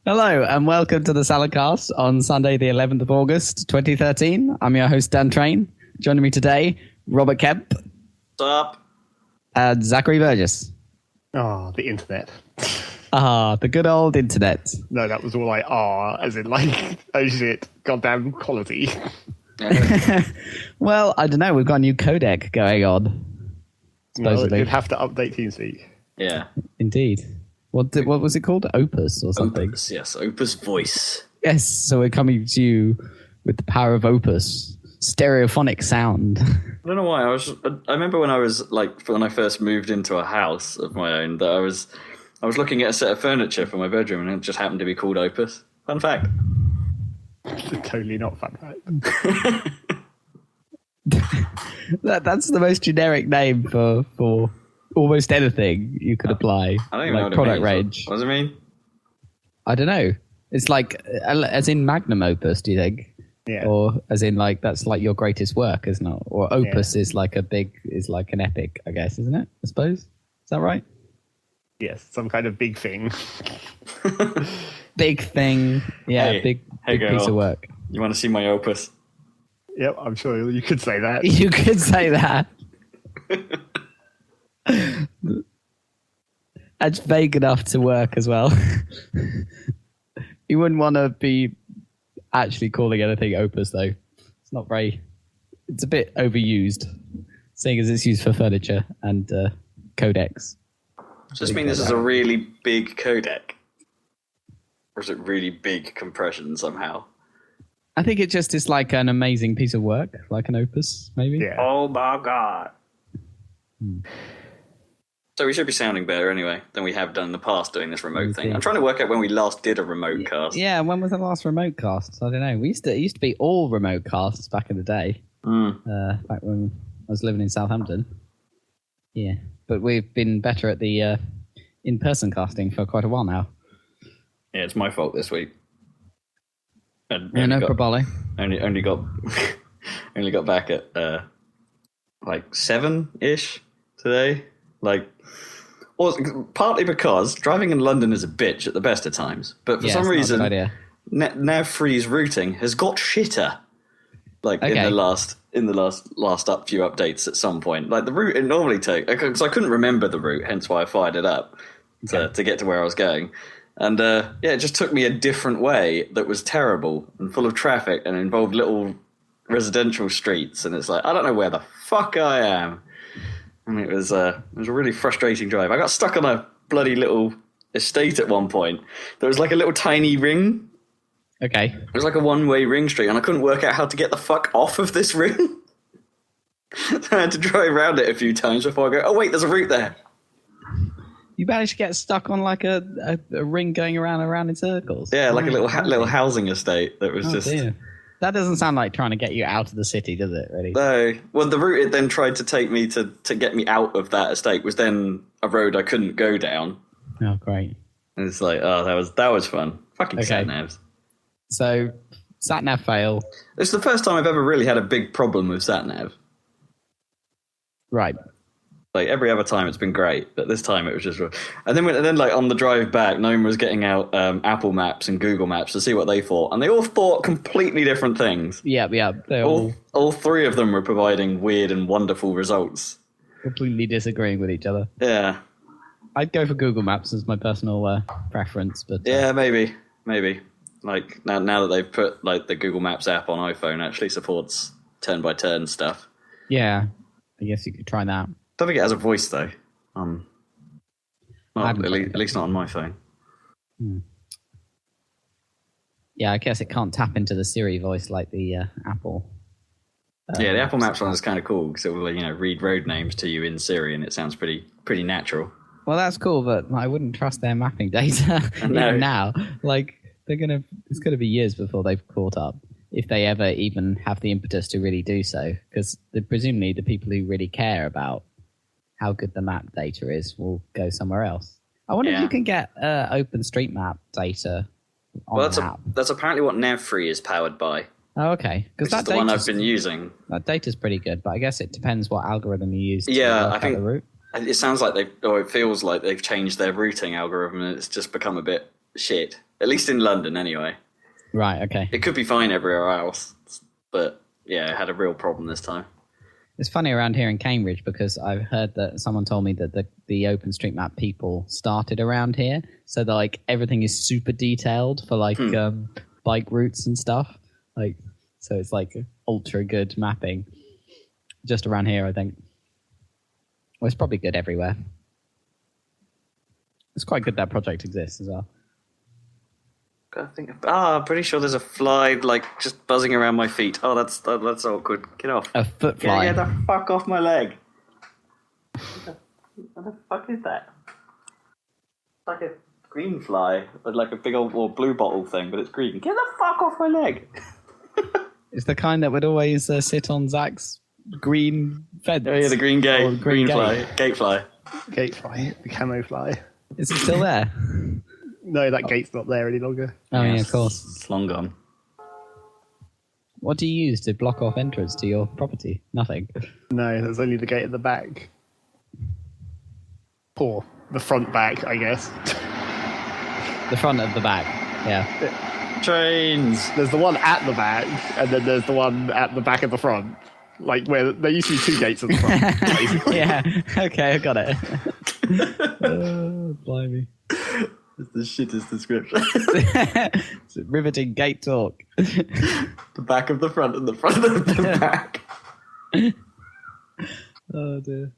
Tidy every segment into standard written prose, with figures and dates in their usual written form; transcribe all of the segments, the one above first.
Hello and welcome to the Saladcast on Sunday, the 11th of August, 2013. I'm your host, Dan Train. Joining me today, Robert Kemp. What's up? And Zachary Burgess. Oh, the internet. The good old internet. No, that was all as in like, oh shit, goddamn quality. Well, I don't know. We've got a new codec going on. Supposedly. Well, you'd have to update TeamSpeak. Yeah. Indeed. What was it called? Opus or something? Opus, yes. Opus voice. Yes, so we're coming to you with the power of Opus. Stereophonic sound. I don't know why. I remember when I first moved into a house of my own, that I was looking at a set of furniture for my bedroom and it just happened to be called Opus. Fun fact. Totally not fun fact. That's the most generic name for almost anything you could apply. I don't even know what product it means. range. What does it mean? I don't know. It's like as in magnum opus. Do you think? Yeah. Or as in like that's like your greatest work, isn't it? Or opus is like an epic, I guess, isn't it? I suppose. Is that right? Yes, some kind of big thing. Big thing. Yeah, Hey, big girl. piece of work. You want to see my Opus? Yep, I'm sure you could say that. You could say that. That's vague enough to work as well. You wouldn't want to be actually calling anything opus, though. It's a bit overused, seeing as it's used for furniture and codecs. Does this mean this is a really big codec? Or is it really big compression somehow? I think it just is like an amazing piece of work, like an opus, maybe. Yeah. Oh my god. So we should be sounding better anyway than we have done in the past doing this remote thing. I'm trying to work out when we last did a remote cast. Yeah, when was the last remote cast? I don't know. It used to be all remote casts back in the day. Back when I was living in Southampton. Yeah, but we've been better at the in-person casting for quite a while now. Yeah, it's my fault this week. Yeah, no problem. Only got only got back at like 7-ish today. Partly because driving in London is a bitch at the best of times, but for some reason, Nav Free's routing has got shitter. In the last up few updates at some point, like the route it normally takes, because I couldn't remember the route, hence why I fired it up to get to where I was going, and it just took me a different way that was terrible and full of traffic and involved little residential streets, and it's like I don't know where the fuck I am. And it was a really frustrating drive. I got stuck on a bloody little estate at one point. There was like a little tiny ring. Okay. It was like a one-way ring street, and I couldn't work out how to get the fuck off of this ring. So I had to drive around it a few times before I go, oh wait, there's a route there. You managed to get stuck on like a ring going around in circles. Yeah, like a little housing estate that was just... Dear. That doesn't sound like trying to get you out of the city, does it, really? No. Well, the route it then tried to take me to get me out of that estate was then a road I couldn't go down. Oh, great. And it's like, oh, that was fun. Fucking sat-navs. So, sat-nav fail. It's the first time I've ever really had a big problem with sat-nav. Right. Like, every other time it's been great, but this time it was just... And then like, on the drive back, Noma was getting out Apple Maps and Google Maps to see what they thought, and they all thought completely different things. Yeah. All three of them were providing weird and wonderful results. Completely disagreeing with each other. Yeah. I'd go for Google Maps as my personal preference, but... Yeah, maybe. Like, now that they've put, like, the Google Maps app on iPhone actually supports turn-by-turn stuff. Yeah, I guess you could try that. Don't think it has a voice, though. At least not on my phone. Yeah, I guess it can't tap into the Siri voice like the Apple. The Apple Maps one is kind of cool because it will, read road names to you in Siri, and it sounds pretty natural. Well, that's cool, but I wouldn't trust their mapping data even now. Like, it's gonna be years before they've caught up, if they ever even have the impetus to really do so, because presumably the people who really care about how good the map data is will go somewhere else. I wonder if you can get OpenStreetMap data on the app. That's apparently what NavFree is powered by. Oh, okay. Because that's the one I've been using. That data's pretty good, but I guess it depends what algorithm you use to I think the route. It sounds like it feels like they've changed their routing algorithm and it's just become a bit shit. At least in London, anyway. Right, okay. It could be fine everywhere else, but yeah, it had a real problem this time. It's funny around here in Cambridge because I've heard that someone told me that the OpenStreetMap people started around here, so that like everything is super detailed for like bike routes and stuff. Like, so it's like ultra good mapping just around here, I think. Well, it's probably good everywhere. It's quite good that project exists as well. I'm pretty sure there's a fly like just buzzing around my feet. Oh, that's awkward. Get off. A foot fly. Get the fuck off my leg. What the fuck is that? It's like a green fly, but like a big old or blue bottle thing, but it's green. Get the fuck off my leg. It's the kind that would always sit on Zach's green fence. Oh yeah, the green gate. Green fly. Gate fly. Gate fly. The camo fly. Is it still there? No, that gate's not there any longer. Oh, yeah, of course. It's long gone. What do you use to block off entrance to your property? Nothing. No, there's only the gate at the back. Or the front back, I guess. The front of the back, yeah. Trains! There's the one at the back, and then there's the one at the back of the front. Like, where there used to be two gates at the front, basically. Yeah, okay, I got it. Blimey. It's the shittest description. It's riveting gate talk. The back of the front and the front of the back. Oh dear.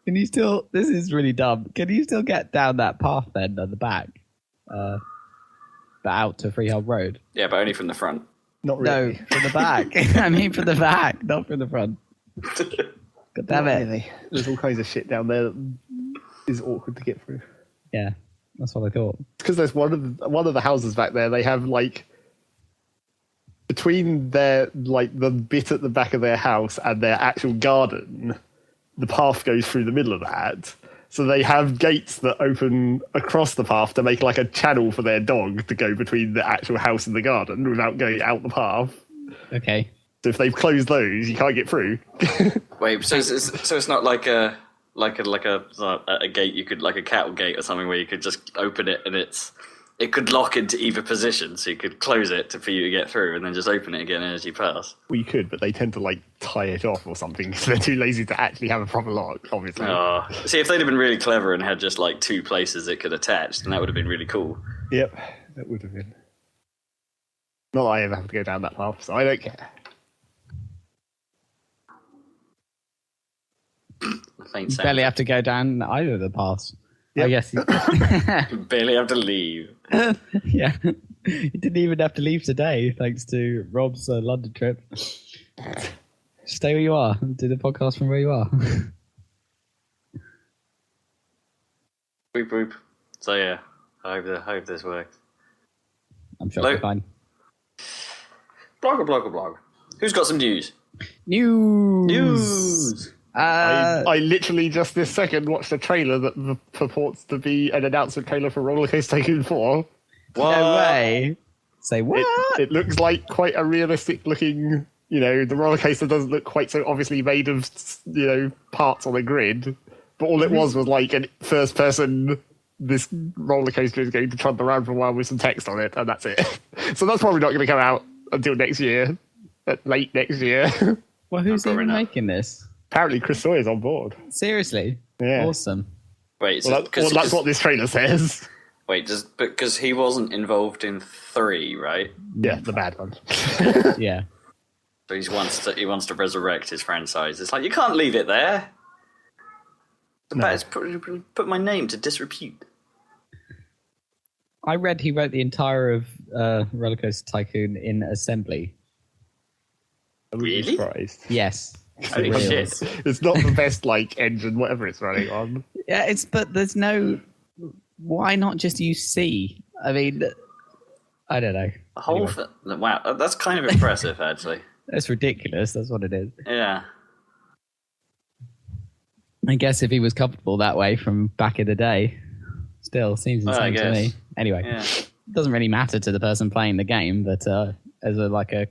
Can you still... This is really dumb. Can you still get down that path then at the back? But out to Freehold Road? Yeah, but only from the front. Not really. No, from the back. I mean from the back, not from the front. God damn it. Really. There's all kinds of shit down there that is awkward to get through. Yeah, that's what I thought. Because there's one of the houses back there, they have like between their like the bit at the back of their house and their actual garden, the path goes through the middle of that. So they have gates that open across the path to make like a channel for their dog to go between the actual house and the garden without going out the path. Okay. So if they've closed those, you can't get through. Wait, so it's not like a gate you could, like a cattle gate or something, where you could just open it and it could lock into either position, so you could close it for you to get through and then just open it again as you pass. Well, you could, but they tend to like tie it off or something because they're too lazy to actually have a proper lock, obviously. Oh. See, if they'd have been really clever and had just like two places it could attach, then that would have been really cool. Yep, that would have been. Not that I ever have to go down that path, so I don't care. You barely have to go down either of the paths. Yep. I guess. You barely have to leave. Yeah. You didn't even have to leave today, thanks to Rob's London trip. Stay where you are and do the podcast from where you are. Boop, boop. So yeah, I hope this works. I'm sure it'll be fine. Blogger. Who's got some news? News! I literally just this second watched a trailer that purports to be an announcement trailer for Roller Coaster Tycoon 4. What? No way. Say what? It looks like quite a realistic looking, the roller coaster doesn't look quite so obviously made of, parts on a grid. But all it was like a first person, this roller coaster is going to trundle around for a while with some text on it, and that's it. So that's probably not going to come out until next year, late next year. Well, who's even making this? Apparently Chris Sawyer's on board. Seriously? Yeah. Awesome. Wait, so that's what this trailer says. Wait, because he wasn't involved in 3, right? Yeah, the bad one. Yeah. So he wants to resurrect his franchise. It's like, you can't leave it there. It's put my name to disrepute. I read he wrote the entire of Roller Coaster Tycoon in assembly. Really? Surprised. Yes. Holy shit. It's not the best engine, whatever it's running on. Yeah, but there's no. Why not just use C? I mean, I don't know. The whole wow, that's kind of impressive, actually. That's ridiculous. That's what it is. Yeah. I guess if he was comfortable that way from back in the day, still seems insane to me. Anyway, it doesn't really matter to the person playing the game, but as a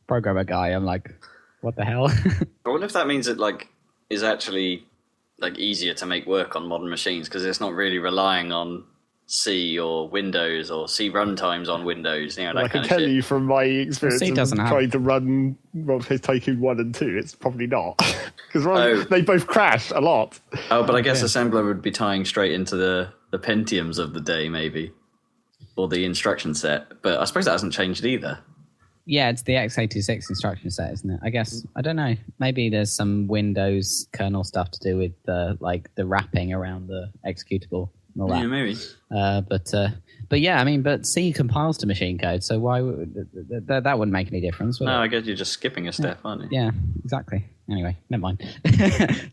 programmer guy, I'm like, what the hell? I wonder if that means it is actually easier to make work on modern machines because it's not really relying on C or Windows or C runtimes on Windows. You know, that I can kind of tell shit. you from my experience of trying to run Roller Coaster Tycoon 1 and 2, it's probably not. Because they both crash a lot. Oh, but I guess assembler would be tying straight into the Pentiums of the day, maybe. Or the instruction set. But I suppose that hasn't changed either. Yeah, it's the x86 instruction set, isn't it? I guess, I don't know. Maybe there's some Windows kernel stuff to do with the wrapping around the executable and all that. Yeah, maybe. But yeah, I mean, but C compiles to machine code, so why that wouldn't make any difference, would it? I guess you're just skipping a step, aren't you? Yeah, exactly. Anyway, never mind.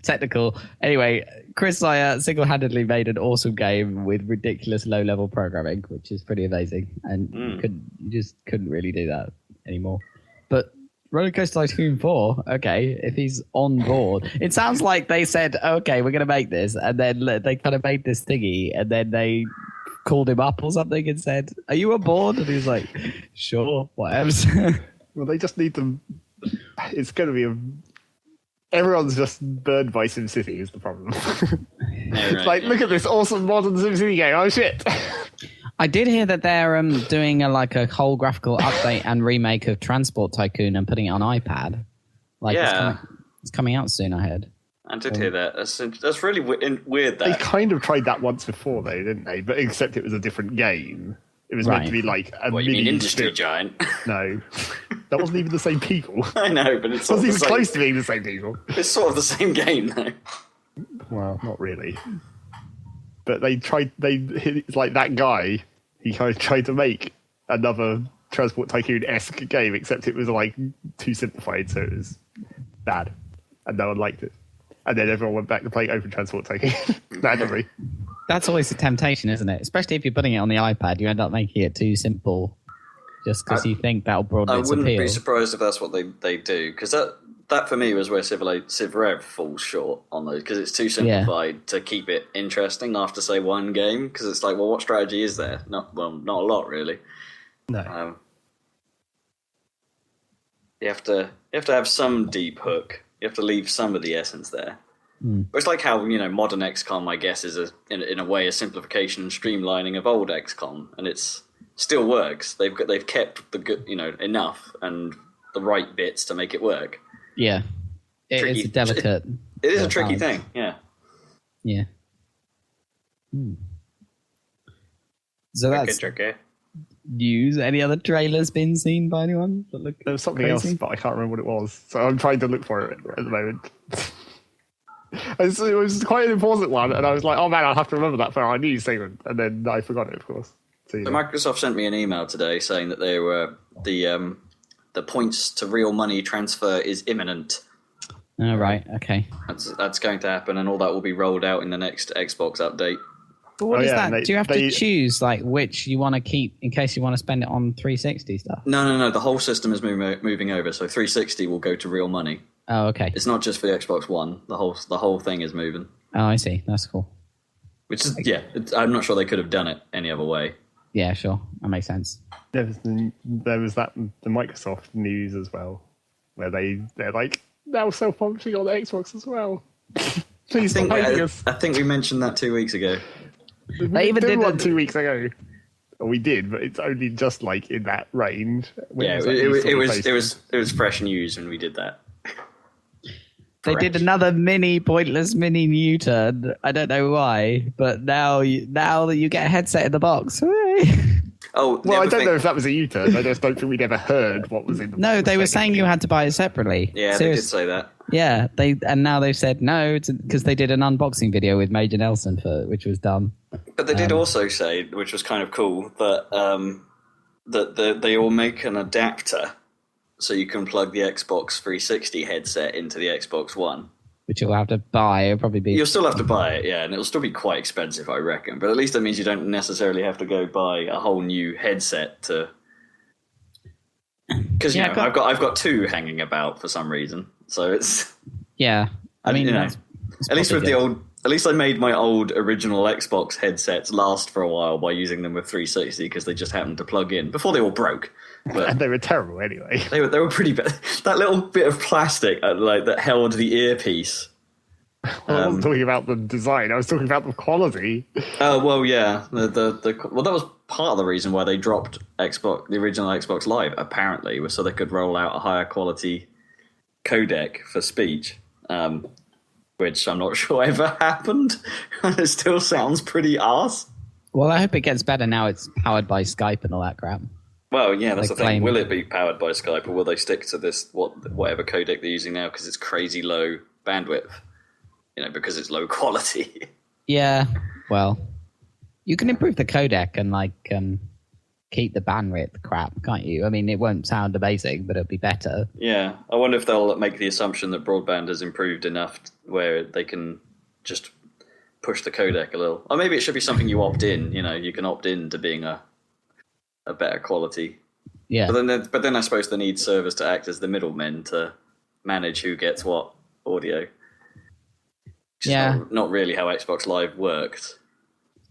Technical. Anyway, Chris Sire single-handedly made an awesome game with ridiculous low-level programming, which is pretty amazing, and you just couldn't really do that anymore. But Roller Coaster Tycoon 4, okay, if he's on board. It sounds like they said, okay, we're going to make this, and then they kind of made this thingy, and then they called him up or something and said, are you on board? And he was like, sure, whatever. Well, they just need them. It's going to be everyone's just burned by SimCity is the problem. It's like, look at this awesome modern SimCity game. Oh, shit. I did hear that they're doing a whole graphical update and remake of Transport Tycoon and putting it on iPad. It's coming out soon, I heard. I did hear that. That's really weird. They kind of tried that once before, though, didn't they? But except it was a different game. It was meant to be like a What, you mean Industry Giant? No. That wasn't even the same people. I know, but it's it wasn't even close to being the same people. It's sort of the same game, though. Well, not really. But it's like that guy, he kind of tried to make another Transport Tycoon-esque game, except it was like too simplified, so it was bad. And no one liked it. And then everyone went back to playing Open Transport Tycoon. Randomly. That's always a temptation, isn't it? Especially if you're putting it on the iPad, you end up making it too simple just because you think that'll broaden its appeal. I wouldn't be surprised if that's what they do, because that for me was where Civ Rev falls short on those, because it's too simplified to keep it interesting after, say, one game, because it's like, well, what strategy is there? Not a lot, really. No. You have to have some deep hook. You have to leave some of the essence there. But it's like how, modern XCOM, I guess, is in a way a simplification and streamlining of old XCOM, and it's still works. They've kept the good, enough and the right bits to make it work. Yeah, it's a delicate. It is a tricky thing. Yeah. Yeah. So that's tricky. News. Any other trailers been seen by anyone? There was something else, but I can't remember what it was. So I'm trying to look for it at the moment. It was quite an important one, and I was like, oh man, I'll have to remember that for our news segment. And then I forgot it, of course. So Microsoft sent me an email today saying that they were the points to real money transfer is imminent. Oh, right, okay. That's going to happen, and all that will be rolled out in the next Xbox update. But what is that? Do you have to choose which you want to keep in case you want to spend it on 360 stuff? No. The whole system is moving over, so 360 will go to real money. Oh, okay. It's not just for the Xbox One. The whole thing is moving. Oh, I see. That's cool. Which is I'm not sure they could have done it any other way. Yeah, sure. That makes sense. There was the Microsoft news as well, where they're like now self-publishing on the Xbox as well. Please stop hating us. I think we mentioned that 2 weeks ago. We even did one 2 weeks ago. We did, but it's only just like in that range. It was fresh news when we did that. They did another pointless mini U-turn. I don't know why, but now that you get a headset in the box. Oh, well, I don't know if that was a U-turn. I just don't think we'd ever heard what was in the box. No, they were saying you had to buy it separately. Yeah, they did say that. Yeah, now they've said no because they did an unboxing video with Major Nelson which was dumb. But they did also say, which was kind of cool, that they will make an adapter so you can plug the Xbox 360 headset into the Xbox One. Which you'll have to buy. It'll probably be. You'll still have to buy it, yeah, and it'll still be quite expensive, I reckon. But at least that means you don't necessarily have to go buy a whole new headset to. Because I've got two hanging about for some reason, so it's. Yeah, I mean, at least with at least I made my old original Xbox headsets last for a while by using them with 360 because they just happened to plug in before they all broke. But and they were terrible anyway. They were pretty bad. That little bit of plastic that held the earpiece I wasn't talking about the design. I was talking about the quality. Oh well, yeah. Well, that was part of the reason why they dropped the original Xbox Live. Apparently, was so they could roll out a higher quality codec for speech, which I'm not sure ever happened. It still sounds pretty arse. Well, I hope it gets better now. It's powered by Skype and all that crap. Well, yeah, that's the thing. Will it be powered by Skype, or will they stick to this whatever codec they're using now because it's crazy low bandwidth? Because it's low quality. Yeah, well, you can improve the codec and keep the bandwidth crap, can't you? I mean, it won't sound amazing, but it'll be better. Yeah, I wonder if they'll make the assumption that broadband has improved enough where they can just push the codec a little. Or maybe it should be something you opt in. You can opt in to being a better quality. Yeah. But then I suppose they need servers to act as the middlemen to manage who gets what audio. Not really how Xbox Live worked.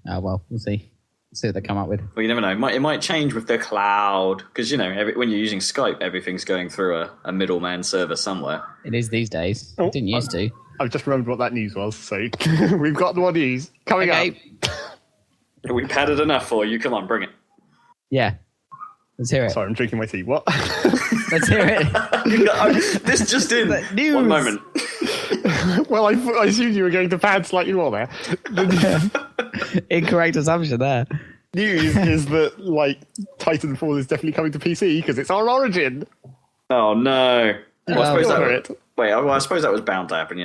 Oh, well, we'll see. See what they come up with. Well, you never know. It might change with the cloud. Because, when you're using Skype, everything's going through a middleman server somewhere. It is these days. It didn't used to. I've just remembered what that news was. So we've got more news coming up. We padded enough for you. Come on, bring it. Yeah. Let's hear it. Sorry, I'm drinking my tea. What? Let's hear it. This just in. News. One moment. Well, I assumed you were going to pad slightly more there. Incorrect assumption there. News is that, Titanfall is definitely coming to PC because it's on Origin. Oh, no. I suppose that was bound to happen,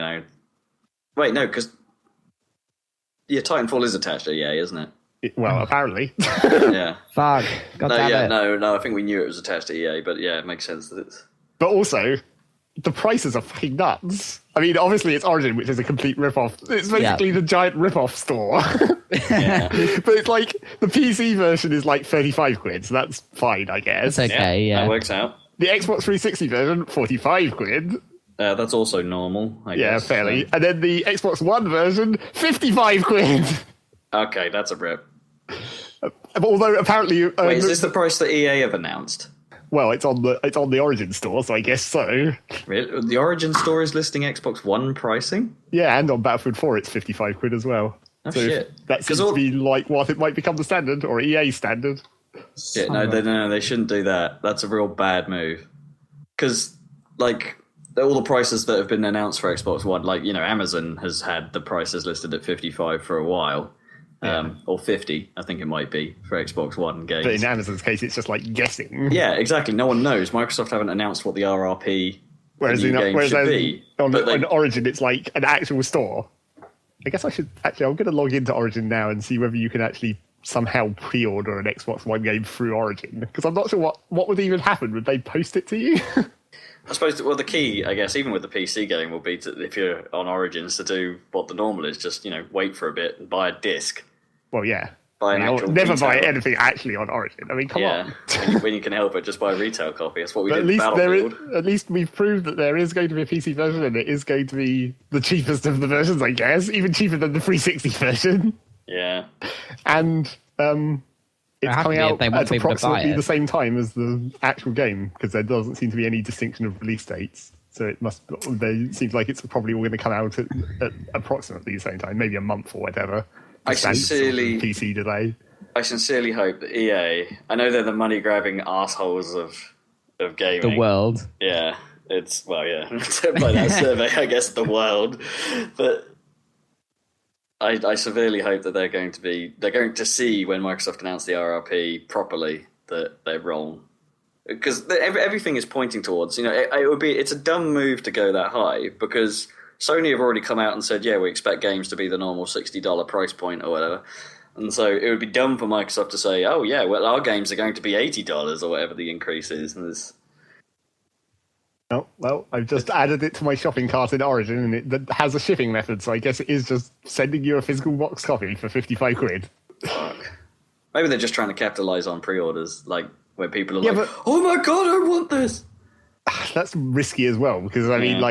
Wait, no, because... Yeah, Titanfall is attached to EA, isn't it? Well, apparently. Yeah. Fuck. No, I think we knew it was attached to EA, but yeah, it makes sense that it's... But also, the prices are fucking nuts. I mean, obviously it's Origin, which is a complete rip-off. It's basically the giant rip-off store. Yeah. But it's the PC version is 35 quid, so that's fine, I guess. It's okay, yeah. That works out. The Xbox 360 version, 45 quid. That's also normal, I guess. Yeah, fairly. So. And then the Xbox One version, 55 quid. Okay, that's a rip. Although apparently... Wait, is this the price that EA have announced? Well, it's on the Origin store, so I guess so. Really? The Origin store is listing Xbox One pricing? Yeah, and on Battlefield 4 it's 55 quid as well. Oh, so shit. That seems to be what it might become the standard, or EA standard. Shit, no, they shouldn't do that. That's a real bad move. Because, all the prices that have been announced for Xbox One, Amazon has had the prices listed at 55 for a while. Or 50, I think it might be, for Xbox One games. But in Amazon's case, it's just guessing. Yeah, exactly. No one knows. Microsoft haven't announced what the RRP should be. On Origin, it's an actual store. I guess I'm going to log into Origin now and see whether you can actually somehow pre-order an Xbox One game through Origin. Because I'm not sure what would even happen. Would they post it to you? I suppose, the key, I guess, even with the PC game, will be if you're on Origins to do what the normal is, just, wait for a bit and buy a disc. Well, yeah. Never buy anything actually on Origin. I mean, come on. when you can help it, just buy a retail copy. That's what we did with Battlefield. At least we've proved that there is going to be a PC version, and it is going to be the cheapest of the versions, I guess. Even cheaper than the 360 version. Yeah. And it's coming out at approximately the same time as the actual game, because there doesn't seem to be any distinction of release dates. So it seems like it's probably all going to come out at approximately the same time, maybe a month or whatever. I sincerely PC delay. I sincerely hope that EA, I know they're the money grabbing assholes of gaming. The world. Yeah. It's by that survey, I guess the world. But I severely hope that they're going to see when Microsoft announced the RRP properly that they're wrong. Because everything is pointing towards, it's a dumb move to go that high, because Sony have already come out and said, yeah, we expect games to be the normal $60 price point or whatever. And so it would be dumb for Microsoft to say, oh, yeah, well, our games are going to be $80 or whatever the increase is. And oh, well, I've just added it to my shopping cart in Origin, and it has a shipping method, so I guess it is just sending you a physical box copy for 55 quid. Fuck. Maybe they're just trying to capitalize on pre-orders, where people are oh my god, I want this! That's risky as well, because, I mean,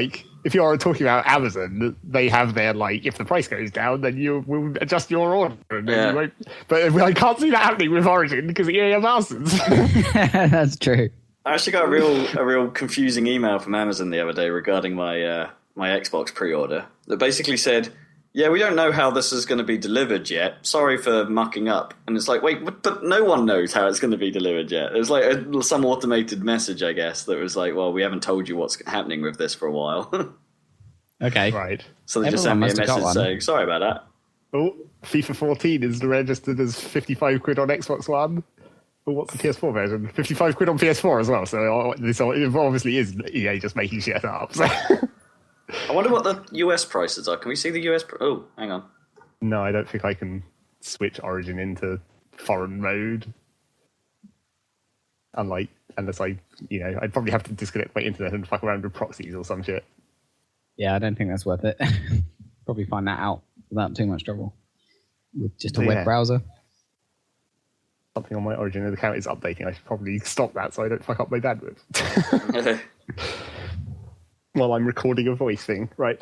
if you're talking about Amazon, they have their, if the price goes down, then you will adjust your order. And you won't. But I can't see that happening with Origin, because EA are bastards. That's true. I actually got a real confusing email from Amazon the other day regarding my my Xbox pre-order that basically said, yeah, we don't know how this is going to be delivered yet. Sorry for mucking up. And it's like, wait, but no one knows how it's going to be delivered yet. It was like some automated message, I guess, that was like, well, we haven't told you what's happening with this for a while. Okay. Right. So they just sent me a message saying, sorry about that. Oh, FIFA 14 is registered as 55 quid on Xbox One. But what's the PS4 version? 55 quid on PS4 as well. So this obviously is EA just making shit up. So. I wonder what the US prices are. Can we see the US? Oh, hang on. No, I don't think I can switch Origin into foreign mode. Unless I'd probably have to disconnect my internet and fuck around with proxies or some shit. Yeah, I don't think that's worth it. Probably find that out without too much trouble. With just a web browser. Something on my Origin account is updating. I should probably stop that so I don't fuck up my bandwidth. While I'm recording a voice thing. Right.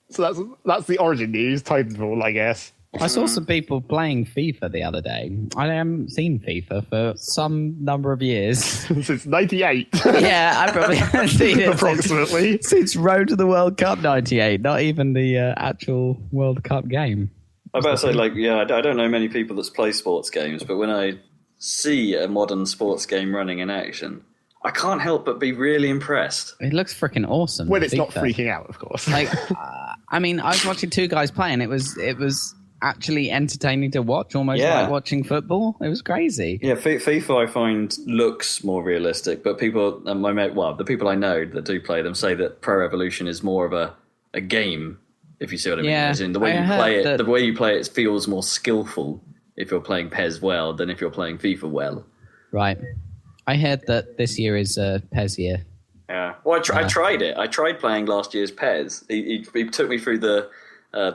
So that's the Origin news. Titanfall, I guess. I saw some people playing FIFA the other day. I haven't seen FIFA for some number of years. Since 98. Yeah, I probably haven't seen it approximately. Since Road to the World Cup 98, not even the actual World Cup game. I about to say, I don't know many people that play sports games, but when I see a modern sports game running in action, I can't help but be really impressed. It looks freaking awesome. When it's not freaking out, of course. I mean, I was watching two guys playing. It was actually entertaining to watch, almost like watching football. It was crazy. Yeah, FIFA I find looks more realistic, but people, the people I know that do play them say that Pro Evolution is more of a game, if you see what I mean. As in the way you play it feels more skillful if you're playing PES well than if you're playing FIFA well. Right. I heard that this year is PES year. Yeah. Well, I tried it. I tried playing last year's PES. He took me through the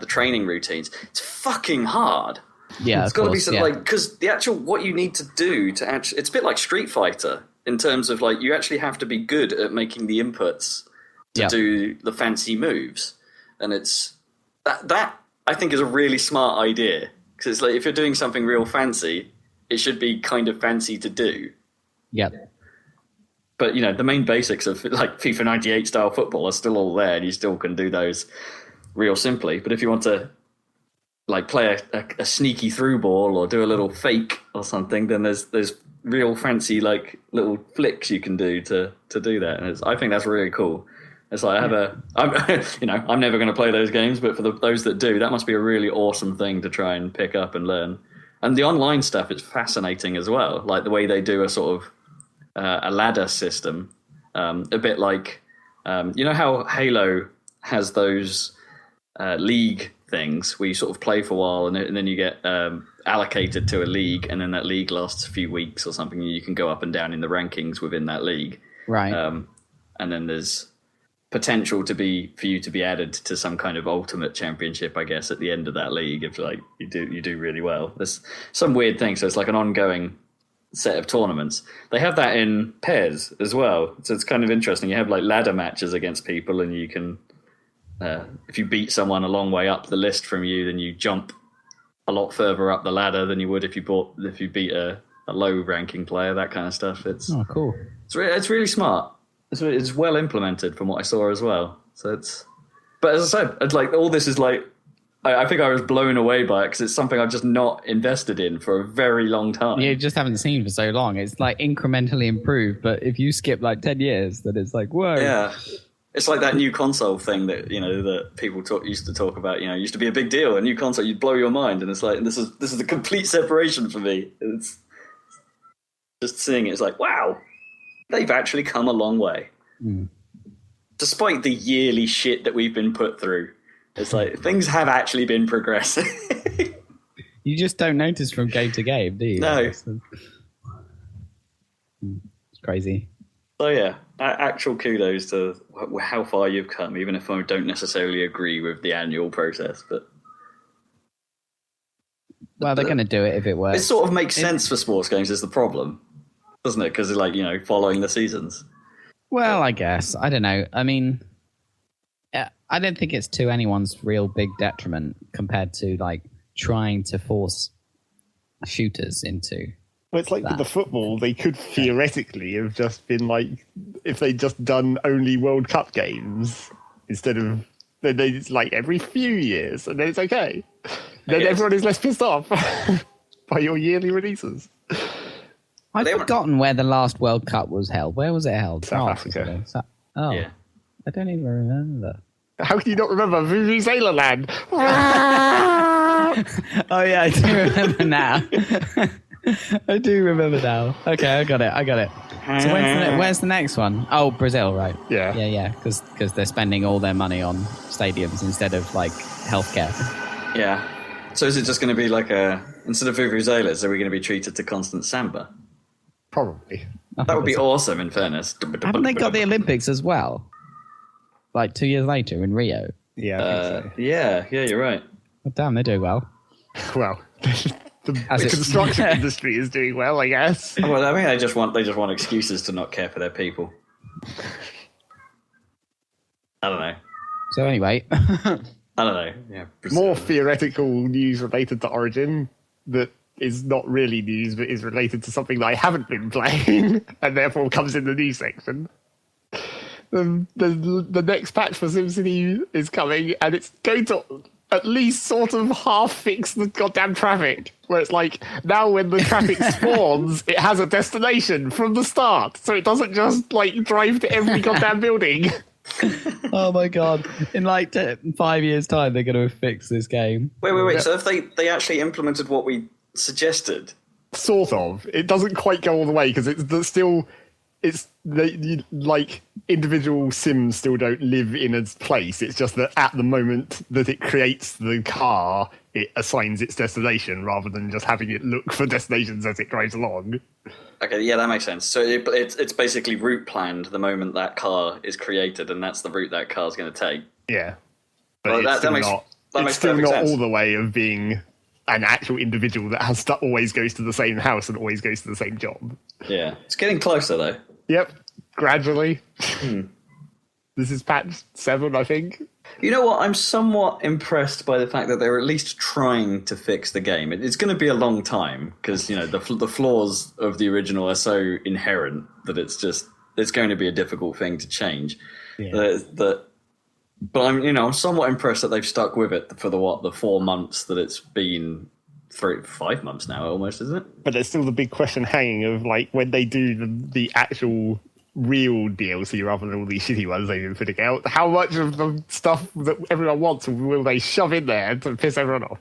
training routines. It's fucking hard. Yeah, it's got to be something because the actual what you need to do to actually, it's a bit like Street Fighter in terms of you actually have to be good at making the inputs to do the fancy moves, and it's that I think is a really smart idea because it's if you're doing something real fancy, it should be kind of fancy to do. Yeah. But the main basics of FIFA 98 style football are still all there, and you still can do those real simply. But if you want to play a sneaky through ball or do a little fake or something, then there's real fancy little flicks you can do to do that, and I think that's really cool. It's I'm never going to play those games, but for those that do, that must be a really awesome thing to try and pick up and learn. And the online stuff is fascinating as well, like the way they do a sort of a ladder system, a bit like how Halo has those league things where you sort of play for a while and then you get allocated to a league, and then that league lasts a few weeks or something, and you can go up and down in the rankings within that league. Right. And then there's potential for you to be added to some kind of ultimate championship, I guess, at the end of that league if you do really well. There's some weird thing, so it's like an ongoing set of tournaments. They have that in PES as well, so it's kind of interesting. You have ladder matches against people, and you can if you beat someone a long way up the list from you, then you jump a lot further up the ladder than you would if you beat a low ranking player. That kind of stuff. It's cool. It's really smart. It's well implemented from what I saw as well. So but as I said, it's all this is I think I was blown away by it because it's something I've just not invested in for a very long time. You just haven't seen for so long. It's incrementally improved, but if you skip 10 years, then it's whoa. Yeah. It's like that new console thing that that people used to talk about. Used to be a big deal. A new console, you'd blow your mind, and it's this is a complete separation for me. It's just seeing it. It's wow, they've actually come a long way, despite the yearly shit that we've been put through. It's things have actually been progressing. You just don't notice from game to game, do you? No, it's crazy. So yeah, actual kudos to how far you've come, even if I don't necessarily agree with the annual process. But they're going to do it if it works. It sort of makes sense for sports games is the problem, doesn't it? Because it's following the seasons. Well, I guess. I don't know. I mean, I don't think it's to anyone's real big detriment compared to trying to force shooters into. Well, it's with the football, they could theoretically have just been if they'd just done only World Cup games instead of then it's like every few years, and then it's okay. Then everyone is less pissed off by your yearly releases. I've forgotten where the last World Cup was held. Where was it held? South Africa. Yeah. I don't even remember. How can you not remember Vuvuzela Land? Oh yeah, I do remember now. I do remember now. Okay, I got it. So where's the next one? Oh, Brazil, right? Yeah. Because they're spending all their money on stadiums instead of like healthcare. Yeah. So is it just going to be like instead of vuvuzelas, are we going to be treated to constant samba? Probably. That would be awesome, in fairness. Haven't they got the Olympics as well? Like 2 years later in Rio. Yeah, I think so. Yeah, you're right. Oh, damn, they're doing well. Well, the construction industry is doing well, I guess. Well, I mean, they just want excuses to not care for their people. I don't know. So anyway, I don't know. Yeah, more theoretical news related to Origin that is not really news, but is related to something that I haven't been playing, and therefore comes in the news section. The next patch for SimCity is coming, and it's going to at least sort of half fix the goddamn traffic. Where it's like, now when the traffic spawns, it has a destination from the start, so it doesn't just like drive to every goddamn building. Oh my god! In like 5 years' time, they're going to fix this game. Wait. So if they actually implemented what we suggested, sort of, it doesn't quite go all the way because it's still. Like individual Sims still don't live in a place. It's just that at the moment that it creates the car, it assigns its destination rather than just having it look for destinations as it drives along. Okay, yeah, that makes sense. So it's basically route planned the moment that car is created, and that's the route that car's going to take. Yeah, but well, it's still not all the way of being an actual individual that always goes to the same house and always goes to the same job. Yeah, it's getting closer though. Yep, gradually. This is patch 7, I think. You know what? I'm somewhat impressed by the fact that they're at least trying to fix the game. It's going to be a long time because the flaws of the original are so inherent that it's going to be a difficult thing to change. Yeah. But I'm somewhat impressed that they've stuck with it for the 4 months that it's been. 5 months now, almost, isn't it? But there's still the big question hanging of like when they do the actual real DLC rather than all these shitty ones they've been putting out. How much of the stuff that everyone wants will they shove in there to piss everyone off?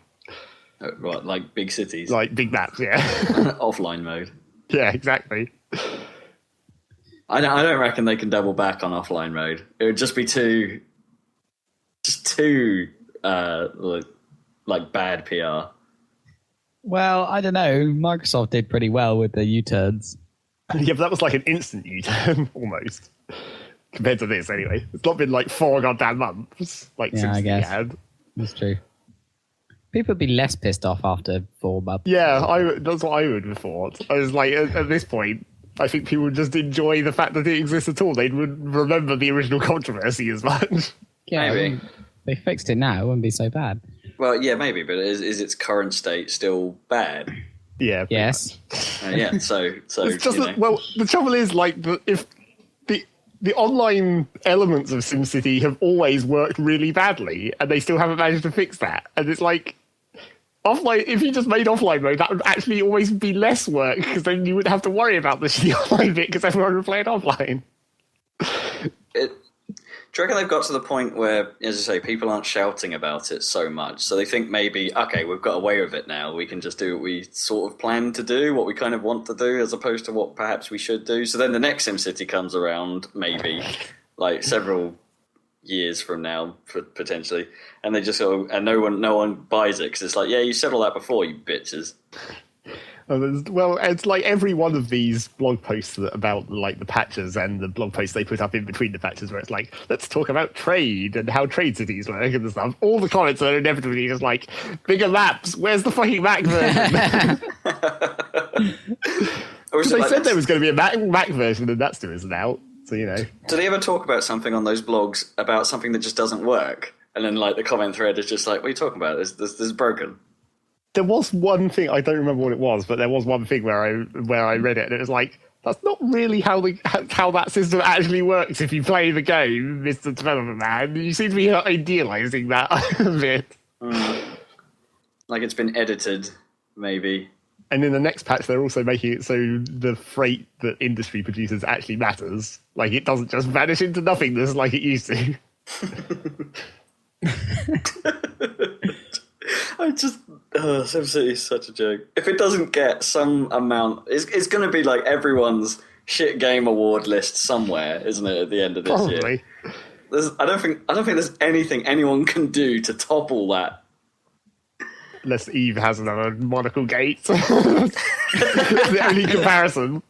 Right, like big cities, like big maps, yeah. Offline mode. Yeah, exactly. I don't reckon they can double back on offline mode. It would just be too like bad PR. Well, I don't know. Microsoft did pretty well with the U-turns. Yeah, but that was like an instant U-turn, almost. Compared to this, anyway. It's not been like 4 goddamn months. Like, yeah, I guess. That's true. People would be less pissed off after 4 months. Yeah, that's what I would have thought. I was like, at this point, I think people would just enjoy the fact that it exists at all. They wouldn't remember the original controversy as much. Yeah, maybe. They fixed it now. It wouldn't be so bad. Well, yeah, maybe, but is its current state still bad? Yeah. Yes. Yeah. So it's just well, the trouble is, like, if the online elements of SimCity have always worked really badly, and they still haven't managed to fix that, and it's like offline. If you just made offline mode, that would actually always be less work because then you wouldn't have to worry about the shitty online bit because everyone would play it offline. Do you reckon they've got to the point where, as you say, people aren't shouting about it so much, so they think maybe, okay, we've got away with it now, we can just do what we sort of plan to do, what we kind of want to do, as opposed to what perhaps we should do. So then the next SimCity comes around, maybe, like several years from now, potentially, and they just go, and no one buys it, because it's like, yeah, you said all that before, you bitches. Well, it's like every one of these blog posts about like the patches and the blog posts they put up in between the patches where it's like, let's talk about trade and how trade cities work and stuff. All the comments are inevitably just like, bigger maps, where's the fucking Mac version? They said there was going to be a Mac version and that still isn't out, so you know. Do they ever talk about something on those blogs about something that just doesn't work? And then like the comment thread is just like, what are you talking about? This is broken. There was one thing, I don't remember what it was, but there was one thing where I read it and it was like, That's not really how that system actually works if you play the game, Mr. Development Man. You seem to be idealising that a bit. Like it's been edited, maybe. And in the next patch, they're also making it so the freight that industry produces actually matters. Like, it doesn't just vanish into nothingness like it used to. SimCity is such a joke. If it doesn't get some amount, it's going to be like everyone's shit game award list somewhere, isn't it? At the end of this year, I don't think there's anything anyone can do to topple that. Unless Eve has another monocle gate. That's the only comparison.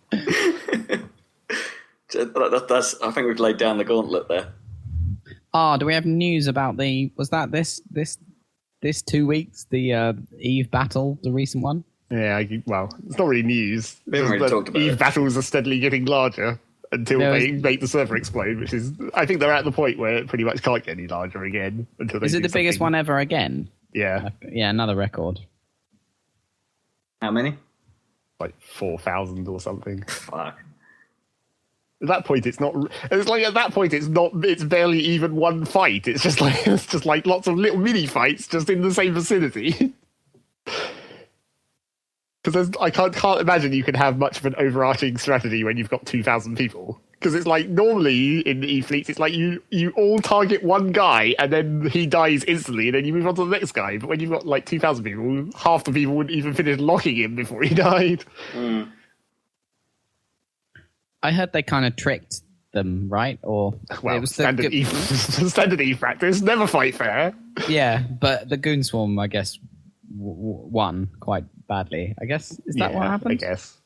I think we've laid down the gauntlet there. Do we have news about was that this 2 weeks, the Eve battle, the recent one? Yeah, it's not really news. We haven't really talked about Eve it. battles are steadily getting larger until they make the server explode, which is, I think they're at the point where it pretty much can't get any larger again. Until Is it the biggest one ever again? Yeah. Yeah, another record. How many? Like 4,000 or something. Fuck. At that point, it's not. It's like at that point, it's not. It's barely even one fight. It's just like lots of little mini fights just in the same vicinity. Because I can't imagine you can have much of an overarching strategy when you've got 2,000 people. Because it's like normally in the E-fleets, it's like you all target one guy and then he dies instantly, and then you move on to the next guy. But when you've got like 2,000 people, half the people wouldn't even finish locking him before he died. Mm. I heard they kind of tricked them, right? Or well, it was standard E practice. Never fight fair. Yeah, but the Goon Swarm, I guess, won quite badly. I guess is that what happened? I guess.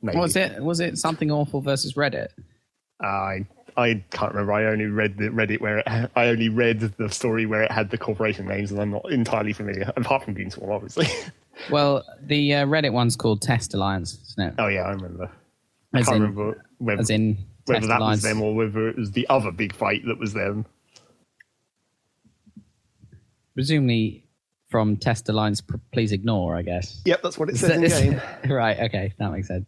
Maybe. Was it something awful versus Reddit? I can't remember. I only read the Reddit I only read the story where it had the corporation names, and I'm not entirely familiar. Apart from Goon Swarm, obviously. Well, the Reddit one's called Test Alliance, isn't it? Oh yeah, I remember. I can't remember whether that was them or whether it was the other big fight that was them. Presumably from Test Alliance, please ignore, I guess. Yep, that's what it says in the game. Right, okay, that makes sense.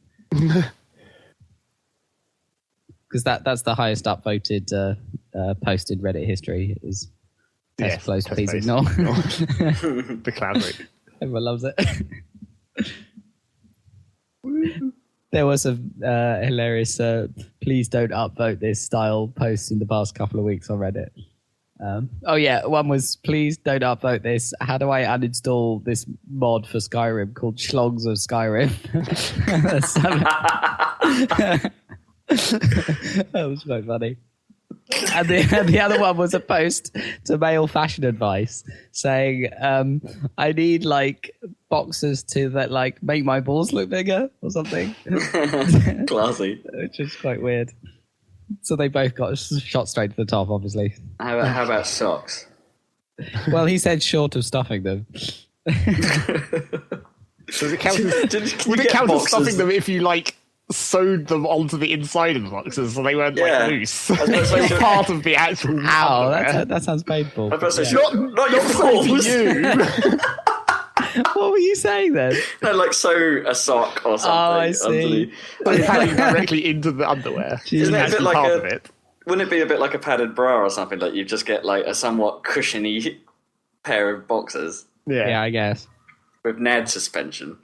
Because that's the highest upvoted posted Reddit history is test close, please ignore. The cloud rate. Everyone loves it. There was a hilarious please don't upvote this style post in the past couple of weeks on Reddit. One was please don't upvote this. How do I uninstall this mod for Skyrim called Schlogs of Skyrim? That was quite funny. And the other one was a post to male fashion advice saying, I need like boxes to that like make my balls look bigger or something. Classy. Which is quite weird. So they both got shot straight to the top, obviously. How about socks? Well, he said short of stuffing them. Does it count would it count as stuffing them if you like sewed them onto the inside of the boxes so they weren't like loose? They were part of the actual. Ow, that sounds painful. Not your balls. What were you saying then? No, like sew a sock or something. Oh, I see. Padding directly into the underwear. Isn't it a bit like wouldn't it be a bit like a padded bra or something? Like you just get like a somewhat cushiony pair of boxers. Yeah, I guess. With NAD suspension.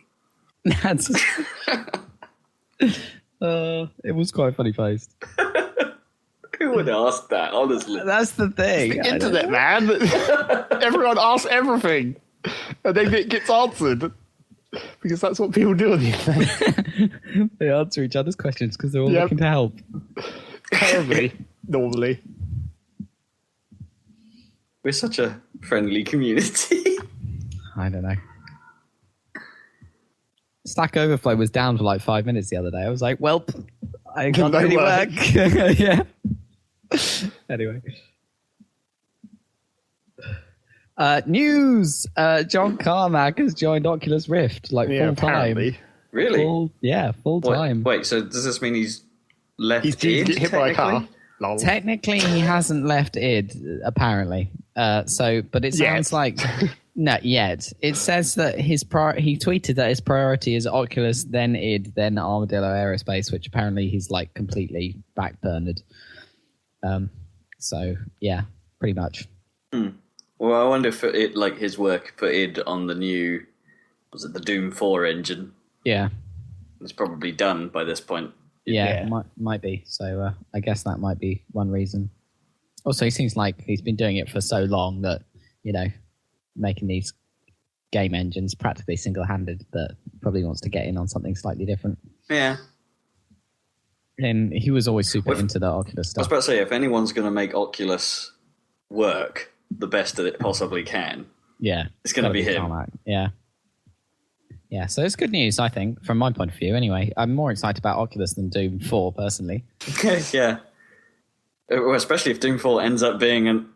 It was quite funny post. Who would ask that, honestly? That's the thing. It's the internet, man. Everyone asks everything. And then it gets answered. Because that's what people do on the internet. They answer each other's questions because they're all looking to help. Terribly, normally. We're such a friendly community. I don't know. Stack Overflow was down for like 5 minutes the other day. I was like, well, I can't do any work. Yeah. Anyway. News! John Carmack has joined Oculus Rift, full apparently. time. Really? Full time. Wait, so does this mean he's left He's due to get hit by a car. Lol. Technically, he hasn't left id, apparently. But it sounds like Not yet. It says that he tweeted that his priority is Oculus, then id, then Armadillo Aerospace, which apparently he's like completely backburnered. So yeah, pretty much. Well, I wonder if his work put id on the new, was it the Doom 4 engine? Yeah, it's probably done by this point. Yeah. Might be. So I guess that might be one reason. Also, he seems like he's been doing it for so long that, making these game engines practically single-handed, that probably wants to get in on something slightly different. Yeah. And he was always super into the Oculus stuff. I was about to say, if anyone's going to make Oculus work the best that it possibly can, it's going to be him. Tarmac. Yeah, so it's good news, I think, from my point of view anyway. I'm more excited about Oculus than Doom 4, personally. Yeah. Especially if Doom 4 ends up being an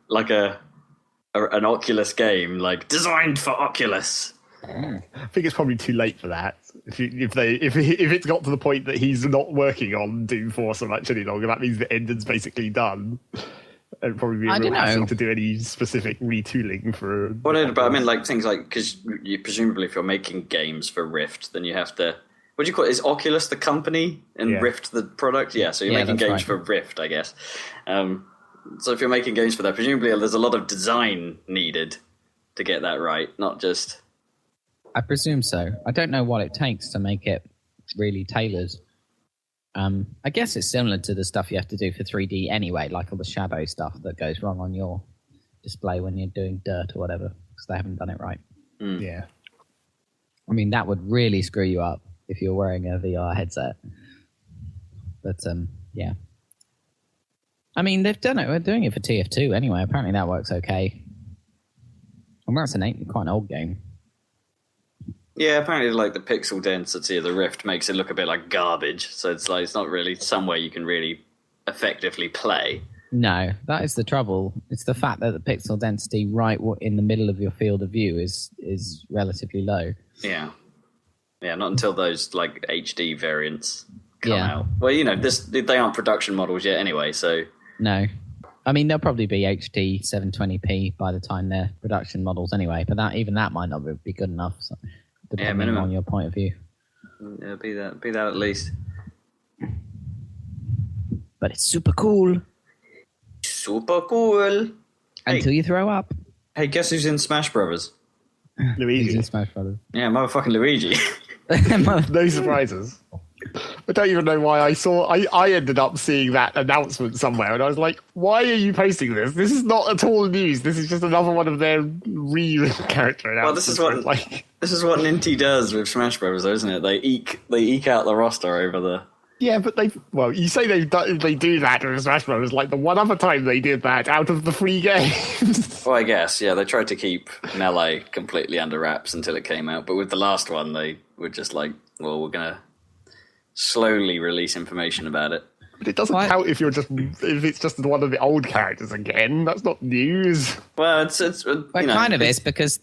Oculus game, like, designed for Oculus. I think it's probably too late for that. If it's got to the point that he's not working on Doom 4 so much any longer, that means the engine's basically done. It'd probably be a real hassle to do any specific retooling for. Well, but I mean, like things like, because you presumably, if you're making games for Rift, then you have to. What do you call it? Is Oculus the company and Rift the product? Yeah, so you're making games for Rift, I guess. So if you're making games for that, presumably there's a lot of design needed to get that right, not just. I presume so. I don't know what it takes to make it really tailored. I guess it's similar to the stuff you have to do for 3D anyway, like all the shadow stuff that goes wrong on your display when you're doing dirt or whatever, because they haven't done it right. Yeah. I mean, that would really screw you up if you're wearing a VR headset. But, yeah. I mean, they've done it. We're doing it for TF2 anyway. Apparently that works okay. And that's quite an old game. Yeah, apparently like the pixel density of the Rift makes it look a bit like garbage. So it's not really somewhere you can really effectively play. No, that is the trouble. It's the fact that the pixel density right in the middle of your field of view is relatively low. Yeah. Yeah, not until those like HD variants come out. Well, they aren't production models yet anyway, so... No. I mean, they'll probably be HD 720p by the time they're production models anyway, but even that might not be good enough. So. Depending on your point of view. Yeah, be that at least. But it's super cool. Super cool. Until you throw up. Hey, guess who's in Smash Brothers? Luigi. Who's in Smash Brothers? Yeah, motherfucking Luigi. No surprises. I don't even know why I ended up seeing that announcement somewhere, and I was like, why are you posting this? This is not at all news. This is just another one of their character announcements. Well, this is what Ninty does with Smash Bros, though, isn't it? They eke out the roster over the... Yeah, but you say they do that with Smash Bros. Like the one other time they did that out of the free games. Well, I guess, yeah, they tried to keep Melee completely under wraps until it came out, but with the last one, they were just like, well, we're going to slowly release information about it. But it doesn't count if it's just one of the old characters again. That's not news. Well, it's kind of is, because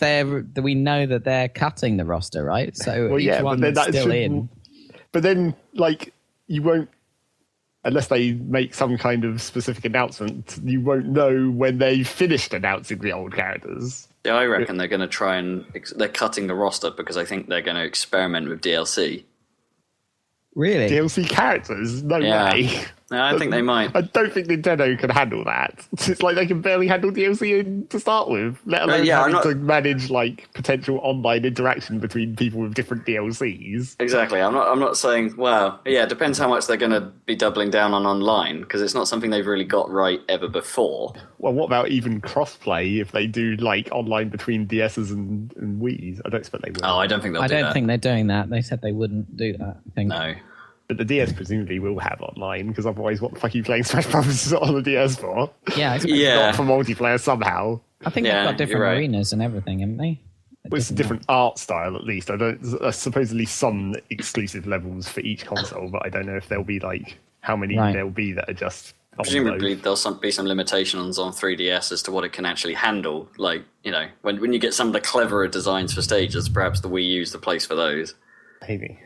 we know that they're cutting the roster, right? So each one that's still in. But then, like, you won't, unless they make some kind of specific announcement, you won't know when they've finished announcing the old characters. Yeah, I reckon they're going to try and... They're cutting the roster because I think they're going to experiment with DLC. Really? DLC characters? No way. No, I think they might. I don't think Nintendo can handle that. It's like they can barely handle DLC to start with, let alone having to manage like potential online interaction between people with different DLCs. Exactly. I'm not saying. Well, yeah, it depends how much they're going to be doubling down on online, because it's not something they've really got right ever before. Well, what about even crossplay if they do like online between DSs and Wii's? I don't expect they will. Oh, I don't think they'll do that. I don't think they're doing that. They said they wouldn't do that. I think. No. But the DS presumably will have online, because otherwise what the fuck are you playing Smash Bros. On the DS for? Yeah, not for multiplayer somehow. I think they've got different arenas and everything, haven't they? Well, it's a different art style, at least. Supposedly some exclusive levels for each console, but I don't know if there'll be like how many there'll be that are just... Presumably there'll be some limitations on 3DS as to what it can actually handle. Like, when you get some of the cleverer designs for stages, perhaps the Wii U's the place for those. Maybe.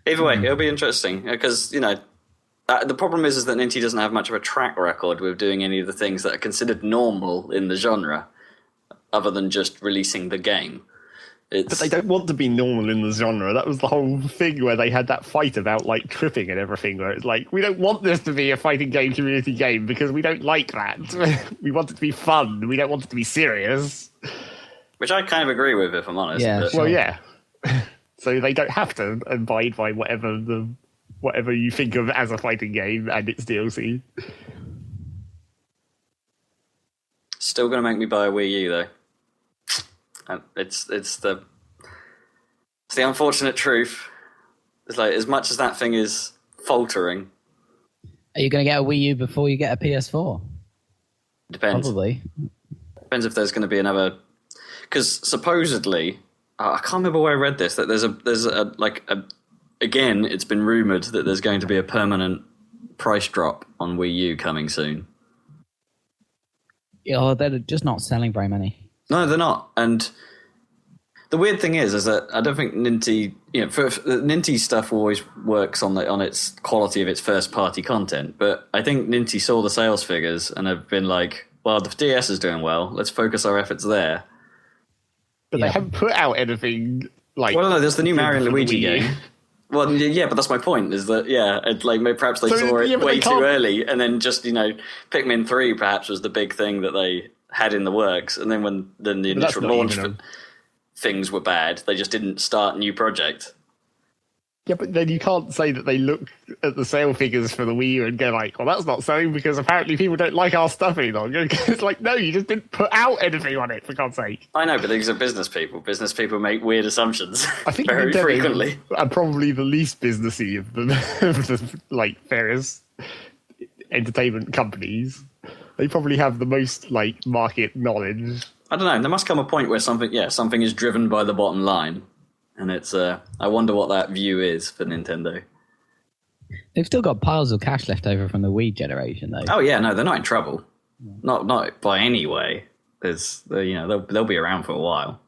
Either way, it'll be interesting because, the problem is that Ninty doesn't have much of a track record with doing any of the things that are considered normal in the genre, other than just releasing the game. But they don't want to be normal in the genre. That was the whole thing where they had that fight about like tripping and everything, where it's like, we don't want this to be a fighting game community game because we don't like that. We want it to be fun. We don't want it to be serious. Which I kind of agree with, if I'm honest. Yeah, but... sure. Well, yeah. So they don't have to abide by whatever you think of as a fighting game and its DLC. Still going to make me buy a Wii U, though. It's the unfortunate truth. It's like, as much as that thing is faltering. Are you going to get a Wii U before you get a PS4? Depends. Probably. Depends if there's going to be another. Because supposedly, I can't remember where I read this, that there's again, it's been rumored that there's going to be a permanent price drop on Wii U coming soon. Yeah, they're just not selling very many. No, they're not. And the weird thing is that I don't think Ninty, Ninty stuff always works on its quality of its first party content. But I think Ninty saw the sales figures and have been like, well, the DS is doing well. Let's focus our efforts there. But they haven't put out anything like. Well, no, there's the new Mario and Luigi game. Well, yeah, but that's my point. Is that perhaps they saw it way too early, and then just Pikmin 3 perhaps was the big thing that they had in the works, and then the initial launch things were bad, they just didn't start a new project. Yeah, but then you can't say that they look at the sale figures for the Wii U and go like, well, that's not selling because apparently people don't like our stuff any longer. It's like, no, you just didn't put out anything on it, for God's sake. I know, but these are business people. Business people make weird assumptions I think very frequently. And probably the least businessy of the various entertainment companies. They probably have the most market knowledge. I don't know. There must come a point where something is driven by the bottom line. And it's, I wonder what that view is for Nintendo. They've still got piles of cash left over from the Wii generation, though. Oh yeah, no, they're not in trouble. Not by any way. They'll be around for a while.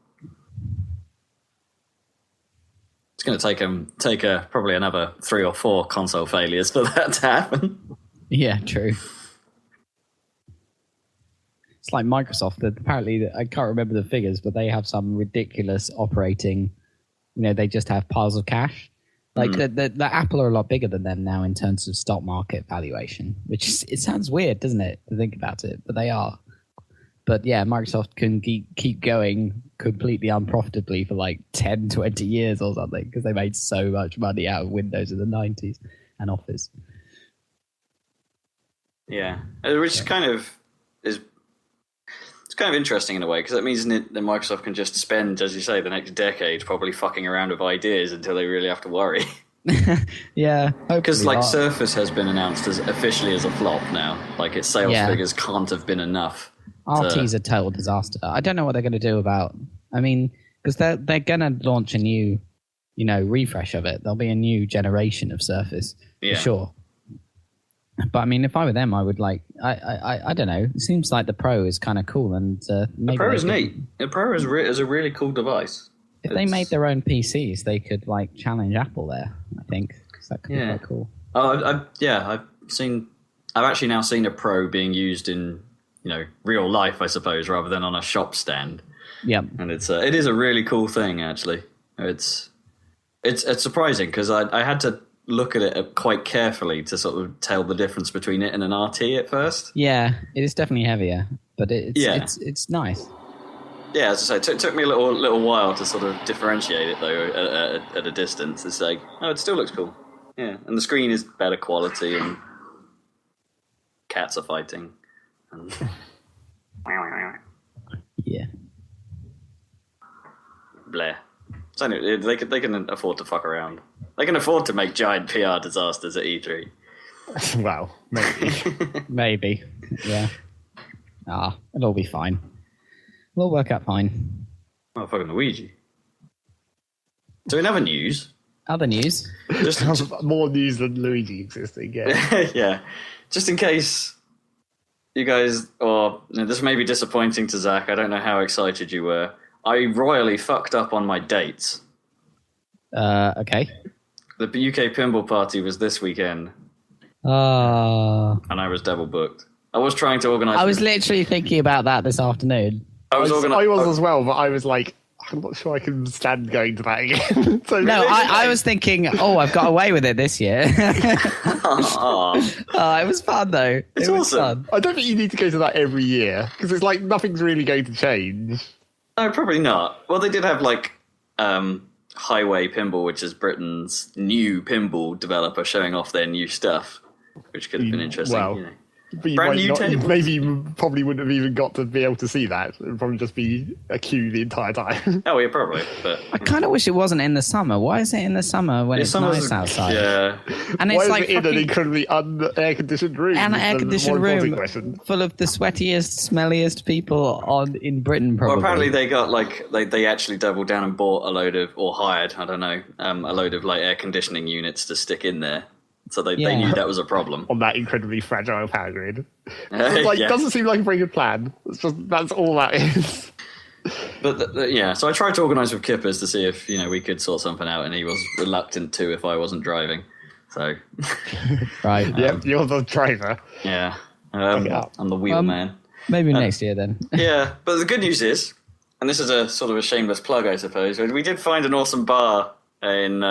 It's going to take probably another 3 or 4 console failures for that to happen. Yeah, true. It's like Microsoft. Apparently, I can't remember the figures, but they have some ridiculous operating. They just have piles of cash. The Apple are a lot bigger than them now in terms of stock market valuation, it sounds weird, doesn't it, to think about it? But they are. But yeah, Microsoft can keep going completely unprofitably for 10, 20 years or something because they made so much money out of Windows in the 90s and Office. Yeah, which kind of is... It's kind of interesting in a way, because that means that Microsoft can just spend, as you say, the next decade probably fucking around with ideas until they really have to worry. Yeah. Because Surface has been announced as officially as a flop now. Its sales figures can't have been enough. RT's a total disaster. I don't know what they're going to do about... because they're going to launch a new, refresh of it. There'll be a new generation of Surface, for sure. But if I were them, I would I don't know. It seems like the Pro is kind of cool, and maybe the Pro is neat. The Pro is a really cool device. If they made their own PCs, they could challenge Apple there. I think because that could be quite cool. Oh, I've actually now seen a Pro being used in real life, I suppose, rather than on a shop stand. Yeah, and it is a really cool thing. Actually, it's surprising because I had to look at it quite carefully to sort of tell the difference between it and an RT at first. Yeah, it is definitely heavier, but it's nice. Yeah, as I say, it took me a little while to sort of differentiate it though at a distance. It's it still looks cool. Yeah, and the screen is better quality, and cats are fighting. And... yeah. Bleh. So anyway, they can afford to fuck around. They can afford to make giant PR disasters at E3. Well, maybe. Maybe. Yeah. It'll all be fine. It'll work out fine. Oh, fucking Luigi. So in other news... Just more news than Luigi existing, yeah. Yeah. Just in case you guys... this may be disappointing to Zach. I don't know how excited you were. I royally fucked up on my dates. Okay. The UK Pinball Party was this weekend. And I was double booked. I was trying to organise. I was literally thinking about that this afternoon. I was as well, but I was like, I'm not sure I can stand going to that again. So no, I was thinking, I've got away with it this year. It was fun, though. It's awesome. Fun. I don't think you need to go to that every year, because it's like nothing's really going to change. No, probably not. Well, they did have, like, Highway Pinball, which is Britain's new pinball developer, showing off their new stuff, which could have been interesting. Well, you know. but maybe you probably wouldn't have even got to be able to see that. It would probably just be a queue the entire time. Oh, yeah, probably. But I kind of wish it wasn't in the summer. Why is it in the summer when it's nice outside? Yeah. And it's like in an incredibly un-air-conditioned room? An air-conditioned room full of the sweatiest, smelliest people in Britain, probably. Well, apparently they got, like, they actually doubled down and bought a load of, or hired, I don't know, a load of, like, air conditioning units to stick in there. So they knew that was a problem. On that incredibly fragile power grid. It doesn't seem like a very good plan. That's all that is. But so I tried to organise with Kippers to see if we could sort something out, and he was reluctant to if I wasn't driving. So right, you're the driver. Yeah, I'm the wheel man. Maybe next year then. Yeah, but the good news is, and this is a sort of a shameless plug, I suppose, we did find an awesome bar in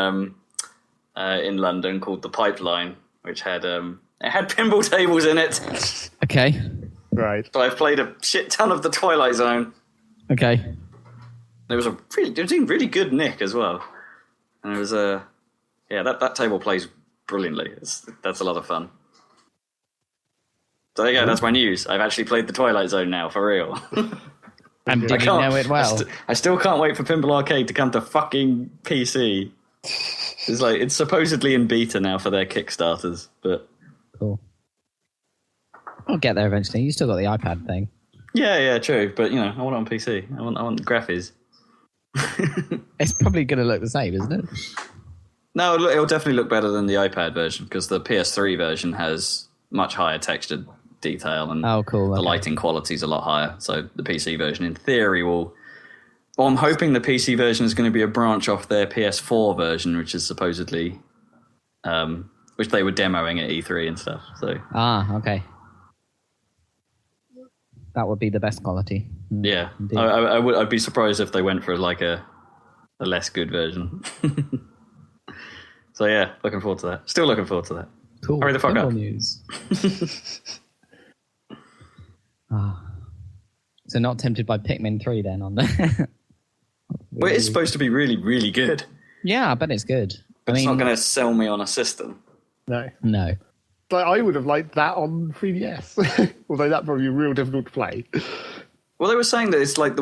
London called the Pipeline, which had pinball tables in it. Okay. Right. So I've played a shit ton of the Twilight Zone. Okay. There was really good nick as well, and it was that table plays brilliantly. That's a lot of fun. So there you go. That's my news. I've actually played the Twilight Zone now for real. And did you know it well? I still can't wait for Pinball Arcade to come to fucking PC. It's supposedly in beta now for their Kickstarters, but cool. I'll get there eventually. You still got the iPad thing. Yeah, true. But I want it on PC. I want graphics. It's probably going to look the same, isn't it? No, it'll definitely look better than the iPad version because the PS3 version has much higher textured detail and cool. The lighting quality is a lot higher. So the PC version, in theory, will. Well, I'm hoping the PC version is going to be a branch off their PS4 version, which is supposedly, which they were demoing at E3 and stuff. So okay, that would be the best quality. Yeah, I'd be surprised if they went for like a less good version. So yeah, looking forward to that. Still looking forward to that. Cool. Hurry the fuck up. News. So not tempted by Pikmin 3 then on there. Well, it's supposed to be really, really good. Yeah, I bet it's good. But it's not going to sell me on a system. No. But I would have liked that on 3DS. Although that'd probably be real difficult to play. Well, they were saying that it's like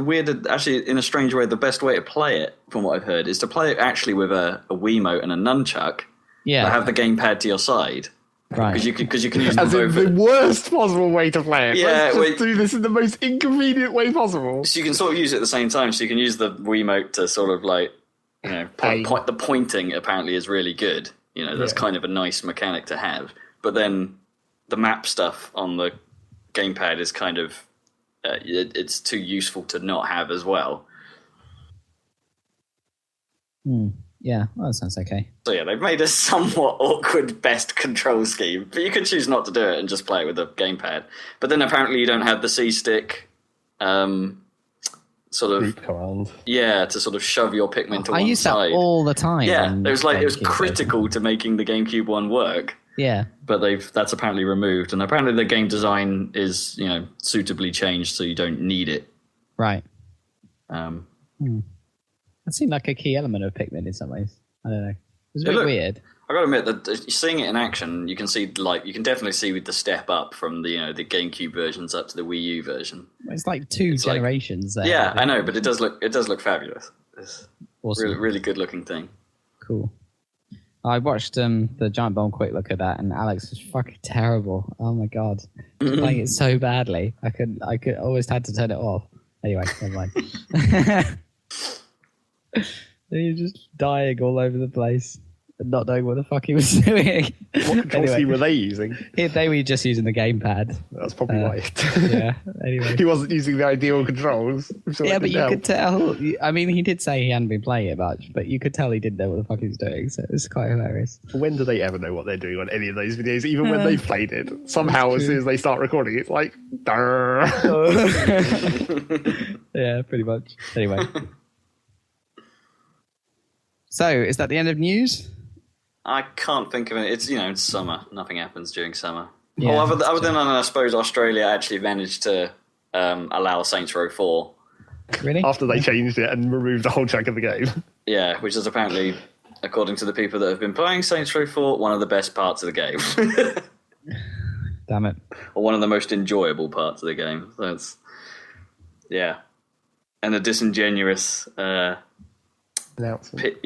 actually, in a strange way, the best way to play it, from what I've heard, is to play it actually with a Wiimote and a nunchuck. Yeah. But have the gamepad to your side. Right. Because you can use them both. The worst possible way to play it. Yeah, Let's just do this in the most inconvenient way possible. So you can sort of use it at the same time. So you can use the Wiimote to sort of like, the pointing apparently is really good. That's kind of a nice mechanic to have. But then the map stuff on the gamepad is kind of, it's too useful to not have as well. Yeah, well, that sounds okay. So yeah, they've made a somewhat awkward best control scheme, but you could choose not to do it and just play it with the gamepad. But then apparently you don't have the C-stick sort of command. Yeah, to sort of shove your Pikmin to one side. I use that all the time. Yeah, it was critical to making the GameCube one work. Yeah, but that's apparently removed, and apparently the game design is suitably changed so you don't need it. Right. That seemed like a key element of Pikmin in some ways. I don't know. It was a bit weird. I gotta admit that seeing it in action, you can definitely see with the step up from the the GameCube versions up to the Wii U version. It's like two generations there. Yeah, I know, but it does look fabulous. It's awesome. Really, really good looking thing. Cool. I watched the Giant Bomb quick look at that, and Alex was fucking terrible. Oh my god, playing it so badly. I could always had to turn it off. Anyway, never mind. You're just dying all over the place. and not knowing what the fuck he was doing. What control scheme were they using? They were just using the gamepad. That's probably why. Yeah, anyway. He wasn't using the ideal controls. Yeah, but you could tell. I mean, he did say he hadn't been playing it much, but you could tell he didn't know what the fuck he was doing, so it was quite hilarious. When do they ever know what they're doing on any of those videos, even when they've played it? Somehow, as soon as they start recording, it's like, yeah, pretty much. Anyway. So, is that the end of news? I can't think of it. It's, it's summer. Nothing happens during summer. Yeah, other than, I suppose, Australia actually managed to allow Saints Row 4. Really? After they changed it and removed the whole chunk of the game. Yeah, which is apparently, according to the people that have been playing Saints Row 4, one of the best parts of the game. Damn it. Or one of the most enjoyable parts of the game. So it's, yeah. And a disingenuous... announcement.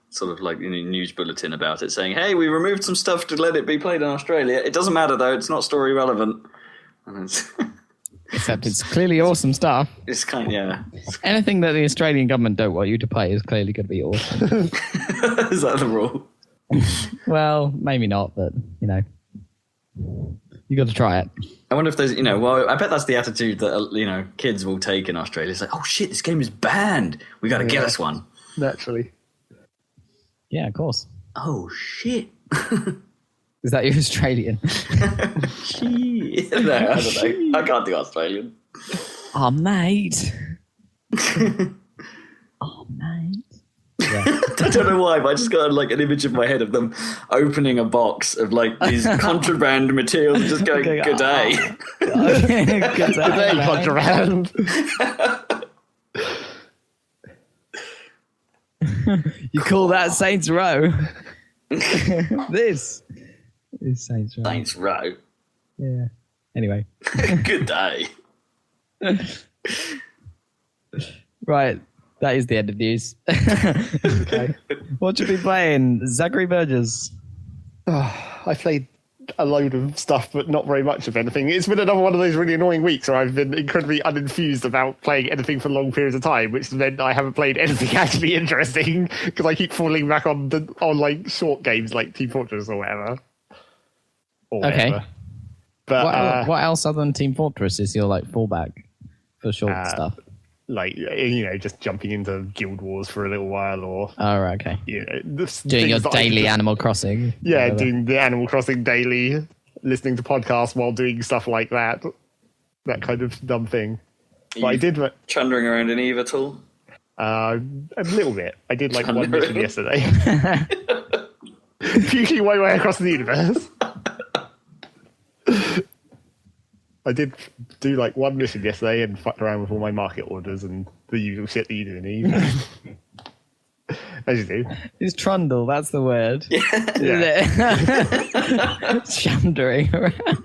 Sort of like news bulletin about it saying, hey, we removed some stuff to let it be played in Australia. It doesn't matter though, it's not story relevant. And Except it's clearly awesome stuff. It's kind of, yeah. Anything that the Australian government don't want you to play is clearly going to be awesome. Is that the rule? Well, maybe not, but you got to try it. I wonder if there's, well, I bet that's the attitude that, kids will take in Australia. It's like, oh shit, this game is banned. We got to get us one. Naturally. Yeah, of course. Oh shit. Is that your Australian? Shit. No, I don't know. I can't do Australian. Oh, mate. Oh, mate. Yeah. I don't know why, but I just got an image in my head of them opening a box of these contraband materials and just going, good day. Good day, contraband. You call that Saints Row? This is Saints Row. Saints Row. Yeah. Anyway. Good day. Right. That is the end of news. Okay. What should we be playing? Zachary Burgess. I played a load of stuff, but not very much of anything. It's been another one of those really annoying weeks where I've been incredibly unenthused about playing anything for long periods of time, which meant I haven't played anything actually interesting because I keep falling back on short games like Team Fortress or whatever. Okay. But what else other than Team Fortress is your fallback for short stuff? Just jumping into Guild Wars for a little while, or right, okay, doing your daily Animal Crossing. Yeah, doing the Animal Crossing daily, listening to podcasts while doing stuff like that kind of dumb thing. But I did chundering around in Eve at all. A little bit. I did one mission yesterday, puking my way across the universe. I did do one mission yesterday and fucked around with all my market orders and the usual shit that you do in Eve. As you do. It's trundle, that's the word. Yeah. Chandering around.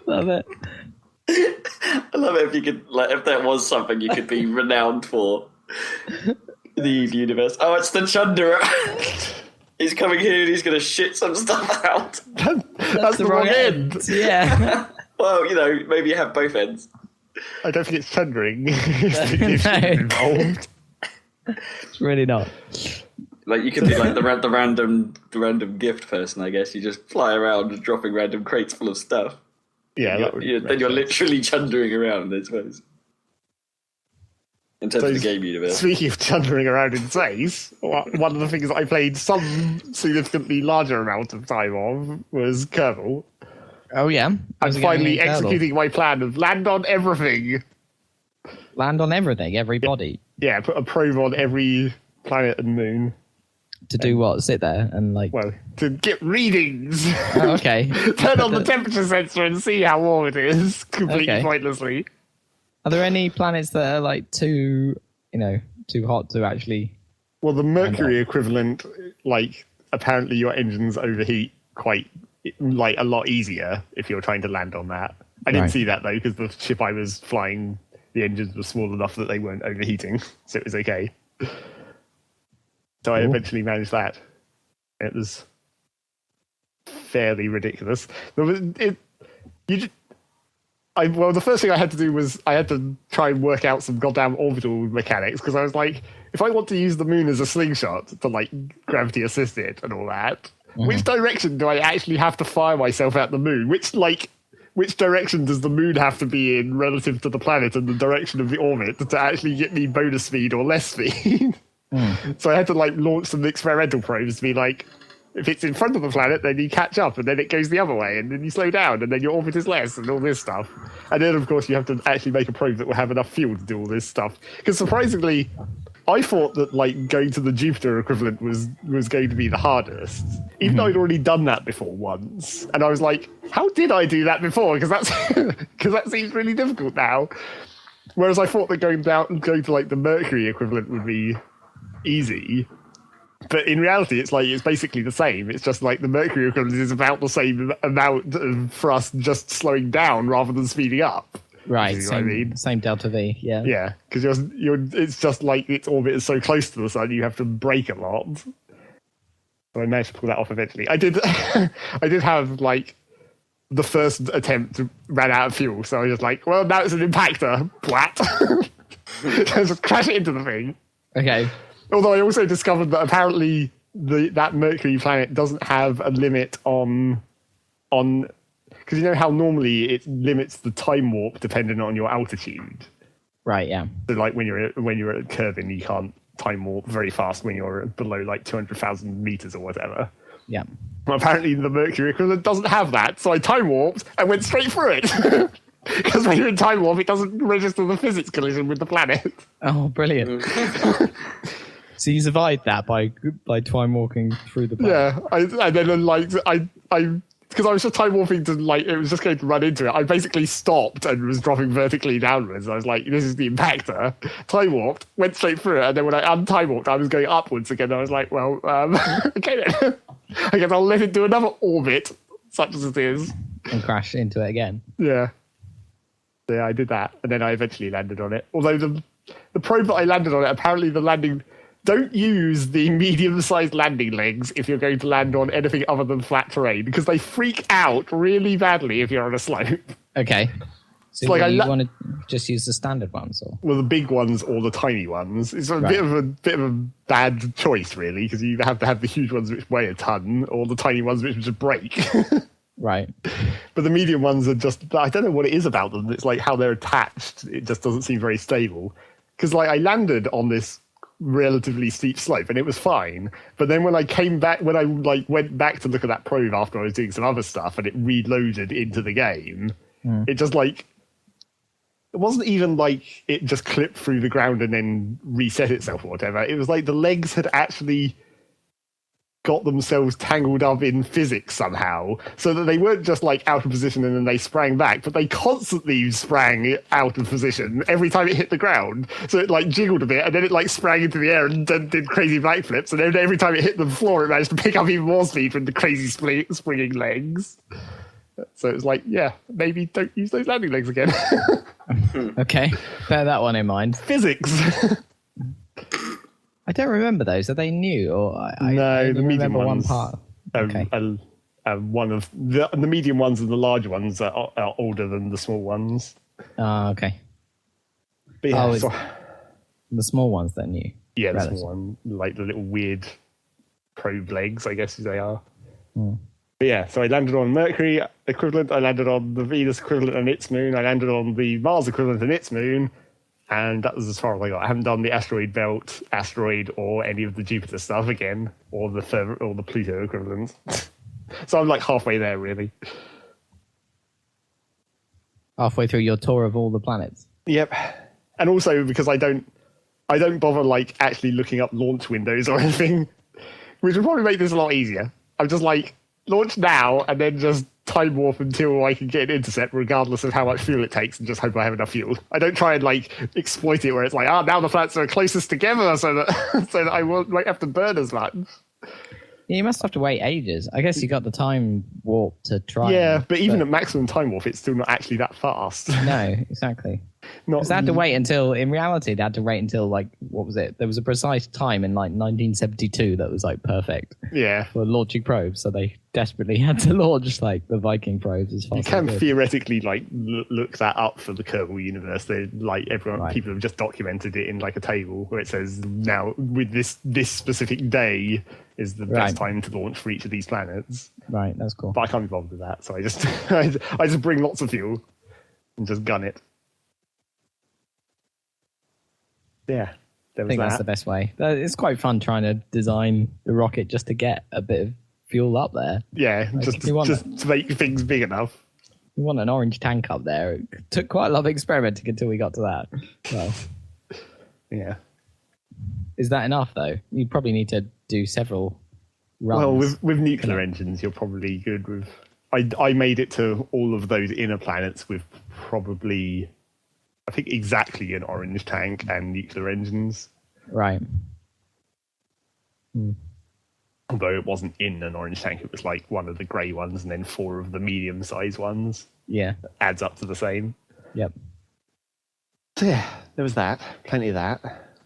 Love it. I love it if you could, if that was something you could be renowned for. The Eve universe. Oh, it's the Chunderer. He's coming here and he's going to shit some stuff out. That's the wrong end. Yeah. Well, maybe you have both ends. I don't think it's chundering. Involved. It's really not. You could be the random gift person, I guess. You just fly around dropping random crates full of stuff. Yeah, then you're literally chundering around, I suppose. In terms of the game universe. Speaking of chundering around in space, one of the things I played some significantly larger amount of time of was Kerbal. Oh, yeah? I'm finally executing my plan of land on everything. Land on everything, everybody? Yeah, put a probe on every planet and moon. To do what? Sit there and Well, to get readings. Oh, okay. Turn on the temperature sensor and see how warm it is, completely pointlessly. Are there any planets that are too hot to actually... Well, the Mercury equivalent, apparently your engines overheat quite... a lot easier if you're trying to land on that. I didn't see that though because the ship I was flying, the engines were small enough that they weren't overheating, so it was okay. So I eventually managed that. It was fairly ridiculous. Well, the first thing I had to do was I had to try and work out some goddamn orbital mechanics, because I was like, if I want to use the moon as a slingshot to like gravity assist it and all that, which direction do I actually have to fire myself at the moon? Which direction does the moon have to be in relative to the planet and the direction of the orbit to actually get me bonus speed or less speed? So I had to like launch some experimental probes to be like, if it's in front of the planet, then you catch up, and then it goes the other way, and then you slow down, and then your orbit is less, and all this stuff. And then, of course, you have to actually make a probe that will have enough fuel to do all this stuff. Because surprisingly, I thought that like going to the Jupiter equivalent was going to be the hardest, even though I'd already done that before once. And I was like, how did I do that before? Because that seems really difficult now. Whereas I thought that going to like the Mercury equivalent would be easy. But in reality, it's basically the same. It's just like the Mercury equivalent is about the same amount of thrust just slowing down rather than speeding up. Right, same delta V, yeah. Yeah, because it's just like its orbit is so close to the sun, you have to brake a lot. So I managed to pull that off eventually. I did have like the first attempt ran out of fuel, so I was just like, well, now it's an impactor. Plat. Just crash it into the thing. Okay. Although I also discovered that apparently that Mercury planet doesn't have a limit on because you know how normally it limits the time warp dependent on your altitude. Right. Yeah. So like when you're at Kerbin, you can't time warp very fast when you're below like 200,000 meters or whatever. Yeah. Well, apparently the Mercury equivalent doesn't have that, so I time warped and went straight through it. Because when you're in time warp, it doesn't register the physics collision with the planet. Oh, brilliant. So you survived that by time walking through the planet. Yeah, and then like I because I was just time warping to like it was just going to run into it. I basically stopped and was dropping vertically downwards. I was like, "This is the impactor." Time warped, went straight through it, and then when I untime warped, I was going upwards again. I was like, "Well, okay then. I guess I'll let it do another orbit, such as it is, and crash into it again." Yeah, I did that, and then I eventually landed on it. Although the probe that I landed on it, apparently the landing. Don't use the medium-sized landing legs if you're going to land on anything other than flat terrain, because they freak out really badly if you're on a slope. Okay. So like you want to just use the standard ones, or well, the big ones or the tiny ones? It's a bit of a bad choice, really, because you either have to have the huge ones which weigh a ton, or the tiny ones which just break. Right. But the medium ones are just—I don't know what it is about them. It's like how they're attached. It just doesn't seem very stable. Because like I landed on this relatively steep slope and it was fine, but then when I went back to look at that probe after I was doing some other stuff and it reloaded into the game, it just like it wasn't even like it just clipped through the ground and then reset itself or whatever. It was like the legs had actually got themselves tangled up in physics somehow, so that they weren't just like out of position and then they sprang back, but they constantly sprang out of position every time it hit the ground. So it like jiggled a bit and then it like sprang into the air and then did crazy backflips, and then every time it hit the floor it managed to pick up even more speed from the crazy springing legs. So it was like, yeah, maybe don't use those landing legs again. Okay, bear that one in mind. Physics. I don't remember those. Are they new, or no? The medium ones. One part. Okay. One of the medium ones and the larger ones are older than the small ones. Okay. But yeah, the small ones they're new. Yeah, the small one, like the little weird probe legs, I guess they are. But yeah, so I landed on Mercury equivalent. I landed on the Venus equivalent and its moon. I landed on the Mars equivalent and its moon. And that was as far as I got. I haven't done the asteroid belt, asteroid, or any of the Jupiter stuff again, or the Pluto equivalent. So I'm like halfway there, really. Halfway through your tour of all the planets. Yep, and also because I don't bother like actually looking up launch windows or anything, which would probably make this a lot easier. I'm just like launch now and then just time warp until I can get an intercept, regardless of how much fuel it takes, and just hope I have enough fuel. I don't try and like exploit it where it's like, now the planets are closest together, so that I won't have to burn as much. Yeah, you must have to wait ages. I guess you got the time warp to try. Yeah, but even at maximum time warp, it's still not actually that fast. No, exactly. Because they had to wait until, in reality, they had to wait until, like, what was it? There was a precise time in, like, 1972 that was, like, perfect. Yeah. For launching probes, so they desperately had to launch, like, the Viking probes as fast as you can theoretically, like, look that up for the Kerbal universe. They, like, people have just documented it in, like, a table where it says, now, with this specific day is the best time to launch for each of these planets. Right, that's cool. But I can't be bothered with that, so I just I just bring lots of fuel and just gun it. Yeah, I think that's the best way. It's quite fun trying to design the rocket just to get a bit of fuel up there. Yeah, like, just to make things big enough. We want an orange tank up there. It took quite a lot of experimenting until we got to that. Well, yeah. Is that enough, though? You probably need to do several runs. Well, with nuclear engines, you're probably good with... I made it to all of those inner planets with probably... I think exactly an orange tank and nuclear engines. Right. Although it wasn't in an orange tank, it was like one of the grey ones and then 4 of the medium-sized ones. Yeah. Adds up to the same. Yep. So yeah, there was that. Plenty of that.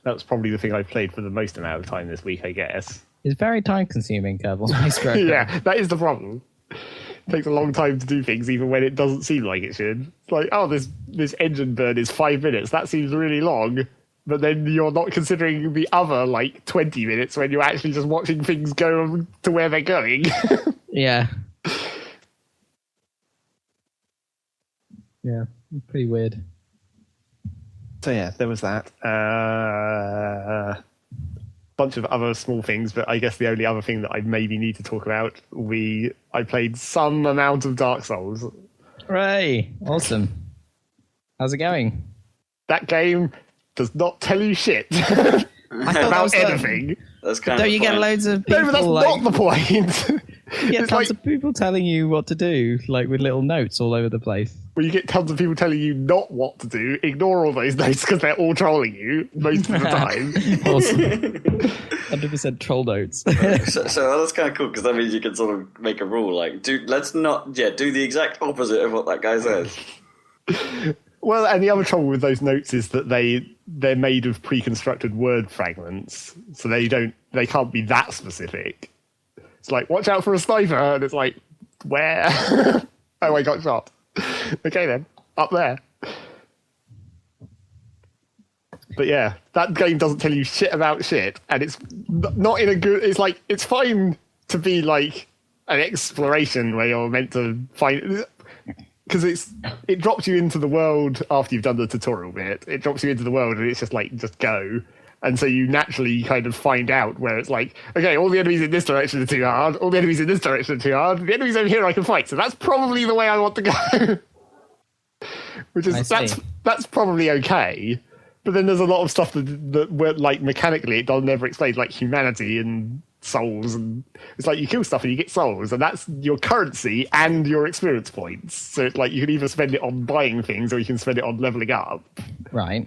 That was probably the thing I played for the most amount of time this week, I guess. It's very time-consuming, Kerbal Space Program. Yeah, that is the problem. It takes a long time to do things, even when it doesn't seem like it should. It's like, oh, this engine burn is 5 minutes. That seems really long. But then you're not considering the other, 20 minutes when you're actually just watching things go to where they're going. Yeah. Yeah, pretty weird. So yeah, there was that. Bunch of other small things, but I guess the only other thing that I maybe need to talk about, I played some amount of Dark Souls. Hooray! Awesome. How's it going? That game does not tell you shit about anything. That's kind Don't you get loads of people? No, but that's not the point. You get tons of people telling you what to do, with little notes all over the place. Well, you get tons of people telling you not what to do. Ignore all those notes because they're all trolling you most of the time. Awesome. 100% troll notes. so that's kind of cool because that means you can sort of make a rule let's not do the exact opposite of what that guy says. Well, and the other trouble with those notes is that they're made of pre-constructed word fragments, so they can't be that specific. It's like, watch out for a sniper, and it's like, where? Oh, I got shot. Okay then, up there. But yeah, that game doesn't tell you shit about shit, and it's not in a good... It's fine to be an exploration where you're meant to find... Because it drops you into the world after you've done the tutorial bit. It drops you into the world, and it's just just go. And so you naturally kind of find out where it's okay, all the enemies in this direction are too hard, all the enemies in this direction are too hard, the enemies over here I can fight, so that's probably the way I want to go. Which is, that's probably okay. But then there's a lot of stuff that mechanically it does never explain, humanity and souls, and it's you kill stuff and you get souls, and that's your currency and your experience points. So it's you can either spend it on buying things or you can spend it on leveling up. Right.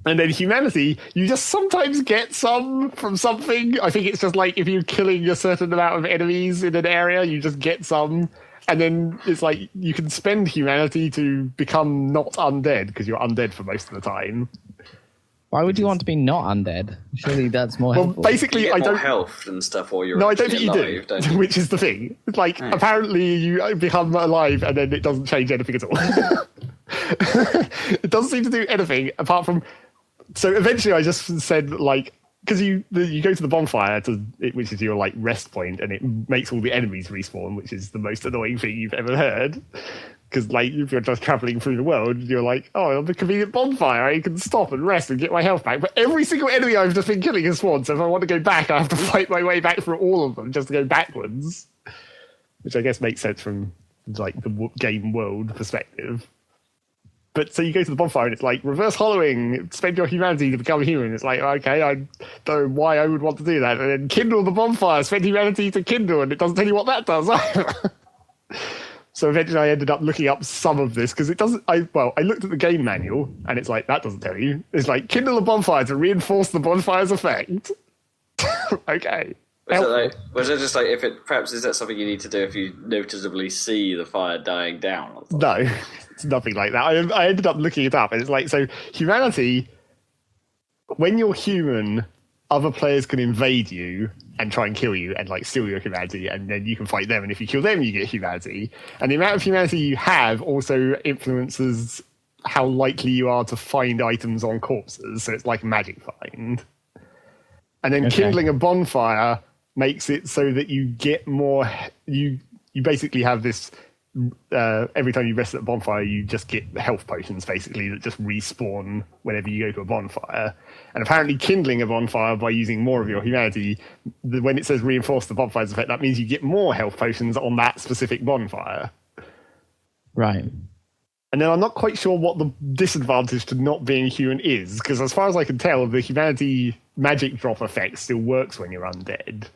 And then humanity, you just sometimes get some from something. I think it's just if you're killing a certain amount of enemies in an area, you just get some. And then it's you can spend humanity to become not undead, because you're undead for most of the time. Why would you want to be not undead? Surely that's more helpful. Well, basically, I don't... health and stuff while you're No, I don't think alive, you do, which is the thing. It's apparently you become alive and then it doesn't change anything at all. It doesn't seem to do anything apart from... So eventually I just said, because you go to the bonfire, which is your rest point, and it makes all the enemies respawn, which is the most annoying thing you've ever heard. Because if you're just travelling through the world, you're oh, I'm a convenient bonfire, I can stop and rest and get my health back. But every single enemy I've just been killing has spawned, so if I want to go back, I have to fight my way back through all of them just to go backwards. Which I guess makes sense from the game world perspective. But so you go to the bonfire and it's reverse hollowing, spend your humanity to become human. It's okay, I don't know why I would want to do that. And then kindle the bonfire, spend humanity to kindle, and it doesn't tell you what that does either. So eventually I ended up looking up some of this, because it doesn't... I looked at the game manual, and it's that doesn't tell you. It's kindle a bonfire to reinforce the bonfire's effect. Okay. Was it just if it... Perhaps is that something you need to do if you noticeably see the fire dying down? Or no. It's nothing like that. I ended up looking it up, and it's like, so humanity, when you're human, other players can invade you and try and kill you and like steal your humanity, and then you can fight them, and if you kill them, you get humanity. And the amount of humanity you have also influences how likely you are to find items on corpses, so it's like a magic find. And then kindling a bonfire makes it so that you get more... You basically have this... every time you rest at a bonfire, you just get health potions, basically, that just respawn whenever you go to a bonfire. And apparently kindling a bonfire by using more of your humanity, when it says reinforce the bonfire's effect, that means you get more health potions on that specific bonfire. Right. And then I'm not quite sure what the disadvantage to not being human is, because as far as I can tell, the humanity magic drop effect still works when you're undead.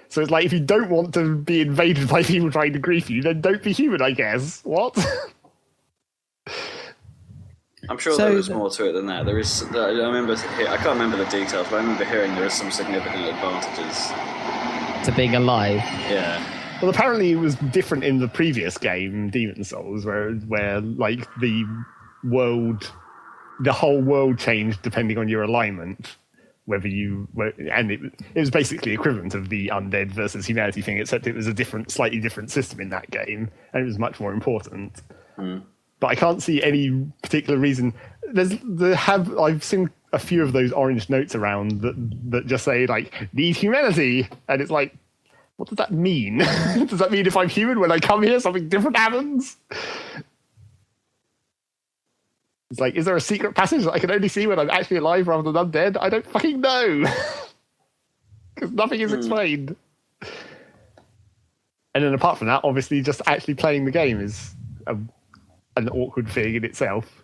So it's like, if you don't want to be invaded by people trying to grief you, then don't be human, I guess. What? I'm sure there was more to it than that. There is. I can't remember the details, but I remember hearing there is some significant advantages to being alive. Yeah. Well, apparently it was different in the previous game, Demon's Souls, where like the whole world changed depending on your alignment. Whether you were, and it was basically equivalent of the undead versus humanity thing, except it was a slightly different system in that game, and it was much more important. But I can't see any particular reason. I've seen a few of those orange notes around that just say like need humanity, and it's like, what does that mean? Does that mean if I'm human, when I come here, something different happens? It's like, is there a secret passage that I can only see when I'm actually alive rather than undead? I don't fucking know. Because nothing is explained. And then apart from that, obviously just actually playing the game is an awkward thing in itself.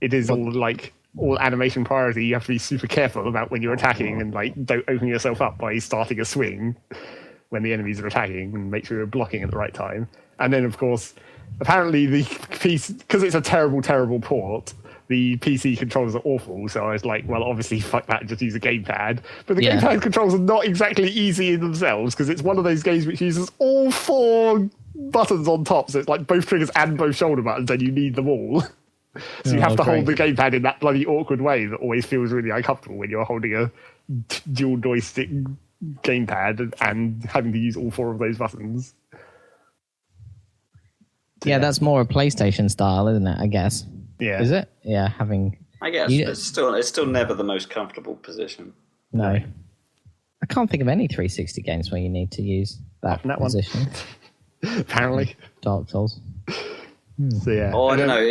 It is all animation priority. You have to be super careful about when you're attacking and like don't open yourself up by starting a swing when the enemies are attacking, and make sure you're blocking at the right time. And then, of course, apparently the PC, because it's a terrible, terrible port, the PC controls are awful. So I was like, well, obviously, fuck that, just use a gamepad. But the gamepad controls are not exactly easy in themselves, because it's one of those games which uses all 4 buttons on top. So it's like both triggers and both shoulder buttons, and you need them all. So you have to hold the gamepad in that bloody awkward way that always feels really uncomfortable when you're holding a dual joystick gamepad and having to use all 4 of those buttons. Yeah, that's more a PlayStation style, isn't it? I guess. Yeah. Is it? Yeah, having. I guess it's still never the most comfortable position. No, I can't think of any 360 games where you need to use that position. Apparently, Dark Souls. So yeah. Oh, I don't know.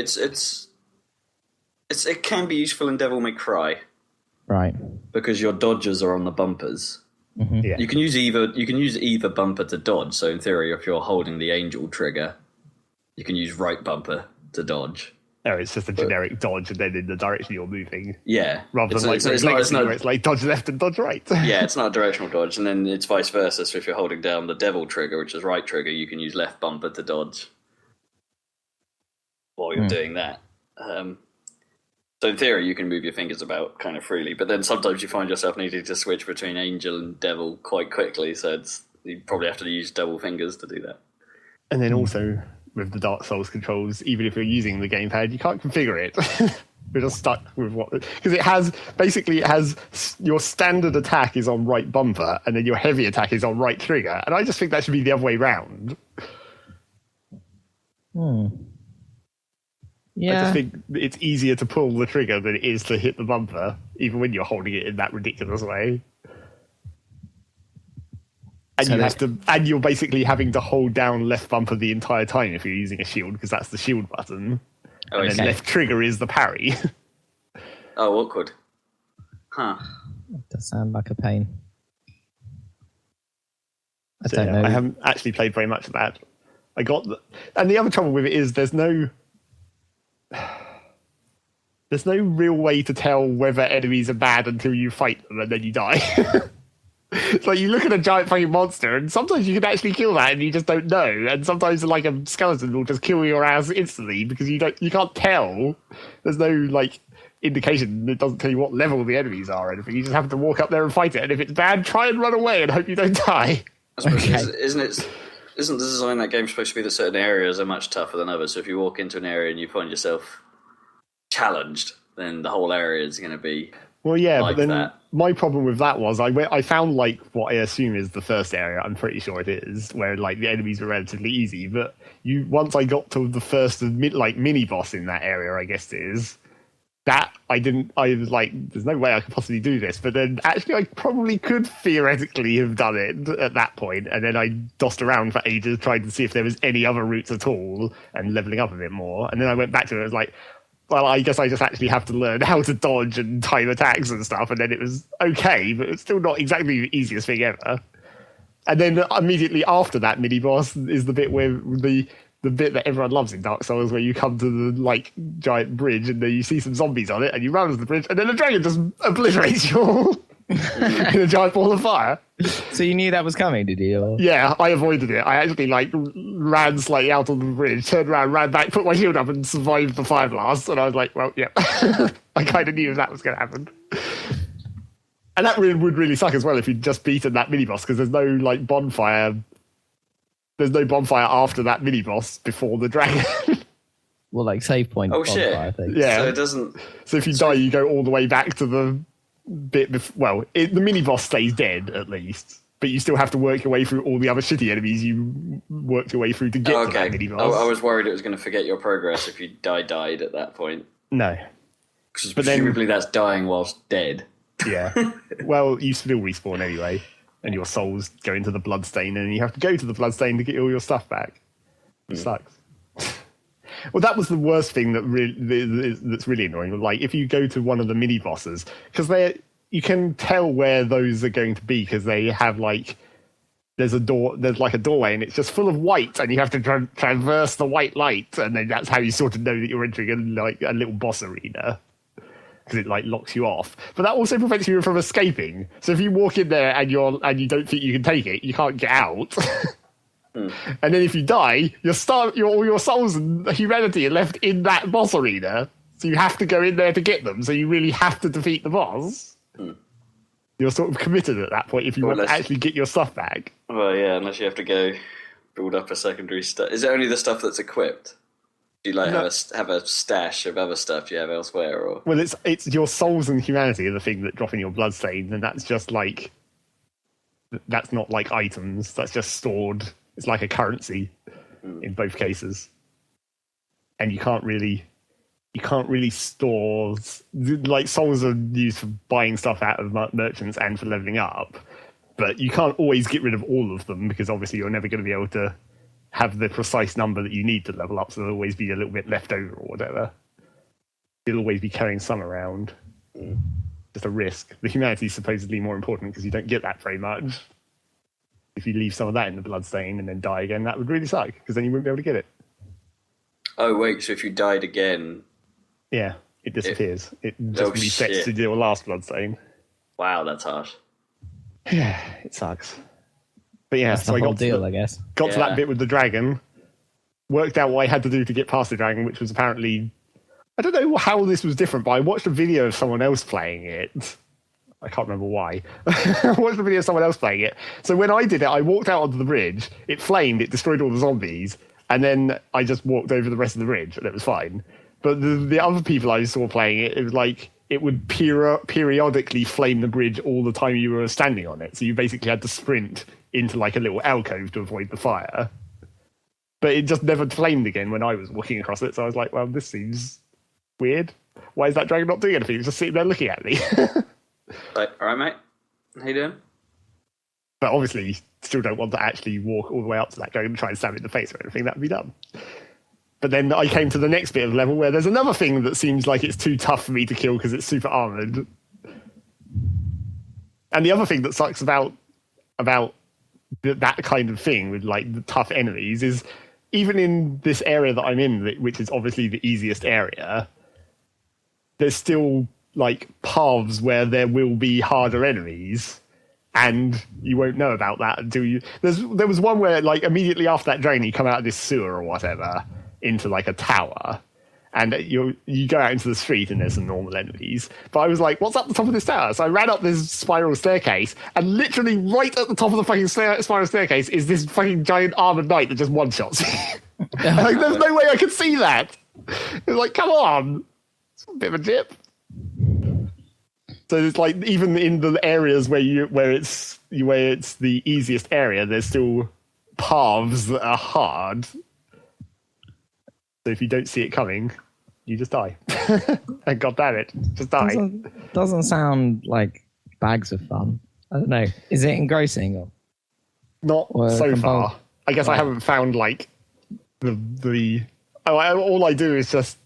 It can be useful in Devil May Cry, right? Because your dodges are on the bumpers. Mm-hmm. Yeah. You can use either bumper to dodge. So in theory, if you're holding the angel trigger, you can use right bumper to dodge. Oh, it's just a generic dodge, and then in the direction you're moving. Yeah. Rather than it's like dodge left and dodge right. Yeah, it's not a directional dodge, and then it's vice versa. So if you're holding down the devil trigger, which is right trigger, you can use left bumper to dodge while you're doing that. So in theory, you can move your fingers about kind of freely, but then sometimes you find yourself needing to switch between angel and devil quite quickly, so you probably have to use double fingers to do that. And then also, with the Dark Souls controls, even if you're using the gamepad, you can't configure it. We're just stuck with because it has your standard attack is on right bumper, and then your heavy attack is on right trigger, and I just think that should be the other way round. Yeah. I just think it's easier to pull the trigger than it is to hit the bumper, even when you're holding it in that ridiculous way. And and you're basically having to hold down left bumper the entire time if you're using a shield, because that's the shield button. And then left trigger is the parry. Oh, awkward. Huh. That does sound like a pain. I don't know. I haven't actually played very much of that. And the other trouble with it is there's no real way to tell whether enemies are bad until you fight them and then you die. It's like you look at a giant fucking monster, and sometimes you can actually kill that, and you just don't know. And sometimes, like, a skeleton will just kill your ass instantly because you can't tell. There's no indication. It doesn't tell you what level the enemies are or anything. You just have to walk up there and fight it. And if it's bad, try and run away and hope you don't die. I suppose, isn't it? isn't the design of that game supposed to be that certain areas are much tougher than others? So if you walk into an area and you find yourself challenged, then the whole area is going to be well, yeah. like but then that. My problem with that was I found like what I assume is the first area. I'm pretty sure it is where like the enemies were relatively easy. But once I got to the first mini boss in that area, I guess it is. That I was like, there's no way I could possibly do this. But then actually I probably could theoretically have done it at that point. And then I dossed around for ages trying to see if there was any other routes at all and leveling up a bit more. And then I went back to it. I was like, well, I guess I just actually have to learn how to dodge and time attacks and stuff. And then it was okay, but it's still not exactly the easiest thing ever. And then immediately after that mini boss is the bit where the bit that everyone loves in Dark Souls, where you come to the like giant bridge and then you see some zombies on it and you run to the bridge and then the dragon just obliterates you all in a giant ball of fire. So you knew that was coming, did you? Or? Yeah, I avoided it. I actually like ran slightly out on the bridge, turned around, ran back, put my shield up and survived the fire blast. And I was like, well, yeah, I kind of knew that was going to happen. And that would really suck as well if you'd just beaten that mini boss, because there's no like bonfire. There's no bonfire after that mini boss before the dragon. Well, like save point. Oh shit! I think. Yeah. So it doesn't. So if you die, you go all the way back to the bit. The mini boss stays dead at least, but you still have to work your way through all the other shitty enemies you worked your way through to get to that mini boss. I was worried it was going to forget your progress if you died at that point. No, because presumably that's dying whilst dead. Yeah. Well, you still respawn anyway. And your souls go into the bloodstain, and you have to go to the bloodstain to get all your stuff back. It sucks. Well, that was the worst thing that's really annoying. Like, if you go to one of the mini bosses, because you can tell where those are going to be because they have like there's like a doorway, and it's just full of white, and you have to traverse the white light, and then that's how you sort of know that you're entering a little boss arena. Because it like locks you off, but that also prevents you from escaping. So if you walk in there and you don't think you can take it, you can't get out. And then if you die, all your souls and humanity are left in that boss arena. So you have to go in there to get them. So you really have to defeat the boss. You're sort of committed at that point if you want to actually get your stuff back. Well, yeah, unless you have to go build up a secondary stuff. Is it only the stuff that's equipped? Do you have a stash of other stuff you have elsewhere? Or? Well, it's your souls and humanity are the thing that drop in your bloodstain, and that's just like that's not like items. That's just stored. It's like a currency in both cases, and you can't really store like souls are used for buying stuff out of merchants and for leveling up, but you can't always get rid of all of them because obviously you're never going to be able to have the precise number that you need to level up, so there'll always be a little bit left over or whatever. You'll always be carrying some around. Just a risk. The humanity is supposedly more important because you don't get that very much. If you leave some of that in the bloodstain and then die again, that would really suck, because then you wouldn't be able to get it. Oh, wait, so if you died again... Yeah, it disappears. It just resets to your last bloodstain. Wow, that's harsh. Yeah, it sucks. But yeah, that's the whole deal, I guess. Got to that bit with the dragon, worked out what I had to do to get past the dragon, which was apparently... I don't know how this was different, but I watched a video of someone else playing it. I can't remember why. I watched a video of someone else playing it. So when I did it, I walked out onto the bridge, it flamed, it destroyed all the zombies, and then I just walked over the rest of the bridge, and it was fine. But the other people I saw playing it, it was like... It would periodically flame the bridge all the time you were standing on it. So you basically had to sprint into like a little alcove to avoid the fire. But it just never flamed again when I was walking across it. So I was like, well, this seems weird. Why is that dragon not doing anything? It's just sitting there looking at me. All right, mate. How you doing? But obviously, you still don't want to actually walk all the way up to that dragon and try and stab it in the face or anything. That would be dumb. But then I came to the next bit of the level where there's another thing that seems like it's too tough for me to kill because it's super armoured. And the other thing that sucks about that kind of thing with like the tough enemies is even in this area that I'm in, which is obviously the easiest area, there's still like paths where there will be harder enemies. And you won't know about that until you... There was one where like immediately after that drain you come out of this sewer or whatever into like a tower, And you go out into the street and there's some normal enemies. But I was like, what's up the top of this tower? So I ran up this spiral staircase, and literally right at the top of the fucking spiral staircase is this fucking giant armored knight that just one-shots me. Like, there's no way I could see that. It's like, come on. It's a bit of a dip. So it's like, even in the areas where it's the easiest area, there's still paths that are hard. So if you don't see it coming, you just die. And god damn it, just die. Doesn't sound like bags of fun. I don't know. Is it engrossing or not so far? I guess I haven't found like all I do is just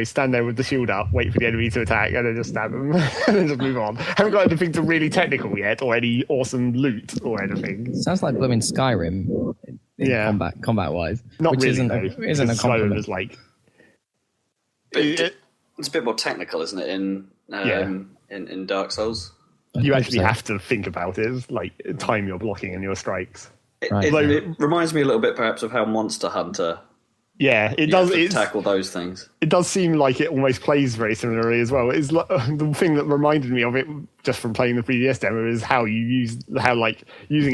stand there with the shield up, wait for the enemy to attack, and then just stab them, and then just move on. I haven't got anything to really technical yet, or any awesome loot or anything. Sounds like blooming Skyrim. Combat wise, not which really. Isn't a compliment. Is like it's a bit more technical, isn't it? In Dark Souls, you actually have to think about it, like time your blocking and your strikes. It reminds me a little bit, perhaps, of how Monster Hunter. Yeah, it does. Tackle those things. It does seem like it almost plays very similarly as well. It's the thing that reminded me of it just from playing the 3DS demo is how using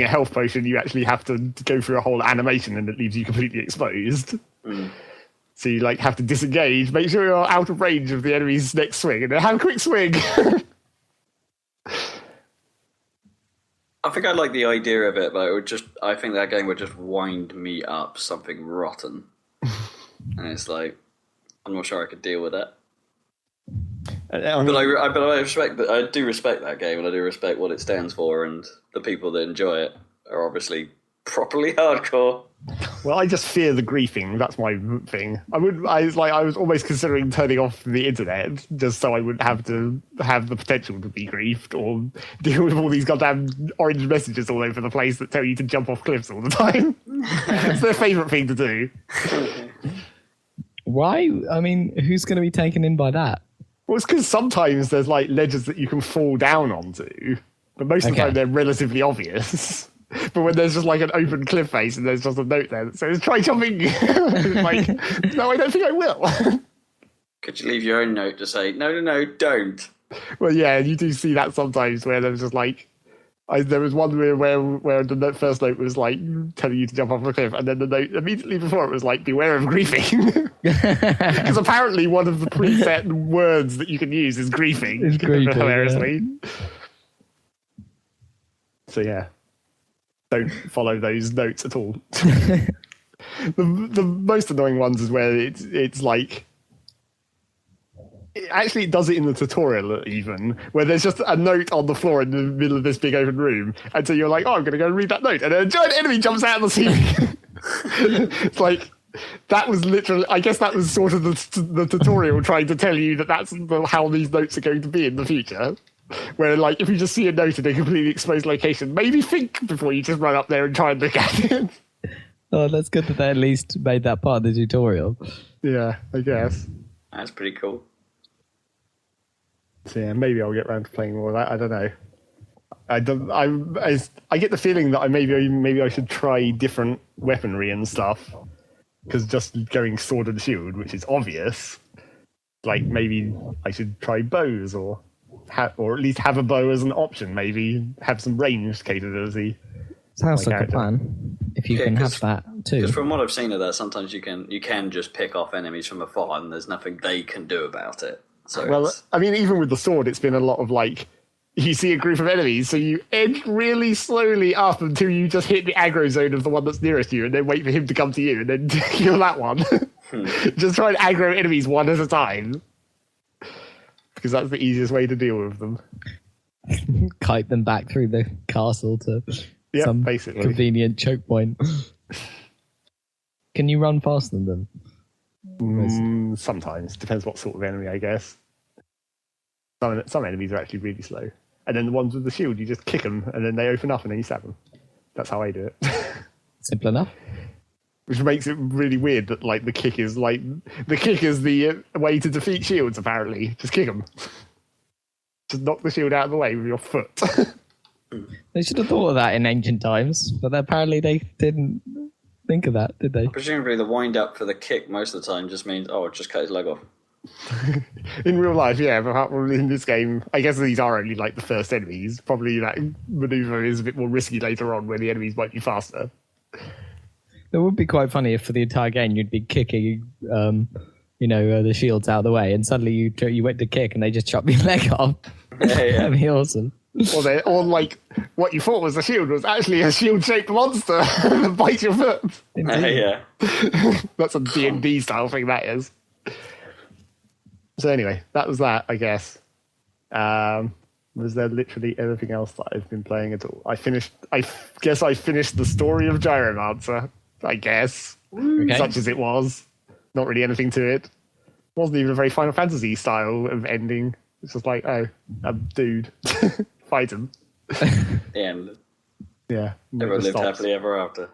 a health potion, you actually have to go through a whole animation and it leaves you completely exposed. Mm. So you have to disengage, make sure you're out of range of the enemy's next swing, and then have a quick swing. I think I like the idea of it, but I think that game would just wind me up something rotten. And it's like, I'm not sure I could deal with that. But I respect that. I do respect that game, and I do respect what it stands for, and the people that enjoy it are obviously properly hardcore. Well, I just fear the griefing. That's my thing. I was almost considering turning off the internet just so I wouldn't have to have the potential to be griefed or deal with all these goddamn orange messages all over the place that tell you to jump off cliffs all the time. It's their favourite thing to do. Why? I mean, who's going to be taken in by that? Well, it's because sometimes there's ledges that you can fall down onto, but most of the time they're relatively obvious. But when there's just an open cliff face and there's just a note there that says, try jumping. No, I don't think I will. Could you leave your own note to say, no, don't? Well, yeah, you do see that sometimes where there's just there was one where the first note was telling you to jump off a cliff, and then the note immediately before it was beware of griefing. Because apparently one of the preset words that you can use is griefing. It's griefing, hilariously. Yeah. So yeah. Don't follow those notes at all. The most annoying ones is where it's it does it in the tutorial even, where there's just a note on the floor in the middle of this big open room, and so you're I'm going to go and read that note, and then a giant enemy jumps out of the ceiling. It's that was literally, I guess that was sort of the tutorial trying to tell you that's how these notes are going to be in the future. Where, if you just see a note in a completely exposed location, maybe think before you just run up there and try and look at it. Oh, that's good that they at least made that part of the tutorial. Yeah, I guess. That's pretty cool. So yeah, maybe I'll get around to playing more of that. I don't know. I get the feeling that maybe I should try different weaponry and stuff. Because just going sword and shield, which is obvious, maybe I should try bows or at least have a bow as an option. Maybe have some ranged capability. Sounds like a plan. If you can have that too. Because from what I've seen of that, sometimes you can just pick off enemies from afar, and there's nothing they can do about it. So even with the sword, it's been a lot of you see a group of enemies, so you edge really slowly up until you just hit the aggro zone of the one that's nearest you, and then wait for him to come to you, and then kill that one. Just try and aggro enemies one at a time. Because that's the easiest way to deal with them. Kite them back through the castle to some basically convenient choke point. Can you run faster than them? Sometimes. Depends what sort of enemy, I guess. Some enemies are actually really slow. And then the ones with the shield, you just kick them, and then they open up, and then you stab them. That's how I do it. Simple enough. Which makes it really weird that the kick is the way to defeat shields. Apparently, just kick them. Just knock the shield out of the way with your foot. They should have thought of that in ancient times, but apparently they didn't. think of that, did they? Presumably the wind up for the kick most of the time just means, just cut his leg off. In real life, yeah, but in this game, I guess these are only like the first enemies. Probably that maneuver is a bit more risky later on, where the enemies might be faster. It would be quite funny if for the entire game you'd be kicking, the shields out of the way, and suddenly you went to kick and they just chopped your leg off. Yeah. That'd be awesome. Or like what you thought was a shield was actually a shield-shaped monster that bites your foot. Yeah. That's a D&D style thing, that is. So anyway, that was that, I guess. Was there literally anything else that I've been playing at all? I guess I finished the story of Gyromancer, I guess. Okay. Such as it was. Not really anything to it. Wasn't even a very Final Fantasy style of ending. It's just like, a dude. Fight him. The end. Yeah. Everyone lived happily ever after.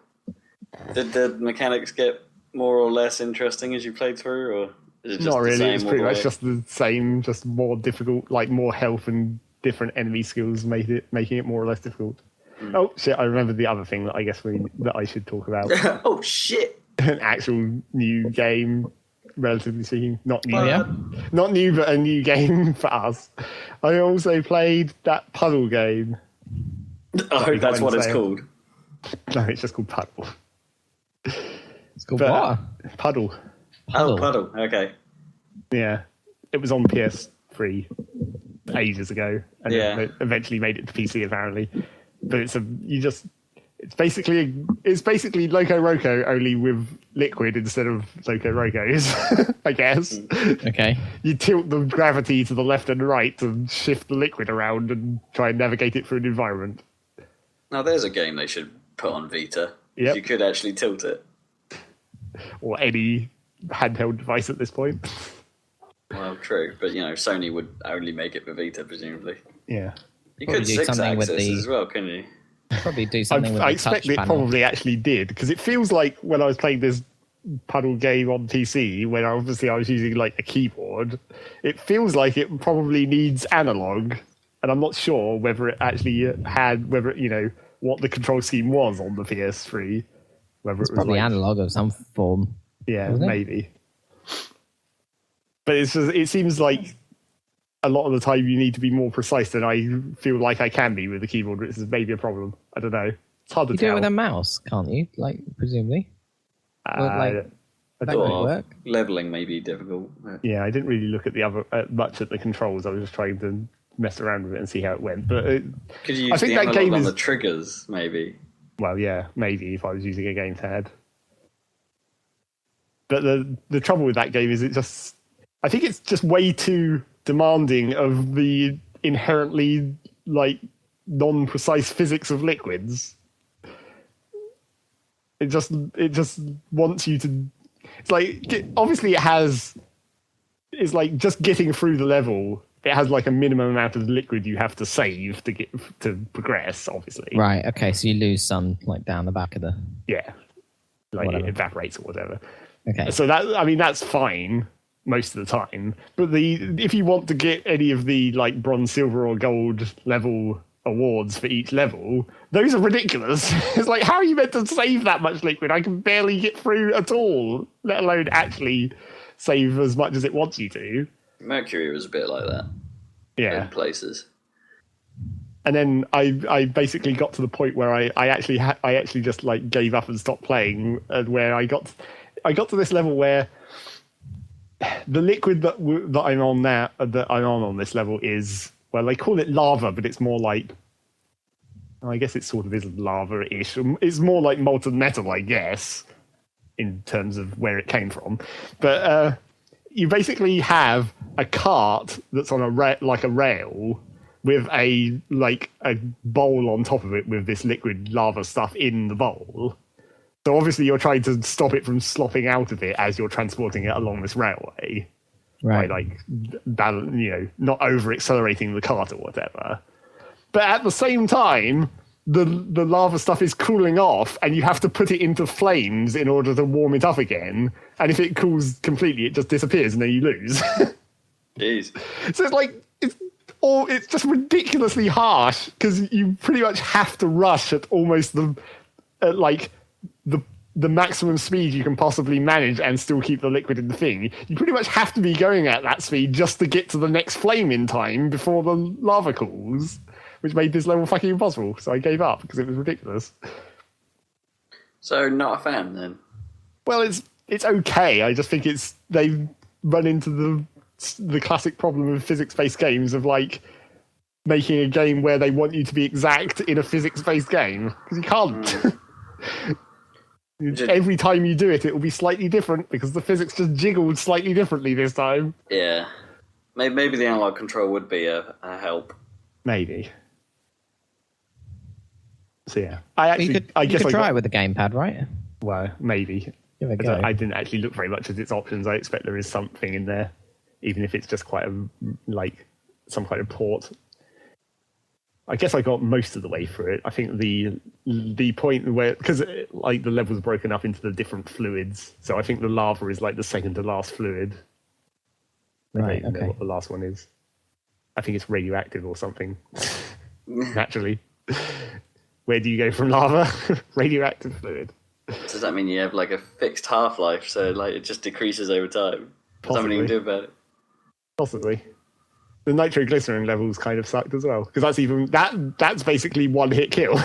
Did the mechanics get more or less interesting as you played through, or is it just not really? It's pretty much way? Just the same, just more difficult, like more health and different enemy skills making it more or less difficult. Oh shit! I remembered the other thing that I guess that I should talk about. Oh shit! An actual new game, relatively speaking, not new. Not new, but a new game for us. I also played that Puddle game. Oh, that's what it's called. No, it's just called Puddle. It's called what? Puddle. Oh, Puddle. Okay. Yeah, it was on PS3 ages ago, and it eventually made it to PC apparently. But it's basically Loco Roco only with liquid instead of Loco Rocos, I guess. Okay. You tilt the gravity to the left and right to shift the liquid around and try and navigate it through an environment. Now there's a game they should put on Vita. Yep. You could actually tilt it. Or any handheld device at this point. Well, true, but Sony would only make it for Vita, presumably. Yeah. You could 6-axis as well, couldn't you? Probably do something with the I expect it panel. probably actually did, because it feels like when I was playing this Puddle game on PC, when obviously I was using like a keyboard, it feels like it probably needs analog, and I'm not sure whether it actually had, what the control scheme was on the PS3. Whether it's it was probably like, analog of some form. Yeah, maybe. But it seems like a lot of the time you need to be more precise than I feel like I can be with the keyboard, which is maybe a problem. I don't know. It's hard to tell. You do it with a mouse, can't you? Like, presumably. That would work. Leveling may be difficult. Yeah, I didn't really look at much at the controls. I was just trying to mess around with it and see how it went. But could you use the analog on the triggers, maybe? Well, yeah, maybe if I was using a gamepad. But the trouble with that game is I think it's just way too demanding of the inherently non-precise physics of liquids. It just wants you to. It's like obviously it's like just getting through the level. It has like a minimum amount of liquid you have to save to progress. Obviously, right? Okay, so you lose some down the back of the it evaporates or whatever. Okay, so that's fine most of the time, but if you want to get any of the bronze, silver, or gold level awards for each level, those are ridiculous. It's like, how are you meant to save that much liquid? I can barely get through at all, let alone actually save as much as it wants you to. Mercury was a bit like that. Yeah, in places. And then I basically got to the point where I actually just gave up and stopped playing, and where I got to this level where the liquid that I'm on now, that I'm on this level is, well, they call it lava, but it's more like, I guess it sort of is lava-ish. It's more like molten metal, I guess, in terms of where it came from. But you basically have a cart that's on a rail with a bowl on top of it with this liquid lava stuff in the bowl. So obviously you're trying to stop it from slopping out of it as you're transporting it along this railway. Right. By not over accelerating the cart or whatever. But at the same time, the lava stuff is cooling off, and you have to put it into flames in order to warm it up again. And if it cools completely, it just disappears, and then you lose. Jeez. So it's just ridiculously harsh, because you pretty much have to rush at almost the the maximum speed you can possibly manage and still keep the liquid in the thing, you pretty much have to be going at that speed just to get to the next flame in time before the lava cools, which made this level fucking impossible. So I gave up because it was ridiculous. So not a fan then? Well, it's okay. I just think they've run into the classic problem of physics-based games of like making a game where they want you to be exact in a physics-based game because you can't. Every time you do it, it will be slightly different because the physics just jiggled slightly differently this time. Yeah. Maybe the analog control would be a help. Maybe. So yeah, you could try it with the gamepad, right? Well, maybe. Give it a go. I didn't actually look very much at its options. I expect there is something in there, even if it's just quite some kind of port. I guess I got most of the way through it. I think the point where, because like the level's broken up into the different fluids, so I think the lava is like the second to last fluid. Right. I don't know what the last one is. I think it's radioactive or something. Naturally. Where do you go from lava? Radioactive fluid. Does that mean you have like a fixed half-life, so like it just decreases over time? There's nothing you can do about it. Possibly. The nitroglycerin levels kind of sucked as well, because that's basically one hit kill.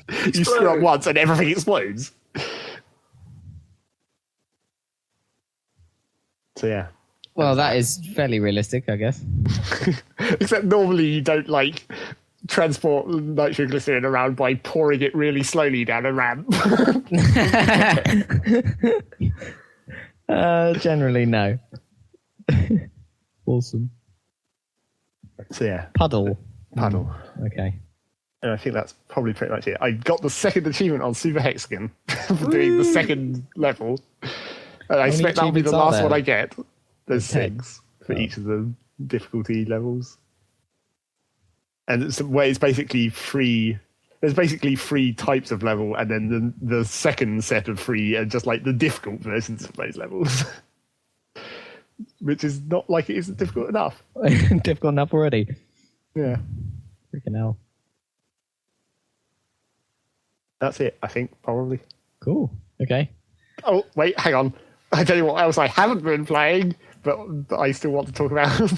You screw up once and everything explodes. So yeah. Well, that is fairly realistic, I guess. Except normally you don't like transport nitroglycerin around by pouring it really slowly down a ramp. Generally, no. Awesome. So yeah, Puddle. Okay. And I think that's probably pretty much it. I got the second achievement on Super Hexagon for doing the second level. And I expect that'll be the last one I get. There's 6 for each of the difficulty levels. And it's where it's basically free. There's basically 3 types of level, and then the second set of 3 are just like the difficult versions of those levels. Which is not like it isn't difficult enough. Difficult enough already. Yeah. Freaking hell. That's it, I think, probably. Cool. Okay. Oh, wait, hang on. I tell you what else I haven't been playing, but I still want to talk about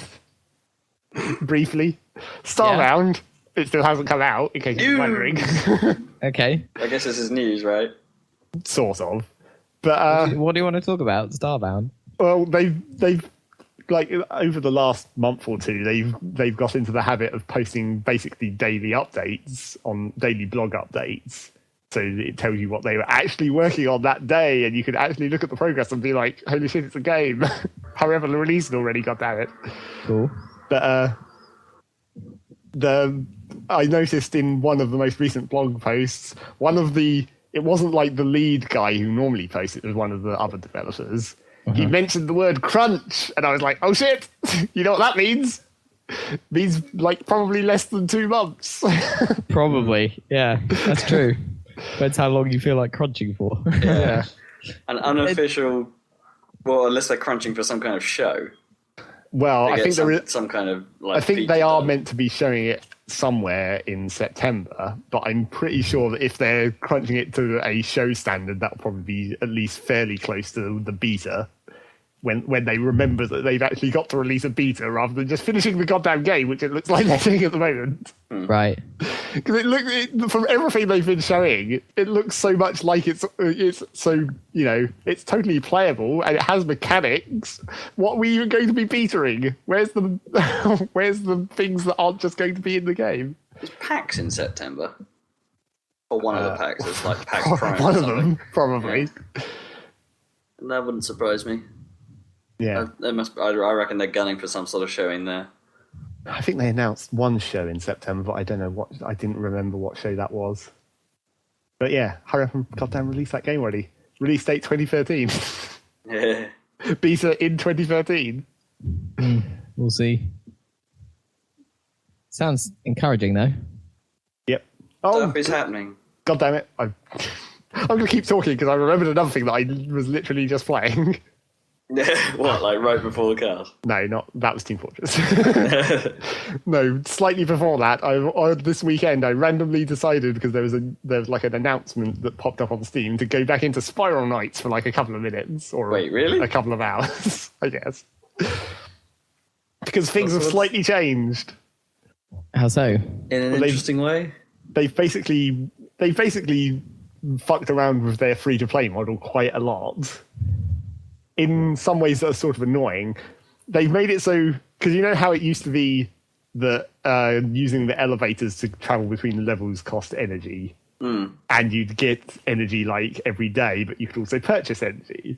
briefly. Starbound. Yeah. It still hasn't come out, in case you're wondering. Okay. I guess this is news, right? Sort of. But what do you want to talk about? Starbound? Well, they've like over the last month or two, they've got into the habit of posting basically daily updates on daily blog updates. So it tells you what they were actually working on that day, and you can actually look at the progress and be like, "Holy shit, it's a game!" However, the release had already got it. Cool. But I noticed in one of the most recent blog posts, it wasn't like the lead guy who normally posts it, was one of the other developers. He mentioned the word crunch, and I was like, oh shit, you know what that means? It means like probably less than 2 months. Probably, yeah, that's true. Depends how long you feel like crunching for. Yeah. An unofficial, well, unless they're crunching for some kind of show. Well, I think there is some kind of like. I think they are meant to be showing it somewhere in September, but I'm pretty sure that if they're crunching it to a show standard, that'll probably be at least fairly close to the beta. When they remember that they've actually got to release a beta rather than just finishing the goddamn game, which it looks like they're doing at the moment. Right. Because from everything they've been showing, it looks so much like it's so, it's totally playable and it has mechanics. What were you going to be betaing? Where's the things that aren't just going to be in the game? Is PAX in September? Or one of the PAX? It's like PAX Prime. One of them, probably. Yeah. That wouldn't surprise me. Yeah. I reckon they're gunning for some sort of show in there. I think they announced one show in September, but I don't know I didn't remember what show that was. But yeah, hurry up and goddamn release that game already. Release date 2013. Yeah. Beta in 2013. We'll see. Sounds encouraging though. Yep. Stuff is happening. God damn it. I'm going to keep talking because I remembered another thing that I was literally just playing. What, like right before the cast? No, that was Team Fortress. No, slightly before that. This weekend I randomly decided, because there was like an announcement that popped up on Steam, to go back into Spiral Knights for like a couple of minutes, or wait, really? a couple of hours, I guess, because things have slightly changed. How so? In an interesting way. They've basically fucked around with their free-to-play model quite a lot. In some ways that are sort of annoying. They've made it so, because you know how it used to be that using the elevators to travel between the levels cost energy, and you'd get energy like every day, but you could also purchase energy.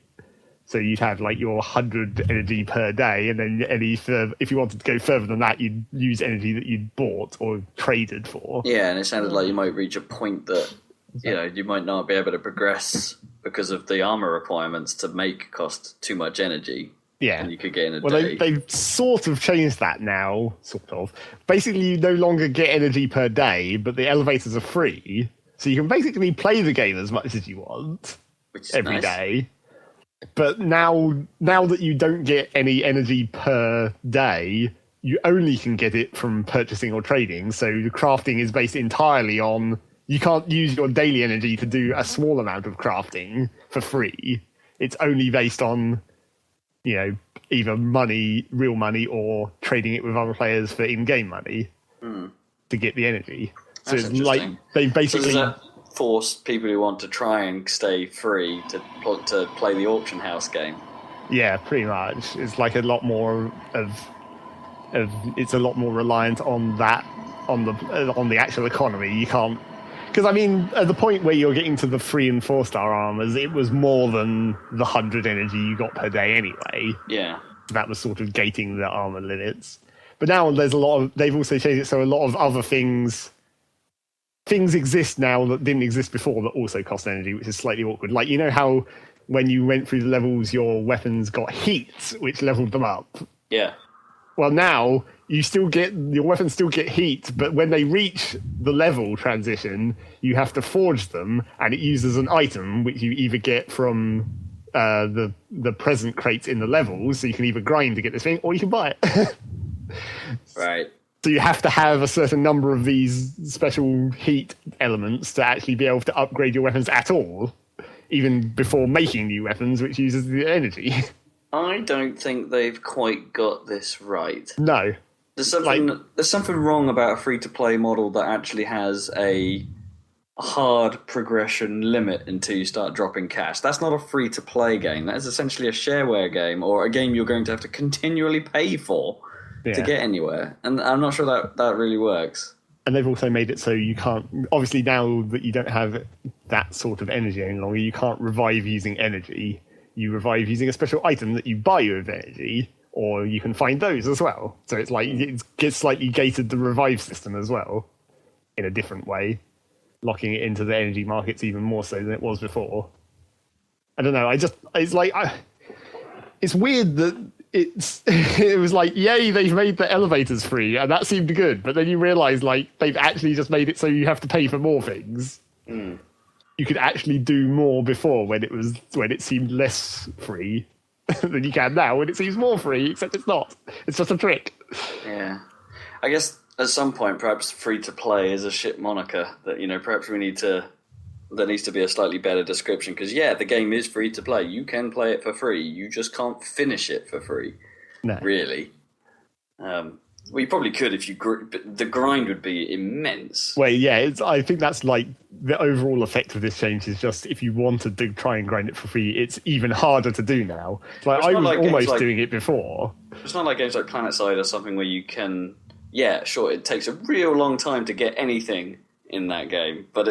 So you'd have like your 100 energy per day, and then if you wanted to go further than that, you'd use energy that you'd bought or traded for. Yeah, and it sounded like you might reach a point that you might not be able to progress because of the armor requirements to make cost too much energy. Yeah. And you could get in a day. They've sort of changed that now, sort of. Basically, you no longer get energy per day, but the elevators are free. So you can basically play the game as much as you want every day. But now that you don't get any energy per day, you only can get it from purchasing or trading. So the crafting is based entirely on... You can't use your daily energy to do a small amount of crafting for free. It's only based on, either real money, or trading it with other players for in-game money to get the energy. So That's it's like they basically... So does that force people who want to try and stay free to play the auction house game? Yeah, pretty much. It's like a lot more it's a lot more reliant on that, on the actual economy. You can't... Because, at the point where you're getting to the 3 and 4-star armors, it was more than the 100 energy you got per day anyway. Yeah. That was sort of gating the armor limits. But now they've also changed it so a lot of other things exist now that didn't exist before that also cost energy, which is slightly awkward. Like, how when you went through the levels, your weapons got heat, which leveled them up? Yeah. Well, now... your weapons still get heat, but when they reach the level transition, you have to forge them, and it uses an item which you either get from the present crates in the levels, so you can either grind to get this thing, or you can buy it. Right. So you have to have a certain number of these special heat elements to actually be able to upgrade your weapons at all, even before making new weapons, which uses the energy. I don't think they've quite got this right. No. There's something wrong about a free-to-play model that actually has a hard progression limit until you start dropping cash. That's not a free-to-play game. That is essentially a shareware game, or a game you're going to have to continually pay for to get anywhere. And I'm not sure that really works. And they've also made it so you can't... Obviously, now that you don't have that sort of energy any longer, you can't revive using energy. You revive using a special item that you buy with energy, or you can find those as well. So it's like it gets slightly gated the revive system as well, in a different way, locking it into the energy markets even more so than it was before. I don't know. It's weird that it was like, yay, they've made the elevators free, and that seemed good. But then you realise they've actually just made it so you have to pay for more things. You could actually do more before when it seemed less free than you can now when it seems more free, except it's not. It's just a trick. Yeah. I guess at some point, perhaps free-to-play is a shit moniker that, perhaps there needs to be a slightly better description, because, the game is free-to-play. You can play it for free. You just can't finish it for free. No. Really. Well, you probably could if but the grind would be immense. Well, yeah, I think that's the overall effect of this change is just if you wanted to try and grind it for free, it's even harder to do now. I was almost doing it before. It's not like games like PlanetSide or something where you can... Yeah, sure, it takes a real long time to get anything in that game, but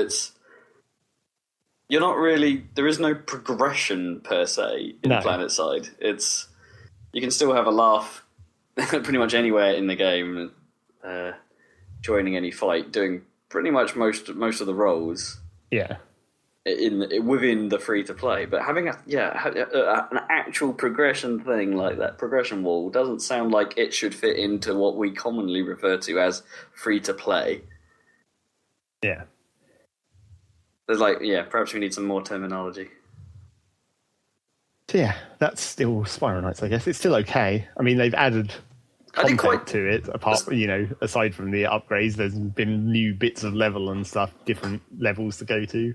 you're not really... There is no progression, per se, in PlanetSide. You can still have a laugh pretty much anywhere in the game, joining any fight, doing pretty much most of the roles. Yeah. Within the free to play, but having an actual progression thing like that, progression wall, doesn't sound like it should fit into what we commonly refer to as free to play. Yeah. There's perhaps we need some more terminology. So yeah, that's still Spiral Knights, I guess. It's still okay. I mean, they've added content to it, aside from the upgrades. There's been new bits of level and stuff, different levels to go to.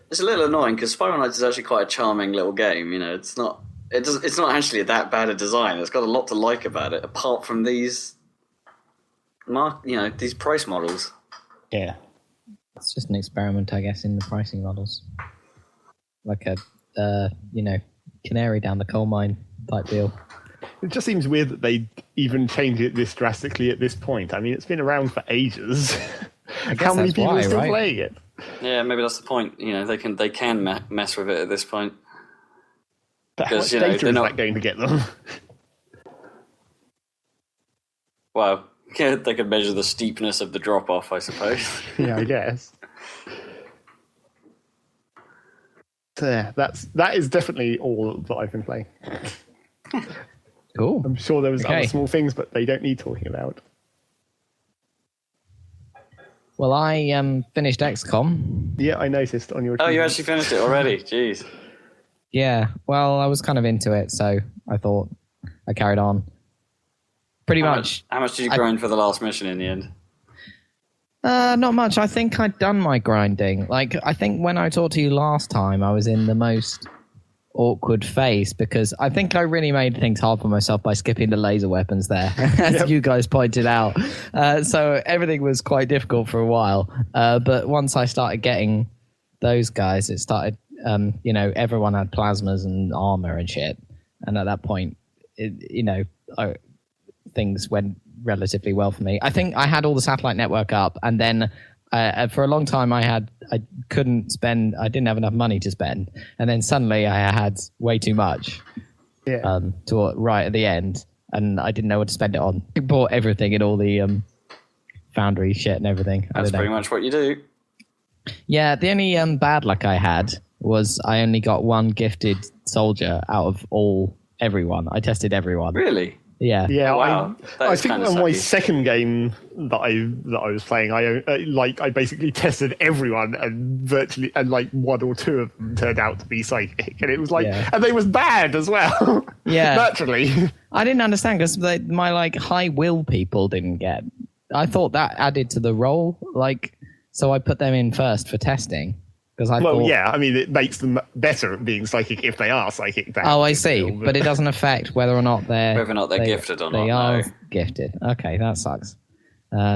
It's a little annoying because Spiral Knights is actually quite a charming little game. It's not actually that bad a design. It's got a lot to like about it, apart from these these price models. Yeah. It's just an experiment, I guess, in the pricing models. Like a, canary down the coal mine type deal. It just seems weird that they even change it this drastically at this point. I mean, it's been around for ages. How many people are still playing it? Yeah, maybe that's the point. They can mess with it at this point. But how much data is that going to get them? Well, yeah, they could measure the steepness of the drop-off, I suppose. Yeah, I guess. So yeah, that is definitely all that I've been playing. Cool. I'm sure there was other small things, but they don't need talking about. Well, I finished XCOM. Yeah, I noticed on your. Oh, you actually finished it already? Jeez. Yeah. Well, I was kind of into it, so I thought I carried on. Pretty much. How much did you grind for the last mission in the end? Not much. I think I'd done my grinding. I think when I talked to you last time, I was in the most awkward phase because I think I really made things hard for myself by skipping the laser weapons there, as you guys pointed out. So everything was quite difficult for a while. But once I started getting those guys, it started, everyone had plasmas and armor and shit. And at that point, things went relatively well for me. I think I had all the satellite network up, and then for a long time I didn't have enough money to spend, and then suddenly I had way too much right at the end, and I didn't know what to spend it on. I bought everything in all the foundry shit and everything. That's pretty much what you do. Yeah, the only bad luck I had was I only got one gifted soldier out of everyone. I tested everyone. Really? Yeah. Yeah. Oh, wow. I think on my second game that I was playing, I basically tested everyone, and virtually one or two of them turned out to be psychic, and it was and they was bad as well. Yeah. Naturally. I didn't understand because my high will people didn't get. I thought that added to the role, so I put them in first for testing. I mean, it makes them better at being psychic if they are psychic. Oh, I see. But it doesn't affect whether or not they're gifted or not. They are gifted. Okay, that sucks.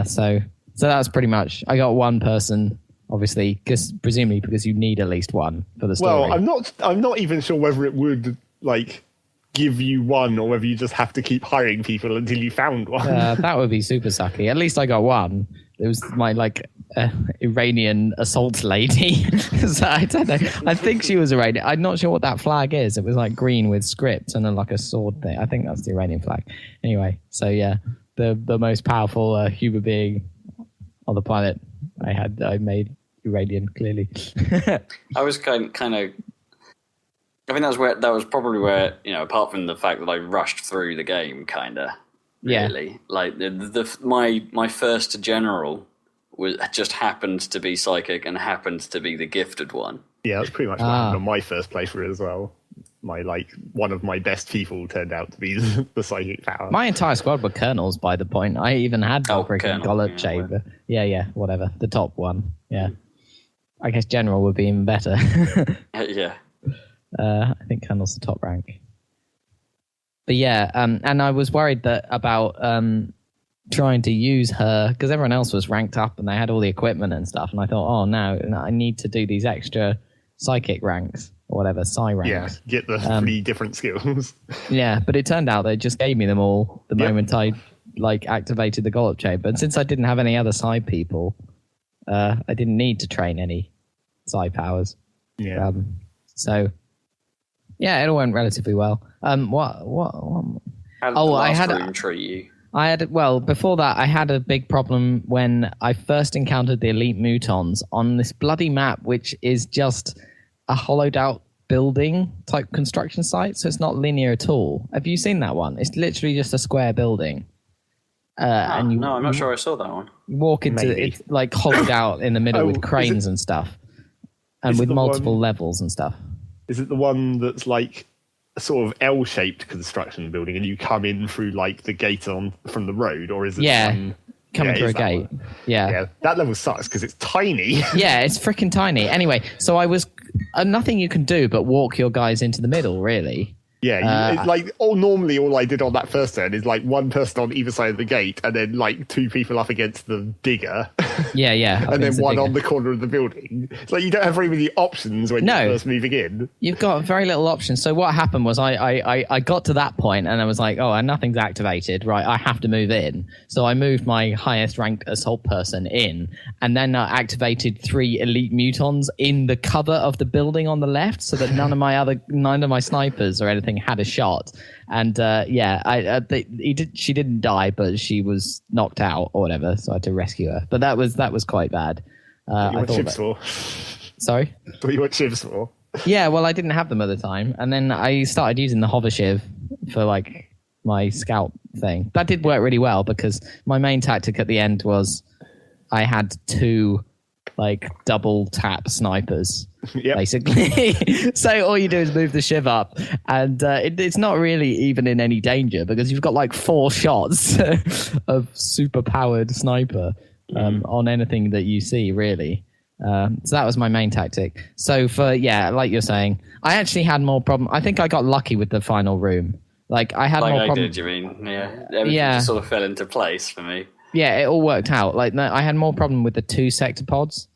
So that's pretty much. I got one person, obviously, presumably because you need at least one for the story. Well, I'm not even sure whether it would give you one or whether you just have to keep hiring people until you found one. That would be super sucky. At least I got one. It was my Iranian assault lady. So I don't know. I think she was Iranian. I'm not sure what that flag is. It was green with script and then a sword thing. I think that's the Iranian flag. Anyway, so yeah, the most powerful human being on the planet I made Iranian, clearly. I was kind of. I think that was probably where, apart from the fact that I rushed through the game, kind of. Really, my first general just happened to be psychic and happened to be the gifted one. Yeah, that's pretty much what happened on my first playthrough as well. My one of my best people turned out to be the psychic power. My entire squad were colonels by the point. I even had the freaking Gollop chamber. Yeah, whatever. The top one. Yeah, I guess general would be even better. Yeah. I think colonel's the top rank. But yeah, and I was worried about trying to use her because everyone else was ranked up and they had all the equipment and stuff. And I thought, oh, no, I need to do these extra psychic ranks or whatever, psi ranks. Yeah, get the 3 different skills. Yeah, but it turned out they just gave me them all the moment I activated the Gollop chamber. And since I didn't have any other psi people, I didn't need to train any psi powers. Yeah. So yeah, it all went relatively well. How did the last room treat you? Before that, I had a big problem when I first encountered the elite mutons on this bloody map, which is just a hollowed out building type construction site. So it's not linear at all. Have you seen that one? It's literally just a square building. No, I'm not sure I saw that one. You walk into it's hollowed out in the middle with cranes and stuff. And with multiple levels and stuff. Is it the one that's sort of L-shaped construction building, and you come in through like the gate on from the road, or is it? Coming through a gate. Yeah, that level sucks because it's tiny. Yeah, it's freaking tiny. Anyway, so I was nothing you can do but walk your guys into the middle, really. Yeah, it's like normally all I did on that first turn is like one person on either side of the gate, and then like two people up against the digger. Yeah. And then one on the corner of the building. It's like you don't have very many options when you're first moving in. You've got very little options. So what happened was I got to that point and I was like, oh, and nothing's activated. Right, I have to move in. So I moved my highest ranked assault person in, and then I activated 3 elite mutons in the cover of the building on the left, so that none of my snipers or anything had a shot. And she didn't die, but she was knocked out or whatever, so I had to rescue her. But that was quite bad. What shivs for? Sorry? What you want shivs for? Yeah, well, I didn't have them at the time, and then I started using the hover shiv for like my scout thing. That did work really well because my main tactic at the end was I had 2 like double tap snipers. Yep. Basically. So all you do is move the shiv up, and it's not really even in any danger because you've got like 4 shots of super powered sniper on anything that you see, really. So that was my main tactic. So like you're saying, I actually had more problem. I think I got lucky with the final room. Like I had more problem. Did, you mean? Yeah. Everything just sort of fell into place for me. Yeah, it all worked out. Like I had more problem with the 2 sector pods.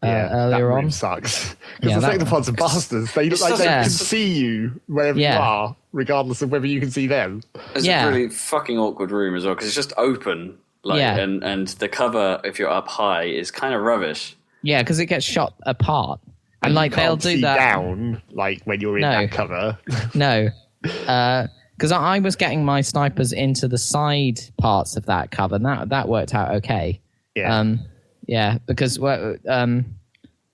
Earlier on sucks because the sectopods are bastards. They look like they can see you wherever you are, regardless of whether you can see them. It's a really fucking awkward room as well because it's just open, and the cover if you're up high is kind of rubbish. Yeah, because it gets shot apart, and like they'll do that down like when you're in that cover. No, because I was getting my snipers into the side parts of that cover, and that worked out okay. Yeah. Yeah, because when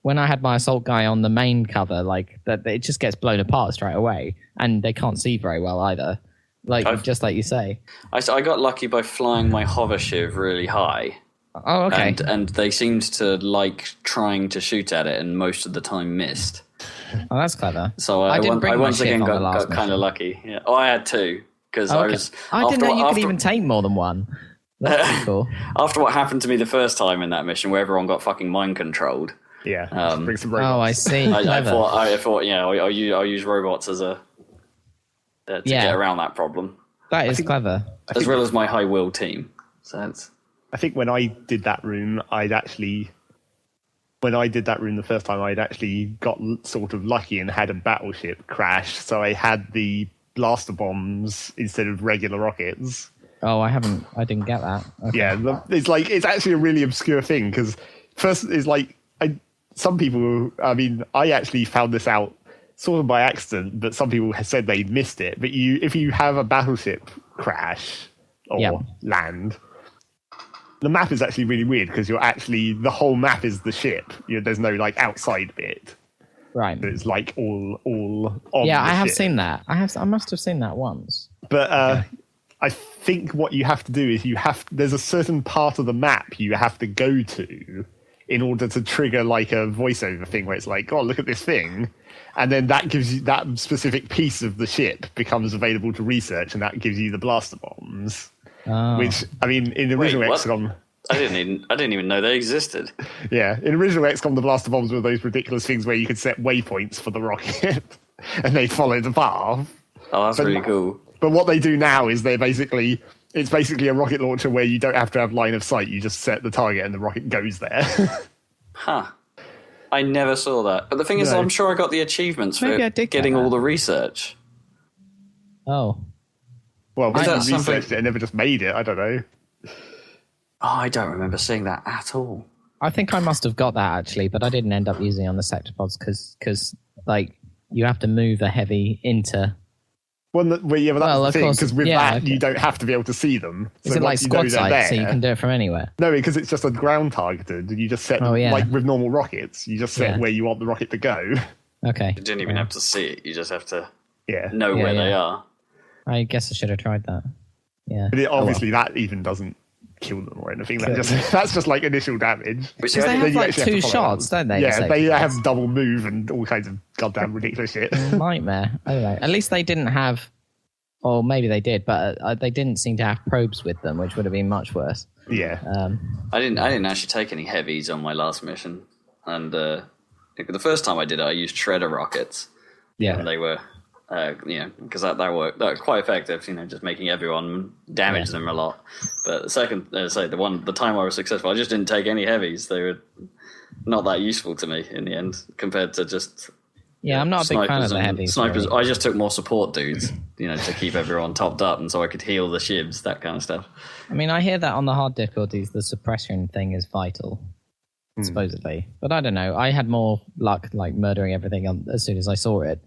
I had my assault guy on the main cover, like that, it just gets blown apart straight away, and they can't see very well either. Just like you say. I got lucky by flying my hover shiv really high. Oh, okay. And they seemed to like trying to shoot at it, and most of the time missed. Oh, that's clever. So I once again got kind of lucky. Yeah. Oh, I had 2 because I didn't know you could even take more than 1. That's pretty cool. After what happened to me the first time in that mission, where everyone got fucking mind controlled. Yeah. Bring some robots. Oh, I see. I thought, I'll use robots as to get around that problem. That is clever. As well as my high will team. So I think when I did that room, the first time, I'd actually got sort of lucky and had a battleship crash. So I had the blaster bombs instead of regular rockets. Oh, I didn't get that. Okay. Yeah, it's actually a really obscure thing because first is like some people. I mean, I actually found this out sort of by accident, but some people have said they missed it. But if you have a battleship crash or land, the map is actually really weird because the whole map is the ship. There's no like outside bit. Right. It's like all on. Yeah, I have ship. Seen that. I must have seen that once. But I think what you have to do is there's a certain part of the map you have to go to in order to trigger like a voiceover thing where it's like, oh, look at this thing. And then that gives you that specific piece of the ship becomes available to research, and that gives you the blaster bombs. Oh. Which, I mean, in the original XCOM... I didn't even know they existed. Yeah, in original XCOM, the blaster bombs were those ridiculous things where you could set waypoints for the rocket and they follow the path. Oh, that's really cool. But what they do now is it's basically a rocket launcher where you don't have to have line of sight. You just set the target and the rocket goes there. Huh. I never saw that. But the thing is, I'm sure I got the achievements for getting all the research. Oh. Well, we never researched it and never just made it. I don't know. Oh, I don't remember seeing that at all. I think I must have got that, actually, but I didn't end up using it on the sectopods because like, you have to move a heavy into... Well, that's the thing, because with that, you don't have to be able to see them. So is it like squad sight, so you can do it from anywhere? No, because it's just a ground targeted, and you just set, like with normal rockets, you just set where you want the rocket to go. Okay. You didn't even have to see it, you just have to know where they are. I guess I should have tried that. Yeah. But obviously that even doesn't kill them or anything. That's just like initial damage. Because they have like 2 shots, don't they? Yeah, they have double move and all kinds of goddamn ridiculous shit. Nightmare. I don't know. At least they didn't have, or maybe they did, but they didn't seem to have probes with them, which would have been much worse. Yeah. I didn't actually take any heavies on my last mission, and the first time I did it, I used shredder rockets. Yeah, and they were. Because that worked. That was quite effective. Just making everyone damage them a lot. But the second, the time I was successful, I just didn't take any heavies. They were not that useful to me in the end, compared to just. Yeah, I'm not a big fan of the heavies. Snipers. Really. I just took more support dudes, to keep everyone topped up, and so I could heal the shivs, that kind of stuff. I mean, I hear that on the hard difficulties, the suppression thing is vital. Supposedly, but I don't know. I had more luck like murdering everything as soon as I saw it.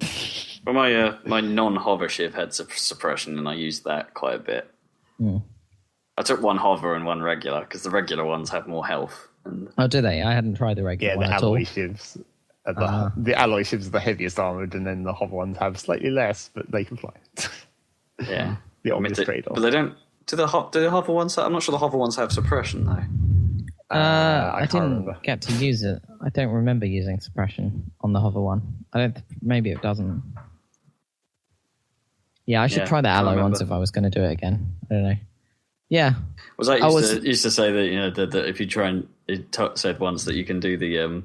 Well, my non-hover shiv had suppression, and I used that quite a bit. I took 1 hover and 1 regular because the regular ones have more health. Oh, do they? I hadn't tried the regular one at all. The alloy shivs are the heaviest armored, and then the hover ones have slightly less, but they can fly. Yeah, the obvious trade-off. But they don't. Do the hover ones? I'm not sure the hover ones have suppression though. I didn't get to use it. I don't remember using suppression on the hover one. Maybe it doesn't. Yeah, I should try the alloy ones if I was going to do it again. I don't know. Yeah. Was I used to say that that if you try and it said once that you can do the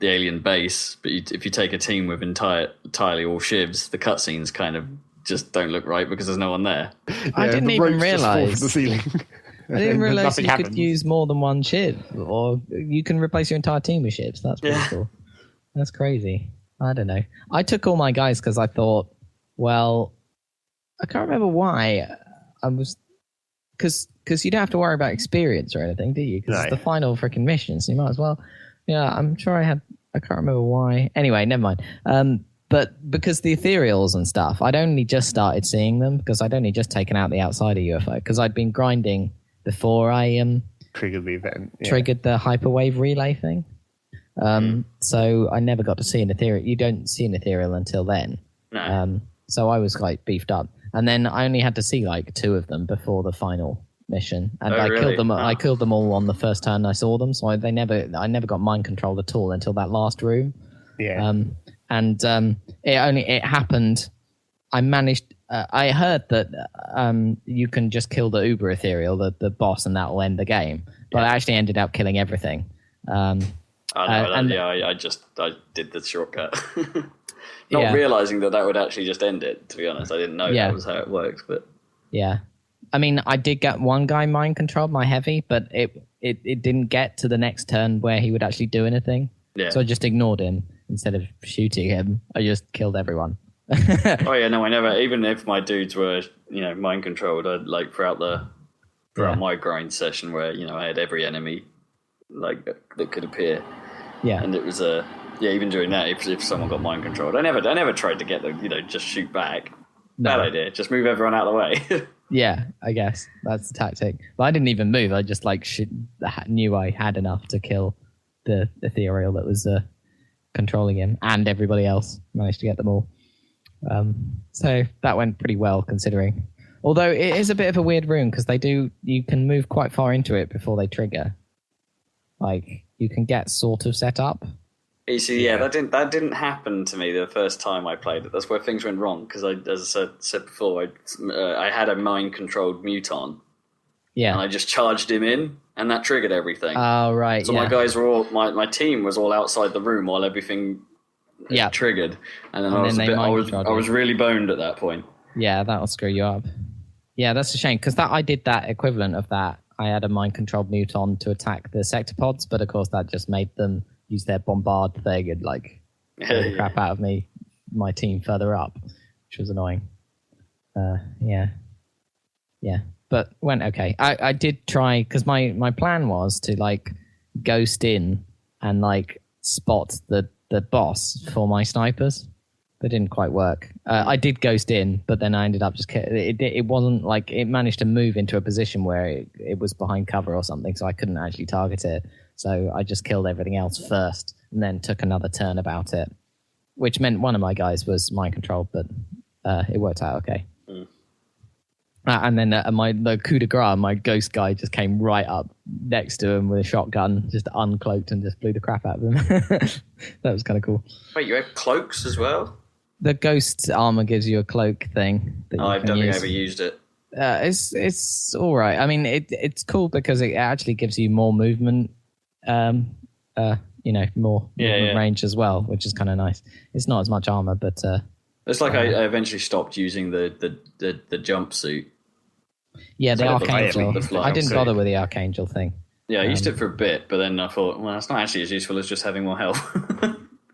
alien base, but if you take a team with entirely all shivs, the cutscenes kind of just don't look right because there's no one there. I didn't even realize. The ceiling. I didn't realize you could use more than 1 shiv, or you can replace your entire team with shivs. That's pretty cool. That's crazy. I don't know. I took all my guys because I thought, well, I can't remember why. Because you don't have to worry about experience or anything, do you? Because it's the final freaking mission, so you might as well. Yeah, I'm sure I can't remember why. Anyway, never mind. But because the ethereals and stuff, I'd only just started seeing them because I'd only just taken out the outsider UFO because I'd been grinding before I triggered the event. Yeah. Triggered the hyperwave relay thing. So I never got to see an ethereal. You don't see an ethereal until then. No. So I was like beefed up, and then I only had to see like 2 of them before the final mission, and killed them. I killed them all on the first turn I saw them. So I never got mind controlled at all until that last room. Yeah. It happened. I managed. I heard that you can just kill the Uber Ethereal, the boss, and that will end the game. But I actually ended up killing everything. I did the shortcut. Not realizing that would actually just end it, to be honest. I didn't know that was how it works. But yeah. I mean, I did get one guy mind controlled, my heavy, but it didn't get to the next turn where he would actually do anything. Yeah. So I just ignored him. Instead of shooting him, I just killed everyone. Oh yeah, no, I never. Even if my dudes were, mind controlled, I'd like throughout my grind session where I had every enemy like that could appear. Yeah, and it was even during that, if someone got mind controlled, I never tried to get them. Just shoot back. No. Bad idea. Just move everyone out of the way. Yeah, I guess that's the tactic. But I didn't even move. I just knew I had enough to kill the ethereal that was controlling him, and everybody else. Managed to get them all. So that went pretty well considering. Although it is a bit of a weird room because you can move quite far into it before they trigger. Like you can get sort of set up. You see, that didn't happen to me the first time I played it. That's where things went wrong because as I said before, I had a mind controlled muton. Yeah, and I just charged him in, and that triggered everything. Oh right. So my guys were all my team was all outside the room while everything triggered, and then I was really boned at that point. Yeah, that'll screw you up. Yeah, that's a shame because I did that equivalent of that. I had a mind controlled muton to attack the sector pods, but of course that just made them use their bombard thing and kill the crap out of my team further up, which was annoying. Yeah, but went okay. I did try because my plan was to ghost in and spot the boss for my snipers. That didn't quite work. I did ghost in, but then I ended up just it wasn't it managed to move into a position where it was behind cover or something, so I couldn't actually target it. So I just killed everything else first, and then took another turn about it, which meant one of my guys was mind controlled, but it worked out okay. And then the coup de grace, my ghost guy just came right up next to him with a shotgun, just uncloaked and just blew the crap out of him. That was kind of cool. Wait, you have cloaks as well? The ghost armor gives you a cloak thing. I've definitely never used it. It's all right. I mean, it's cool because it actually gives you more movement. More movement range as well, which is kind of nice. It's not as much armor, but it's like I eventually stopped using the jumpsuit. Yeah, the Archangel. I didn't bother with the Archangel thing. Yeah, I used it for a bit, but then I thought, well, it's not actually as useful as just having more health.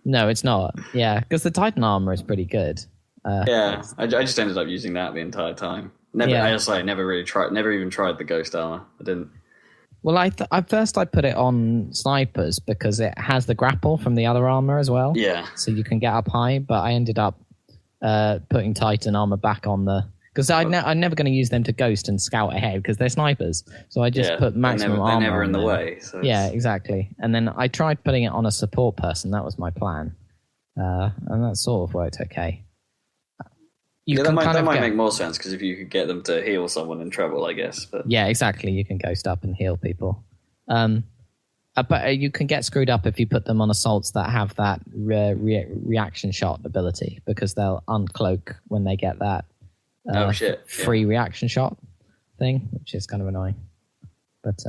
No, it's not. Yeah, because the Titan armor is pretty good. I just ended up using that the entire time. I never really tried. Never even tried the ghost armor. I didn't. Well, I first put it on snipers because it has the grapple from the other armor as well. Yeah. So you can get up high, but I ended up putting Titan armor back on the. Because I'm never going to use them to ghost and scout ahead because they're snipers. So I just put maximum armor. They're never in the way. So yeah, exactly. And then I tried putting it on a support person. That was my plan, and that sort of worked okay. That might make more sense because if you could get them to heal someone in trouble, I guess. But yeah, exactly. You can ghost up and heal people. But you can get screwed up if you put them on assaults that have that reaction shot ability because they'll uncloak when they get that. Free reaction shot thing, which is kind of annoying. But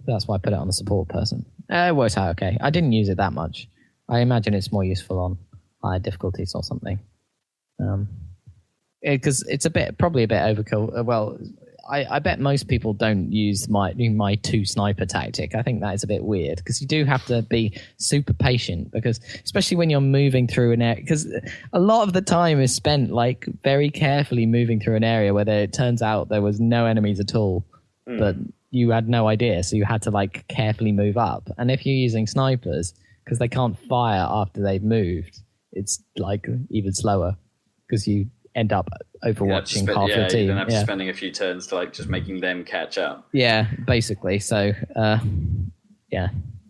that's why I put it on the support person. It works out okay. I didn't use it that much. I imagine it's more useful on higher difficulties or something. Because it's probably a bit overkill. Well, I bet most people don't use my two sniper tactic. I think that is a bit weird because you do have to be super patient because especially when you're moving through an area, because a lot of the time is spent like very carefully moving through an area where it turns out there was no enemies at all, but you had no idea, so you had to like carefully move up. And if you're using snipers, because they can't fire after they've moved, it's like even slower because you end up overwatching half your team. You don't have to spending a few turns to like just making them catch up. Yeah, basically. So,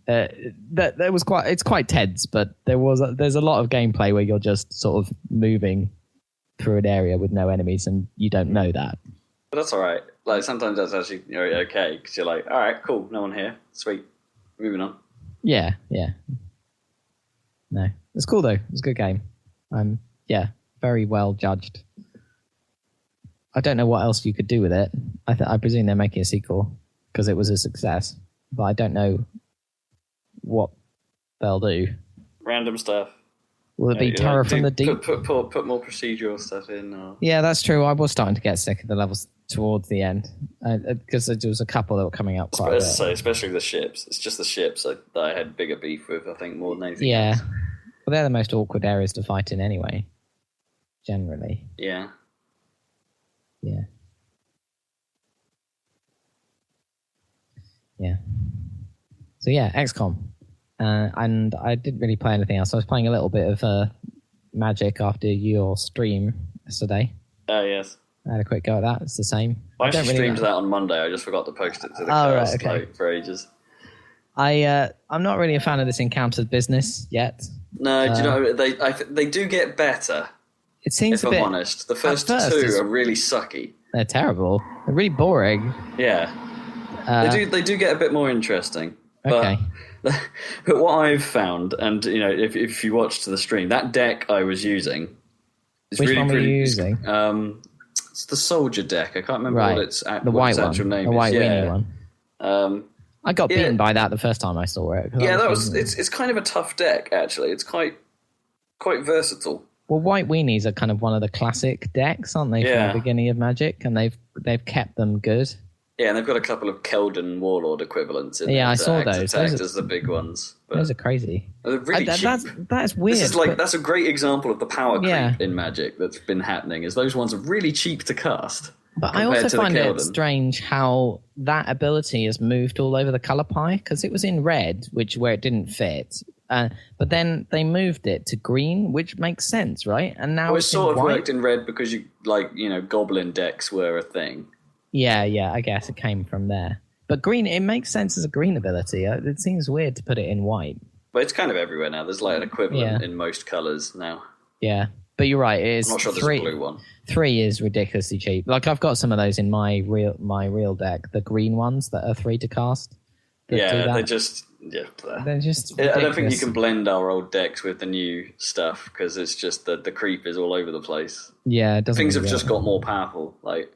it's quite tense, but there's a lot of gameplay where you're just sort of moving through an area with no enemies, and you don't know that. But that's all right. Like sometimes that's actually okay because you're like, all right, cool, no one here, sweet, moving on. Yeah. No, it's cool though. It's a good game. Very well judged. I don't know what else you could do with it. I presume they're making a sequel because it was a success, but I don't know what they'll do. Random stuff. Will it be Terror from the Deep? Put more procedural stuff in. Or... Yeah, that's true. I was starting to get sick of the levels towards the end because there was a couple that were coming up quite a bit. Especially the ships. It's just the ships that I had bigger beef with, I think, more than anything else. Well, they're the most awkward areas to fight in anyway. Generally. Yeah. So XCOM. And I didn't really play anything else. I was playing a little bit of Magic after your stream yesterday. Oh, yes. I had a quick go at that. It's the same. I actually streamed that on Monday. I just forgot to post it to the cast for ages. I'm not really a fan of this encountered business yet. No, do you know, they do get better. It seems if I'm honest. The first two are really sucky. They're terrible. They're really boring. Yeah. They do get a bit more interesting. Okay. But what I've found, and if you watched the stream, that deck I was using is Which really one were you using? It's the soldier deck. I can't remember what its actual name is. The white weenie one. I got beaten by that the first time I saw it. Yeah, it's kind of a tough deck actually. It's quite versatile. Well, white weenies are kind of one of the classic decks, aren't they, from the beginning of Magic? And they've kept them good. Yeah, and they've got a couple of Keldon Warlord equivalents in there. I saw those. Those are the big ones. Those are crazy. They're really cheap. That's weird. That's a great example of the power creep in Magic that's been happening, is those ones are really cheap to cast. But I also find it strange how that ability has moved all over the colour pie, because it was in red, where it didn't fit. But then they moved it to green, which makes sense, right? And now it sort of worked in red because goblin decks were a thing. Yeah, I guess it came from there. But green, it makes sense as a green ability. It seems weird to put it in white. But it's kind of everywhere now. There's like an equivalent in most colours now. Yeah. But you're right. It is I'm not sure there's a blue one. 3 is ridiculously cheap. Like I've got some of those in my real deck, the green ones that are 3 to cast. They're just ridiculous. I don't think you can blend our old decks with the new stuff because it's just the creep is all over the place. Yeah, things have just got more powerful. Like,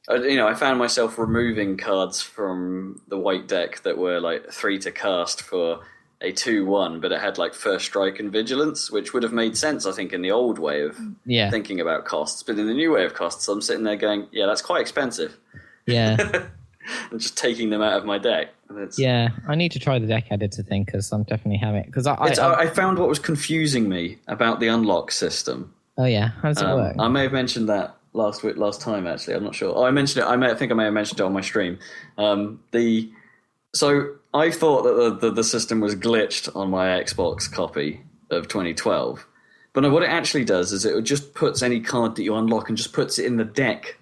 I found myself removing cards from the white deck that were like 3 to cast for a 2/1, but it had like First Strike and Vigilance, which would have made sense, I think, in the old way of thinking about costs. But in the new way of costs, I'm sitting there going, yeah, that's quite expensive. Yeah. I'm just taking them out of my deck. I need to try the deck editor thing because I'm definitely having it. Because I found what was confusing me about the unlock system. Oh yeah, how does it work? I may have mentioned that last time. Actually, I'm not sure. I mentioned it. I think I may have mentioned it on my stream. So I thought that the system was glitched on my Xbox copy of 2012, but no, what it actually does is it just puts any card that you unlock and just puts it in the deck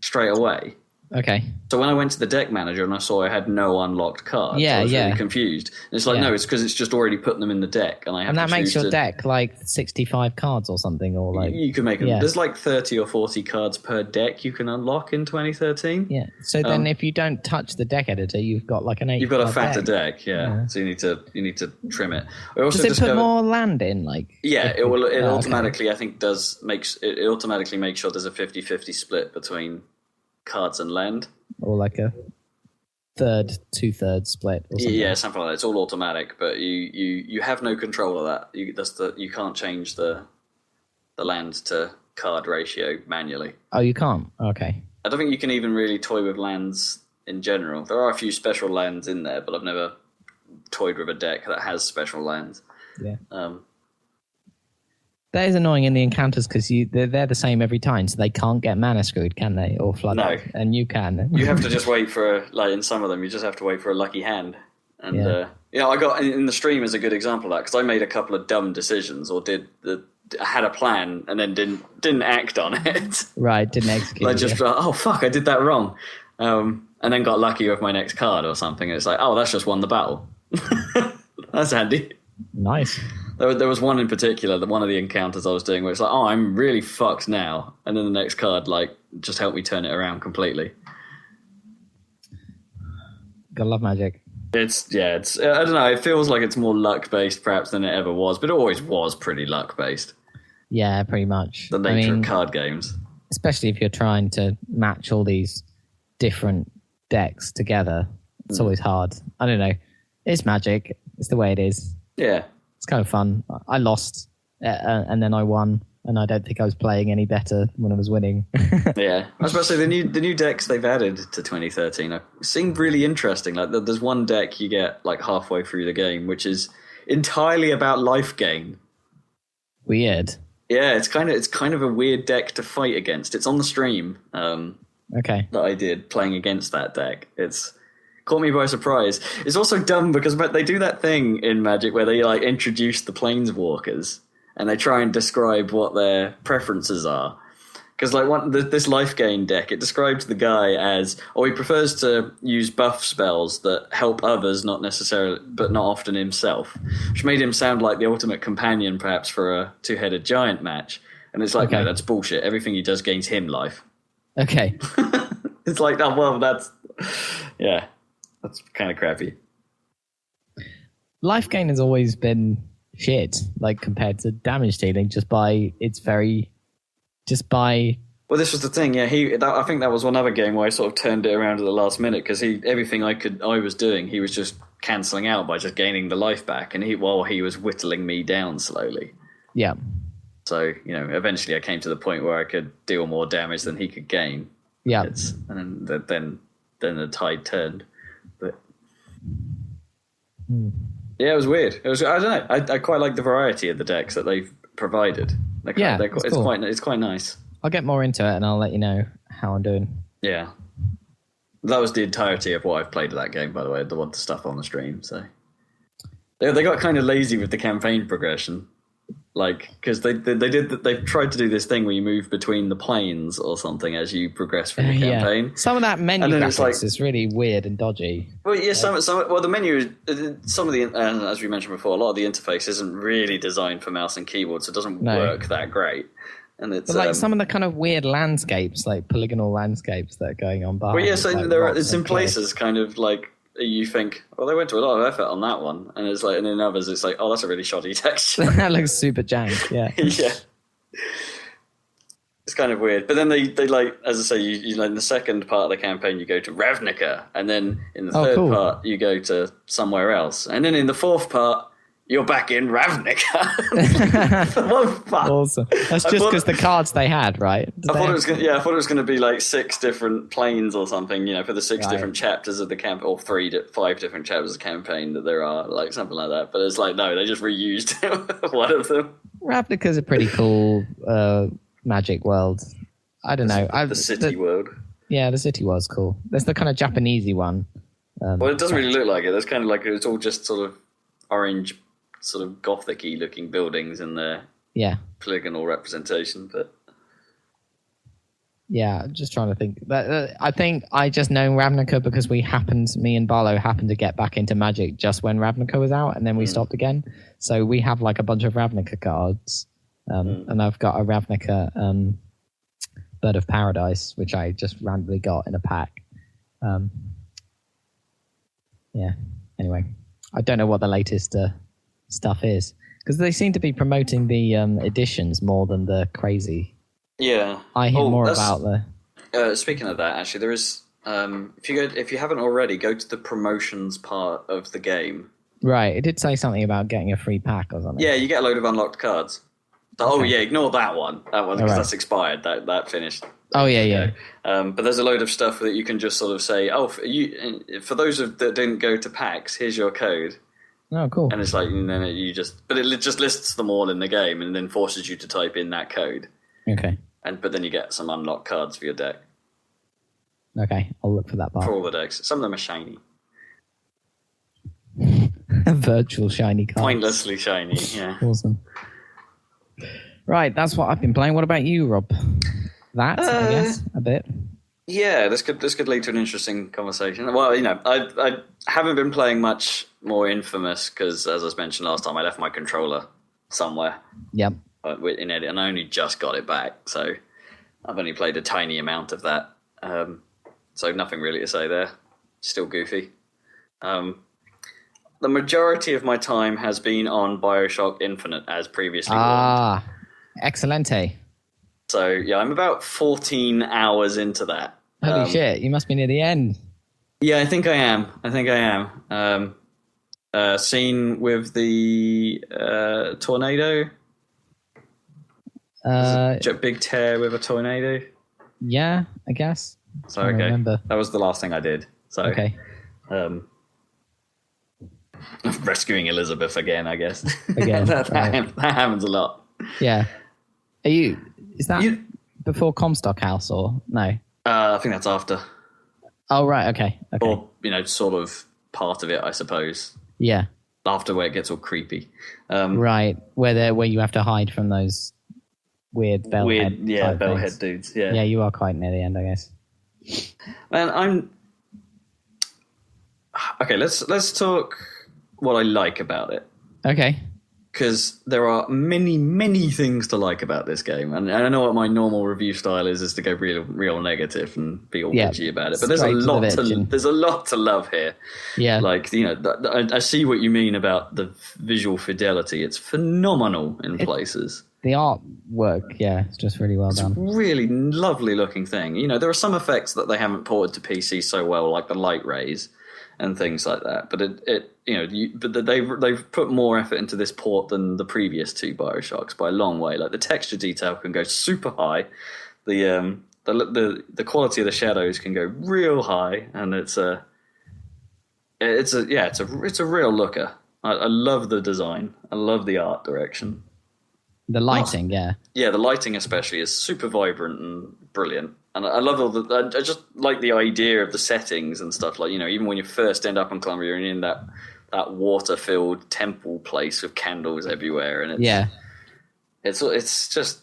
straight away. Okay. So when I went to the deck manager and I saw I had no unlocked cards, I was really confused. And it's like, no, it's because it's just already put them in the deck, and I have. And that makes your deck like 65 cards or something, or like you can make them. There's like 30 or 40 cards per deck you can unlock in 2013. Yeah. So then, if you don't touch the deck editor, you've got like an 8. You've got a fatter deck, yeah. So you need to trim it. Does it put more land in? Like it will. It automatically, I think, it automatically makes sure there's a 50-50 split between cards and land, or like a 2/3 split or something. Yeah, something like that. It's all automatic, but you have no control of that. You can't change the land to card ratio manually. Oh, you can't? Okay. I don't think you can even really toy with lands in general. There are a few special lands in there, but I've never toyed with a deck that has special lands. Yeah. That is annoying in the encounters because they're the same every time, so they can't get mana screwed, can they? Or flooded? No. And you can. You have to just wait for, like in some of them, you just have to wait for a lucky hand. And, I got, in the stream is a good example of that, because I made a couple of dumb decisions, or had a plan and then didn't act on it. Right, didn't execute. Like just, oh fuck, I did that wrong. And then got lucky with my next card or something. And it's like, oh, that's just won the battle. That's handy. Nice. There was one in particular, that one of the encounters I was doing, where it's like, oh, I'm really fucked now, and then the next card just helped me turn it around completely. Gotta love Magic. It's I don't know. It feels like it's more luck based perhaps than it ever was, but it always was pretty luck based. Yeah, pretty much. The nature of card games, especially if you're trying to match all these different decks together, it's always hard. I don't know. It's Magic. It's the way it is. Yeah. It's kind of fun. I lost, and then I won, and I don't think I was playing any better when I was winning. Yeah, I was about to say the new decks they've added to 2013 seemed really interesting. Like there's one deck you get like halfway through the game, which is entirely about life gain. Weird. Yeah, it's kind of a weird deck to fight against. It's on the stream. Okay. That I did playing against that deck. It's caught me by surprise. It's also dumb because they do that thing in Magic where they like introduce the planeswalkers and they try and describe what their preferences are. Because like this life gain deck, it describes the guy as, he prefers to use buff spells that help others, not necessarily, but not often himself, which made him sound like the ultimate companion, perhaps for a two-headed giant match. And it's like, no, that's bullshit. Everything he does gains him life. Okay. It's like, oh well, that's kind of crappy. Life gain has always been shit, like compared to damage dealing, Well, this was the thing, yeah. I think that was one other game where I sort of turned it around at the last minute because everything I was doing, he was just cancelling out by just gaining the life back, and while he was whittling me down slowly. Yeah. So eventually I came to the point where I could deal more damage than he could gain. Yeah. And then the tide turned. But yeah, it was weird. I don't know. I quite like the variety of the decks that they've provided. It's quite nice. I'll get more into it and I'll let you know how I'm doing. Yeah, that was the entirety of what I've played of that game. By the way, the stuff on the stream. So they got kind of lazy with the campaign progression. Like, because they've tried to do this thing where you move between the planes or something as you progress through the campaign. Some of that menu graphics is really weird and dodgy. Well, yeah, the menu, some of the, as we mentioned before, a lot of the interface isn't really designed for mouse and keyboard, so it doesn't work that great. And it's but some of the kind of weird landscapes, like polygonal landscapes that are going on behind. Well, yeah, so it's in places kind of like, you think, well, they went to a lot of effort on that one, and it's like, and in others, it's like, oh, that's a really shoddy texture. That looks super jank. Yeah, yeah. It's kind of weird, but then they like, as I say, you like in the second part of the campaign, you go to Ravnica, and then in the third part, you go to somewhere else, and then in the fourth part, you're back in Ravnica. Awesome. That's just because the cards they had, right? I thought it was going to be like 6 different planes or something, for the 6 different chapters of the camp, or 5 different chapters of the campaign that there are, like something like that. But it's like, no, they just reused one of them. Ravnica's a pretty cool magic world. I don't know. The city world. Yeah, the city world's cool. There's the kind of Japanesey one. Well, it doesn't really look like it. There's kind of like, it's all just sort of orange, sort of gothic-y looking buildings in their polygonal representation, but yeah, just trying to think. I think I just know Ravnica because me and Barlow happened to get back into Magic just when Ravnica was out, and then we stopped again. So we have like a bunch of Ravnica cards, and I've got a Ravnica Bird of Paradise, which I just randomly got in a pack. Anyway, I don't know what the latest stuff is, because they seem to be promoting the editions more than the crazy. Yeah, I hear more about the. Speaking of that, actually, there is. If you haven't already, go to the promotions part of the game. Right, it did say something about getting a free pack or something. Yeah, you get a load of unlocked cards. Okay. Oh yeah, ignore that one. That one because that's expired. That finished. Oh yeah. But there's a load of stuff that you can just sort of say, oh, for those that didn't go to packs, here's your code. Oh, cool. And it's like, and then it just lists them all in the game and then forces you to type in that code. Okay. But then you get some unlocked cards for your deck. Okay, I'll look for that part. For all the decks. Some of them are shiny. Virtual shiny cards. Pointlessly shiny, yeah. Awesome. Right, that's what I've been playing. What about you, Rob? I guess, a bit. Yeah, this could lead to an interesting conversation. Well, I haven't been playing much more Infamous because, as I mentioned last time, I left my controller somewhere. Yep. In edit, and I only just got it back, so I've only played a tiny amount of that. So nothing really to say there. Still goofy. The majority of my time has been on Bioshock Infinite, as previously warned. Excelente. So, yeah, I'm about 14 hours into that. Holy shit, you must be near the end. Yeah, I think I am. Scene with the tornado. Big tear with a tornado. Yeah, I guess. So, okay. Remember. That was the last thing I did. So, okay. Rescuing Elizabeth again, I guess. Again. that happens a lot. Yeah. Is that before Comstock House or no? I think that's after. Oh, right. Okay. Or, sort of part of it, I suppose. Yeah. After where it gets all creepy. Right. Where you have to hide from those weird bellhead bellhead dudes. Yeah. Yeah, you are quite near the end, I guess. Man, okay, let's talk what I like about it. Okay. Because there are many, many things to like about this game, and I know what my normal review style is to go real negative and be all bitchy about it. But there's a lot to love here. Yeah, like I see what you mean about the visual fidelity. It's phenomenal in places. The artwork, it's just really well done. It's a really lovely looking thing. There are some effects that they haven't ported to PC so well, like the light rays and things like that. But they've put more effort into this port than the previous 2 Bioshocks by a long way. Like the texture detail can go super high, the quality of the shadows can go real high, and it's a real looker. I love the design. I love the art direction. The lighting, yeah, the lighting especially is super vibrant and brilliant. And I love I just like the idea of the settings and stuff. Like, even when you first end up on Columbia, you're in that water-filled temple place with candles everywhere. And It's just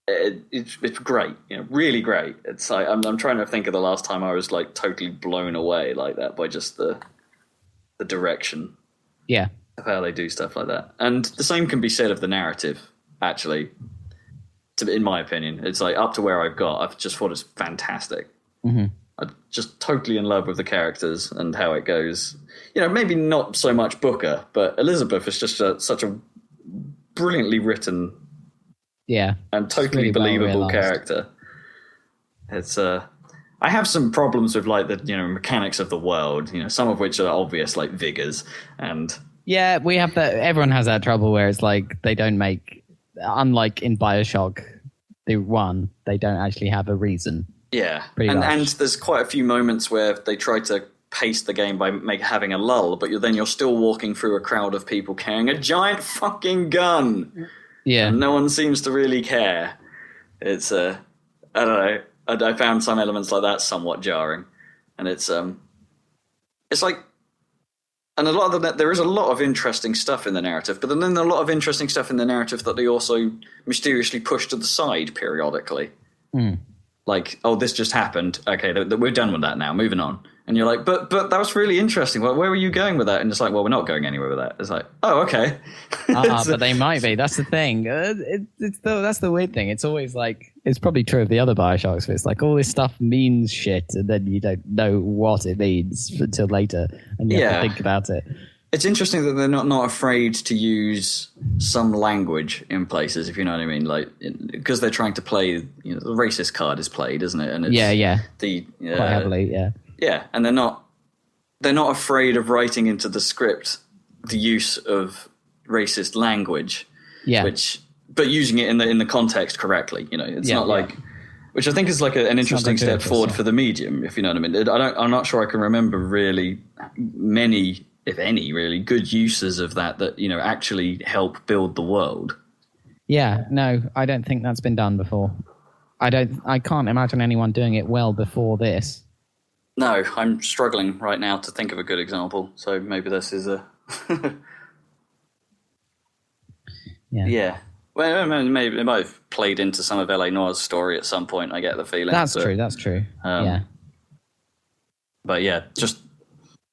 it's great, really great. It's like I'm trying to think of the last time I was like totally blown away like that by just the direction. Yeah. Of how they do stuff like that. And the same can be said of the narrative, actually. In my opinion, it's like up to where I've just thought it's fantastic. Mm-hmm. I'm just totally in love with the characters and how it goes. Maybe not so much Booker, but Elizabeth is just such a brilliantly written, and totally really believable character. It's I have some problems with like the mechanics of the world. Some of which are obvious, like vigors and. Yeah, we have that. Everyone has that trouble where it's like they don't make, unlike in Bioshock, the one, they don't actually have a reason. Yeah, and there's quite a few moments where they try to pace the game by having a lull, but you're still walking through a crowd of people carrying a giant fucking gun. Yeah, and no one seems to really care. It's I don't know. I found some elements like that somewhat jarring, and it's like. And there is a lot of interesting stuff in the narrative, but then a lot of interesting stuff in the narrative that they also mysteriously push to the side periodically. Mm. Like, oh, this just happened. Okay, we're done with that now. Moving on. And you're like, but that was really interesting. Well, where were you going with that? And it's like, well, we're not going anywhere with that. It's like, oh, okay. But they might be. That's the thing. That's the weird thing. It's always like, it's probably true of the other Bioshocks, but it's like all this stuff means shit, and then you don't know what it means until later, and you have to think about it. It's interesting that they're not afraid to use some language in places, if you know what I mean. Like, because they're trying to play, the racist card is played, isn't it? And it's quite heavily, yeah. Yeah, and they're not afraid of writing into the script the use of racist language. Yeah. But using it in the context correctly. It's not like, which I think is like an interesting step forward for the medium, if you know what I mean. I'm not sure I can remember really many, if any, really good uses of that actually help build the world. Yeah, no, I don't think that's been done before. I can't imagine anyone doing it well before this. No, I'm struggling right now to think of a good example. So maybe this is a. Yeah. Well, maybe it might have played into some of L.A. Noire's story at some point. I get the feeling. That's true. Yeah. But yeah, just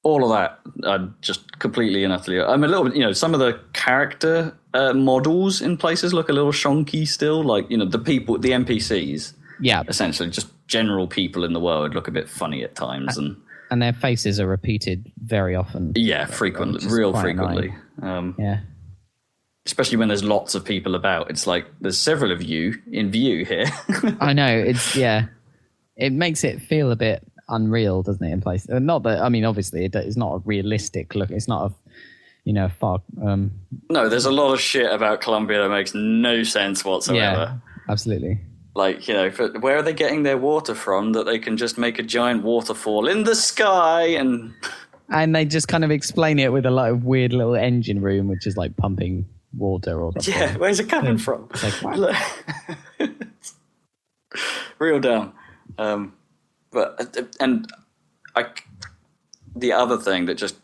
all of that, I'm just completely and utterly. I'm a little bit. Some of the character models in places look a little shonky still. Like the people, the NPCs. Yeah. Essentially, just general people in the world look a bit funny at times, and their faces are repeated very often. Yeah, frequently, real frequently. Yeah. Especially when there's lots of people about. It's like there's several of you in view here. I know. It makes it feel a bit unreal, doesn't it? In place, not that. I mean, obviously, it's not a realistic look. It's not a far. No, there's a lot of shit about Colombia that makes no sense whatsoever. Yeah, absolutely. Like, where are they getting their water from that they can just make a giant waterfall in the sky and they just kind of explain it with a lot of weird little engine room, which is like pumping water or something. Yeah, where's it coming from? It's like, wow. Real dumb. The other thing that just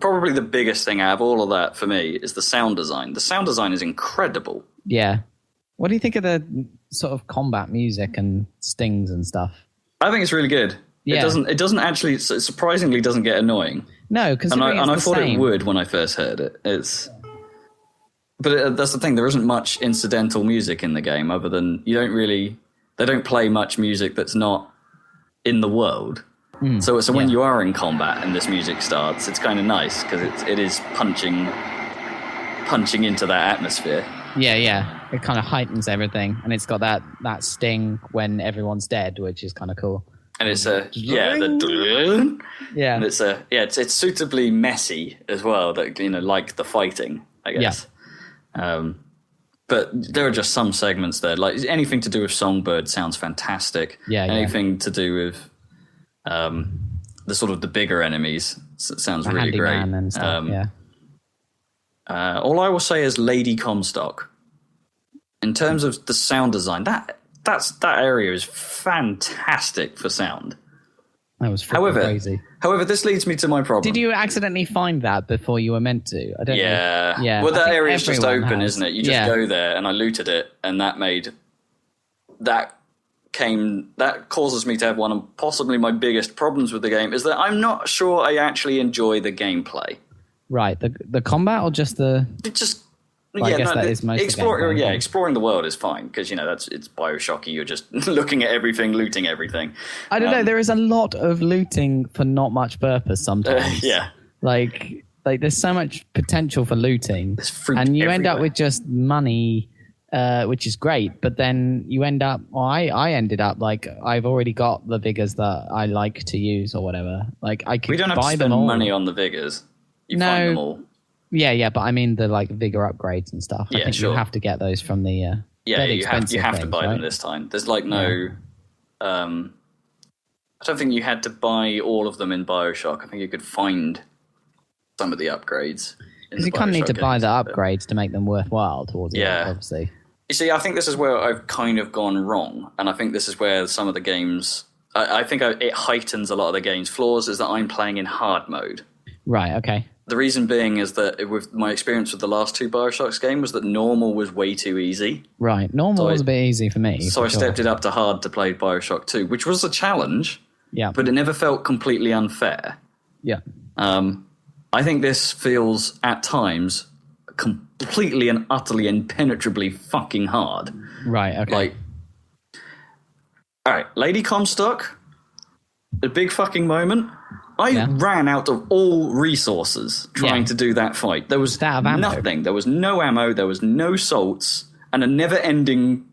probably the biggest thing out of all of that for me is the sound design. The sound design is incredible. Yeah. What do you think of the sort of combat music and stings and stuff? I think it's really good. Yeah. It doesn't actually, surprisingly doesn't get annoying. No, because I thought it would when I first heard it. But that's the thing. There isn't much incidental music in the game, other than they don't play much music that's not in the world. So when you are in combat and this music starts, it's kind of nice because it is punching into that atmosphere. Yeah. It kind of heightens everything, and it's got that sting when everyone's dead, which is kind of cool. And it's and it's suitably messy as well. That like the fighting, I guess. Yeah. But there are just some segments there, like anything to do with Songbird sounds fantastic. Yeah. Anything to do with the sort of the bigger enemies sounds really great. And stuff, all I will say is Lady Comstock. In terms of the sound design, that area is fantastic for sound. That was crazy. However, this leads me to my problem. Did you accidentally find that before you were meant to? I don't know. Yeah. Well, that area is just open, isn't it? You just go there, and I looted it, and that causes me to have one of possibly my biggest problems with the game, is that I'm not sure I actually enjoy the gameplay. Right. The combat or just the... I guess that is most exploring the world is fine because it's Bioshocky. You're just looking at everything, looting everything. I don't know. There is a lot of looting for not much purpose sometimes. Yeah, like there's so much potential for looting, and you everywhere. end up with just money, which is great. But then you end up. Or I ended up like I've already got the vigors that I like to use or whatever. Like I could. We don't have buy to spend them all. money on the vigors. You find them all. Yeah, but I mean the vigor upgrades and stuff. I think you have to get those from the you have to buy them this time. There's no I don't think you had to buy all of them in Bioshock. I think you could find some of the upgrades. Because you kind of need to buy the upgrades to make them worthwhile towards the end, obviously. You see, I think this is where I've kind of gone wrong, and I think this is where some of the games I think it heightens a lot of the game's flaws is that I'm playing in hard mode. Right, okay. The reason being is that with my experience with the last two Bioshocks game was that normal was way too easy. Right, normal was a bit easy for me. So I stepped it up to hard to play Bioshock 2, which was a challenge, but it never felt completely unfair. Yeah. I think this feels, at times, completely and utterly impenetrably fucking hard. Right, okay. All right, Lady Comstock, a big fucking moment. I ran out of all resources trying to do that fight. There was nothing. There was no ammo. There was no salts, and a never-ending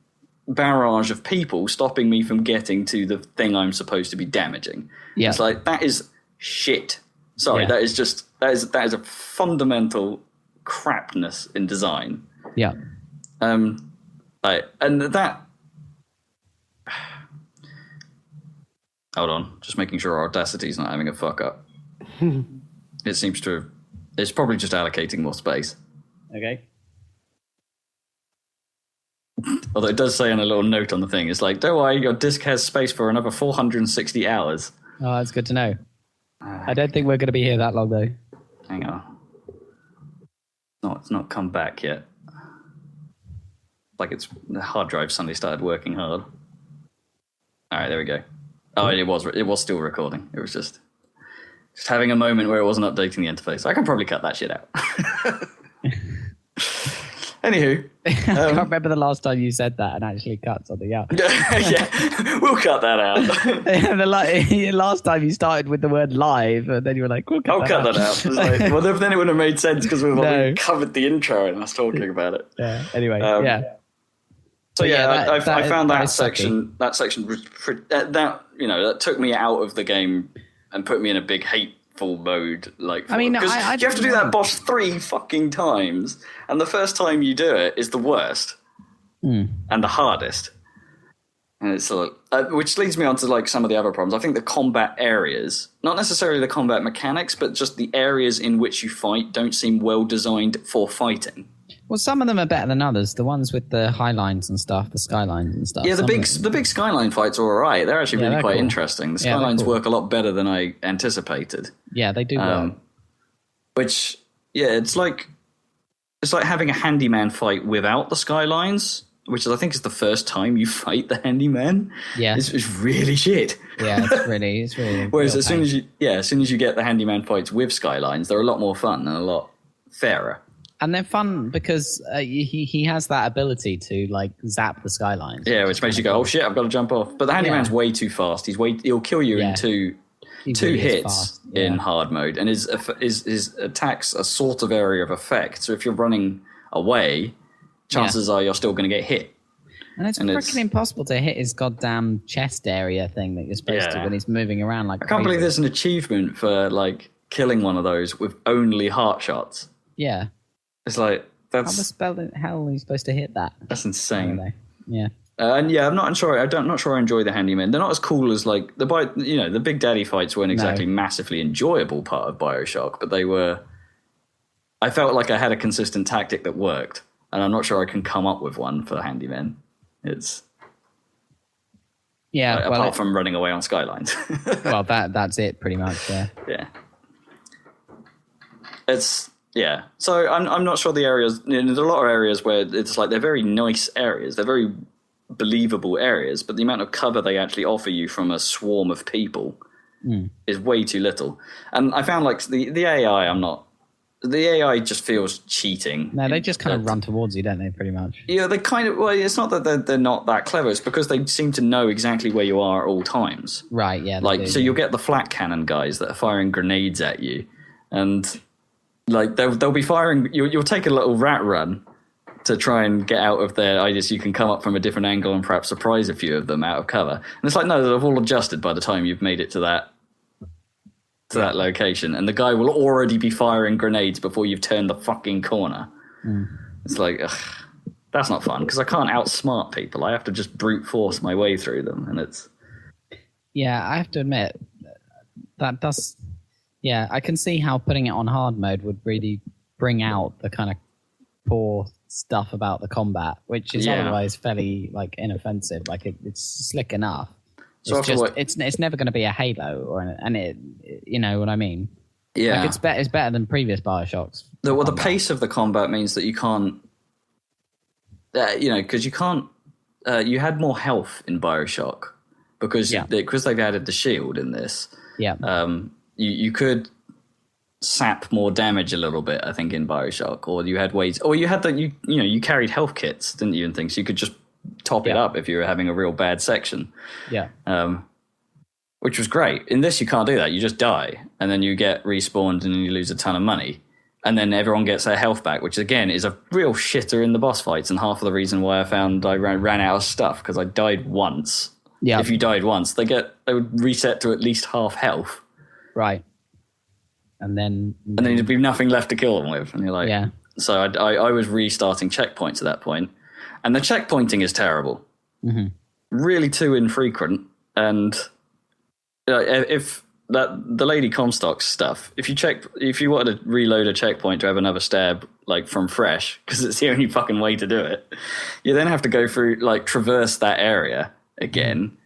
barrage of people stopping me from getting to the thing I'm supposed to be damaging. Yeah. It's like, that is shit. Sorry, that is a fundamental crapness in design. Yeah. And that. Hold on, just making sure our Audacity's not having a fuck up. It seems to. It's probably just allocating more space. Okay. Although it does say on a little note on the thing, it's like, don't worry, your disk has space for another 460 hours. Oh, that's good to know. I don't think we're going to be here that long, though. Hang on. No, it's not come back yet. Like the hard drive suddenly started working hard. All right, there we go. Oh, it was still recording. It was just having a moment where it wasn't updating the interface. I can probably cut that shit out. Anywho. I can't remember the last time you said that and actually cut something out. Yeah, we'll cut that out. The last time you started with the word live, and then you were like, I'll cut that out. Like, well, then it would have made sense because we covered the intro and us talking about it. Yeah, anyway, So I found that section. That section was that took me out of the game and put me in a big hateful mode. Like, you have to do that boss 3 fucking times, and the first time you do it is the worst and the hardest. And it's which leads me on to some of the other problems. I think the combat areas, not necessarily the combat mechanics, but just the areas in which you fight, don't seem well designed for fighting. Well, some of them are better than others. The ones with the high lines and stuff, the skylines and stuff. Yeah, the big skyline fights are all right. They're actually really quite interesting. The skylines work a lot better than I anticipated. Yeah, they do well. Which, it's like having a handyman fight without the skylines, which I think is the first time you fight the handyman. Yeah, it's really shit. Yeah, it's really. Whereas as soon as you get the handyman fights with skylines, they're a lot more fun and a lot fairer. And they're fun because he has that ability to zap the skylines. Yeah, which makes you go, oh shit, I've got to jump off. But the handyman's way too fast. He'll kill you in two hits in hard mode, and his attacks a sort of area of effect. So if you're running away, chances are you're still going to get hit. And it's freaking impossible to hit his goddamn chest area thing that you're supposed to when he's moving around like. I can't believe there's an achievement for killing one of those with only heart shots. Yeah. It's like, that's... How the hell are you supposed to hit that? That's insane. Yeah. I'm not sure I enjoy the handyman. They're not as cool as the Big Daddy fights weren't exactly massively enjoyable part of Bioshock, but they were... I felt like I had a consistent tactic that worked, and I'm not sure I can come up with one for the handyman. Yeah, like, apart from running away on skylines. Well, that's it pretty much. Yeah. Yeah. So I'm not sure the areas. There's a lot of areas where it's like they're very nice areas. They're very believable areas, but the amount of cover they actually offer you from a swarm of people is way too little. And I found like the AI, the AI just feels cheating. No, they just kind of run towards you, don't they, pretty much? Yeah, they kind of... Well, it's not that they're not that clever. It's because they seem to know exactly where you are at all times. Right, yeah. Like, so you'll get the flat cannon guys that are firing grenades at you. And, like, they'll be firing... You'll take a little rat run to try and get out of there. You can come up from a different angle and perhaps surprise a few of them out of cover. And it's like, no, they've all adjusted by the time you've made it to that location, and the guy will already be firing grenades before you've turned the fucking corner. It's like, ugh, that's not fun, because I can't outsmart people. I have to just brute force my way through them, and it's... Yeah, I have to admit, that does... Yeah, I can see how putting it on hard mode would really bring out the kind of poor stuff about the combat, which is otherwise fairly, like, inoffensive. Like, it's slick enough. So it's never going to be a Halo, and it you know what I mean? Yeah, like it's better than previous Bioshocks. The pace of the combat means that you can't, because you can't. You had more health in Bioshock because they've added the shield in this. Yeah. You could sap more damage a little bit, I think, in Bioshock, or you had ways, or you had that you carried health kits, didn't you, and things. So you could just top it up if you were having a real bad section. Yeah. Which was great. In this, you can't do that. You just die, and then you get respawned, and then you lose a ton of money. And then everyone gets their health back, which, again, is a real shitter in the boss fights, and half of the reason why I found I ran out of stuff, because I died once. Yeah. If you died once, they would reset to at least half health. Right. And then there'd be nothing left to kill them with. And you're like... Yeah. So I was restarting checkpoints at that point. And the checkpointing is terrible. Mm-hmm. Really too infrequent. And if the Lady Comstock stuff, if you wanted to reload a checkpoint to have another stab, like from fresh, because it's the only fucking way to do it, you then have to go through, like, traverse that area again,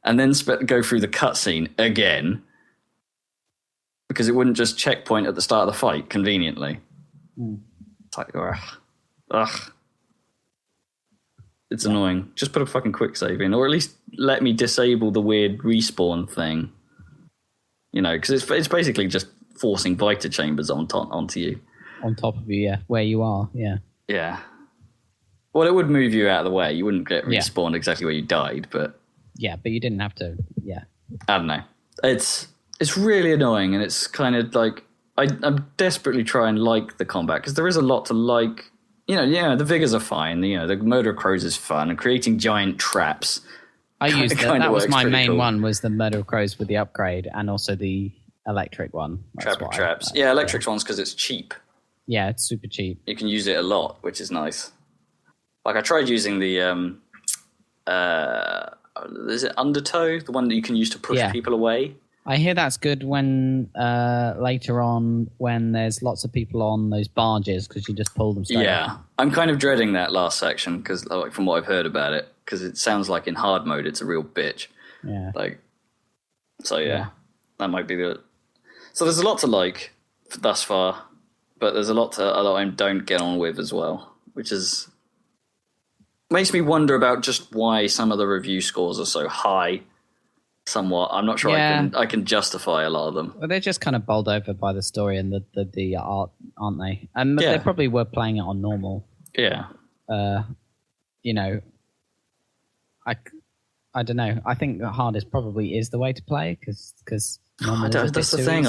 and then go through the cutscene again, because it wouldn't just checkpoint at the start of the fight conveniently. It's like, ugh. It's annoying. Just put a fucking quick save in, or at least let me disable the weird respawn thing. Because it's basically just forcing Vita chambers onto you. On top of you, yeah. Where you are, yeah. Yeah. Well, it would move you out of the way. You wouldn't get respawned exactly where you died, but... Yeah, but you didn't have to, yeah. I don't know. It's really annoying, and it's kind of like... I'm desperately trying to like the combat, because there is a lot to like... the vigors are fine. The murder of crows is fun, and creating giant traps. I used that was my main one, was the murder of crows with the upgrade, and also the electric one. Trap traps. Yeah, electric one's because it's cheap. Yeah, it's super cheap. You can use it a lot, which is nice. Like, I tried using the is it Undertow, the one that you can use to push people away? I hear that's good when later on, when there's lots of people on those barges, because you just pull them straight off. I'm kind of dreading that last section, because from what I've heard about it, because it sounds like in hard mode it's a real bitch. Yeah. That might be the... So there's a lot to like thus far, but there's a lot I don't get on with as well, which is... makes me wonder about just why some of the review scores are so high. Somewhat. I'm not sure I can justify a lot of them. Well, they're just kind of bowled over by the story and the art, aren't they? And they probably were playing it on normal. Yeah. I don't know. I think hardest probably is the way to play, because that's the thing.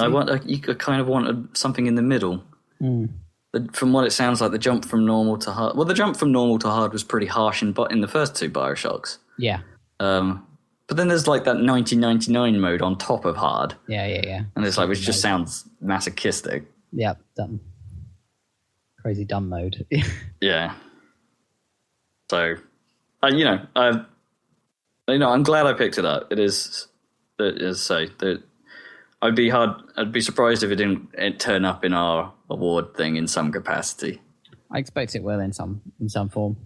You kind of wanted something in the middle. From what it sounds like, the jump from normal to hard. Well, the jump from normal to hard was pretty harsh in the first two Bioshocks. Yeah. But then there's like that 1999 mode on top of hard. Yeah. And it's like, which just sounds masochistic. Yeah, dumb. Crazy dumb mode. Yeah. So, I'm glad I picked it up. It is, I'd be surprised if it didn't turn up in our award thing in some capacity. I expect it will in some form.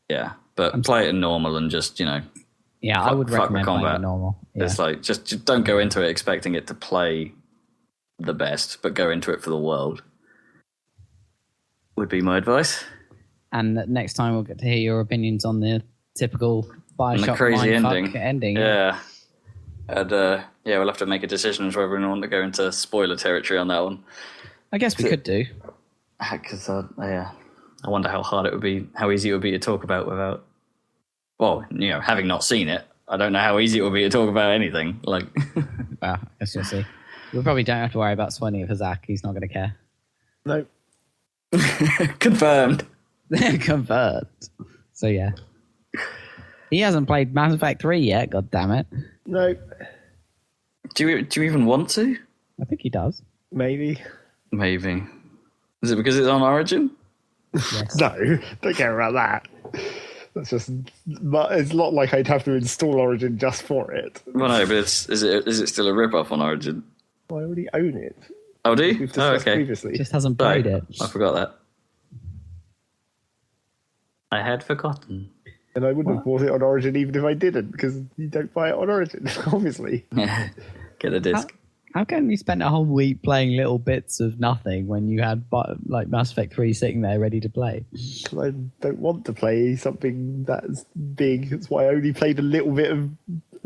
Yeah, but play it in normal and just, Yeah, I would recommend playing it normal. Yeah. It's like, just don't go into it expecting it to play the best, but go into it for the world. Would be my advice. And next time we'll get to hear your opinions on the typical Bioshock the crazy ending. Yeah. And we'll have to make a decision as whether we want to go into spoiler territory on that one. I guess we could do. Because, I wonder how hard it would be, how easy it would be to talk about without... Well, having not seen it, I don't know how easy it would be to talk about anything. Like, well, let's just see. We probably don't have to worry about spoiling it for Zach. He's not going to care. No. Confirmed. Confirmed. So, yeah. He hasn't played Mass Effect 3 yet, god damn it. No. Do you even want to? I think he does. Maybe. Is it because it's on Origin? Yes. No, don't care about that. That's just... It's not like I'd have to install Origin just for it. Well, no, but is it still a rip-off on Origin? Well, I already own it. Oh, do you? We've discussed previously. Just hasn't played it. I forgot that. I had forgotten. And I wouldn't have bought it on Origin even if I didn't, because you don't buy it on Origin, obviously. Get a disc. How can you spend a whole week playing little bits of nothing when you had like Mass Effect 3 sitting there ready to play? Because I don't want to play something that's big. That's why I only played a little bit of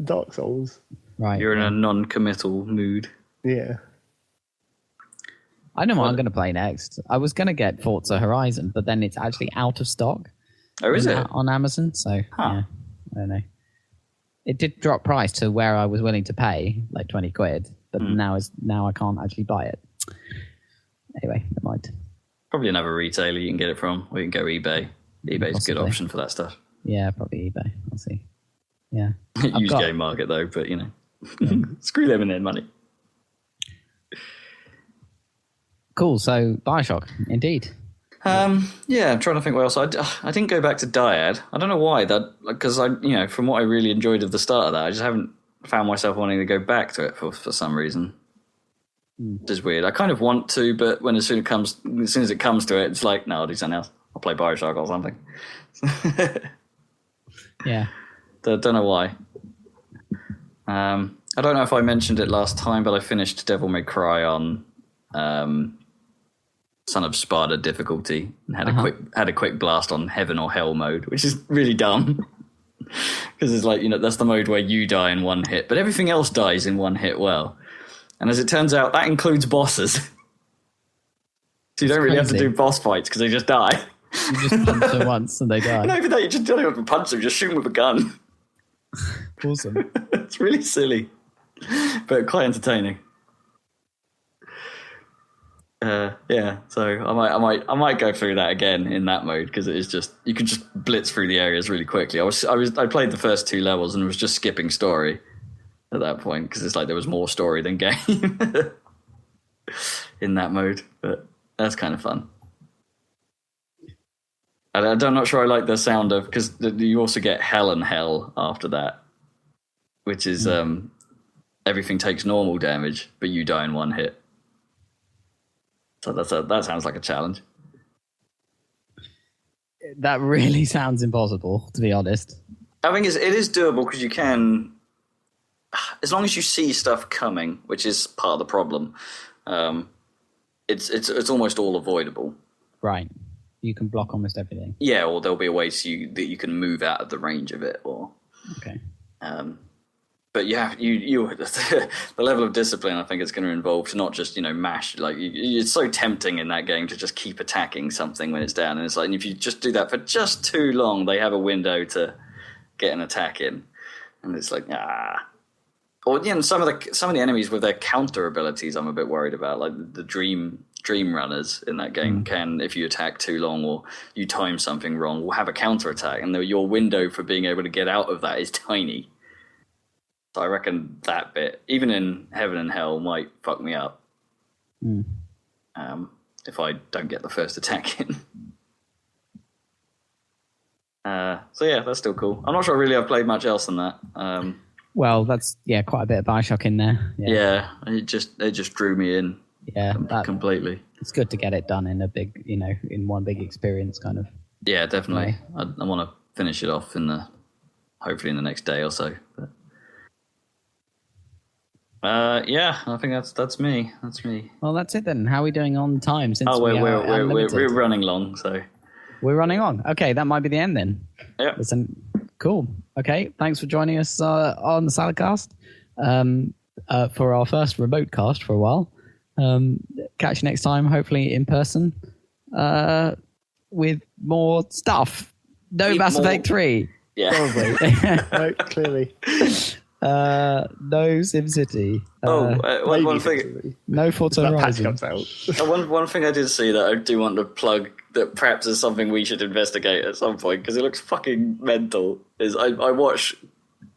Dark Souls. Right. You're in a non-committal mood. Yeah. I know what I'm going to play next. I was going to get Forza Horizon, but then it's actually out of stock. Oh, is it? On Amazon, so yeah, I don't know. It did drop price to where I was willing to pay, like 20 quid, but now I can't actually buy it. Anyway, never mind. Probably another retailer you can get it from, or you can go eBay. eBay's a good option for that stuff. Yeah, probably eBay. I'll see. Yeah. Used game market, though, but, screw them and their money. Cool, so Bioshock, indeed. I'm trying to think what else. I didn't go back to Dyad. I don't know why. Because from what I really enjoyed at the start of that, I just haven't found myself wanting to go back to it for some reason. Which is weird. I kind of want to, but as soon as it comes to it, it's like, no, I'll do something else. I'll play Bioshock or something. Yeah. Don't know why. I don't know if I mentioned it last time, but I finished Devil May Cry on Son of Sparta difficulty and had a quick blast on Heaven or Hell mode, which is really dumb because it's like that's the mode where you die in one hit, but everything else dies in one hit. Well, and as it turns out, that includes bosses, so you don't really have to do boss fights because they just die. You just punch them once and they die. No, even that you just don't have to punch them; just shoot them with a gun. Awesome. It's really silly, but quite entertaining. So I might go through that again in that mode because it is just you can just blitz through the areas really quickly. I played the first 2 levels and was just skipping story at that point because it's like there was more story than game in that mode, but that's kind of fun. I'm not sure I like the sound of because you also get Hell and Hell after that, which is everything takes normal damage, but you die in one hit. So that sounds like a challenge. That really sounds impossible, to be honest. I think it is doable because you can, as long as you see stuff coming, which is part of the problem. It's almost all avoidable. Right. You can block almost everything. Yeah, or there'll be a way that you can move out of the range of it, or. Okay. But yeah, you the level of discipline I think it's going to involve to not just mash. Like it's so tempting in that game to just keep attacking something when it's down, and it's like if you just do that for just too long, they have a window to get an attack in, and it's like Or some of the enemies with their counter abilities, I'm a bit worried about, like the dream runners in that game can, if you attack too long or you time something wrong, will have a counter attack, and your window for being able to get out of that is tiny. So I reckon that bit, even in Heaven and Hell, might fuck me up if I don't get the first attack in. So yeah, that's still cool. I'm not sure really I've played much else than that. Well, that's quite a bit of Bioshock in there. Yeah, it just drew me in. Yeah, completely. It's good to get it done in a big, in one big experience, kind of. Yeah, definitely. I want to finish it off hopefully in the next day or so. But, yeah, I think that's me. That's me. Well, that's it then. How are we doing on time? Since we're running long, so we're running on. Okay, that might be the end then. Yeah. Listen, cool. Okay, thanks for joining us on the Saladcast for our first remote cast for a while. Catch you next time, hopefully in person, with more stuff. No Mass Effect 3. Yeah. Probably. No, clearly. No SimCity. One thing. No Forza Horizon. One thing I did see that I do want to plug that perhaps is something we should investigate at some point because it looks fucking mental. Is I watch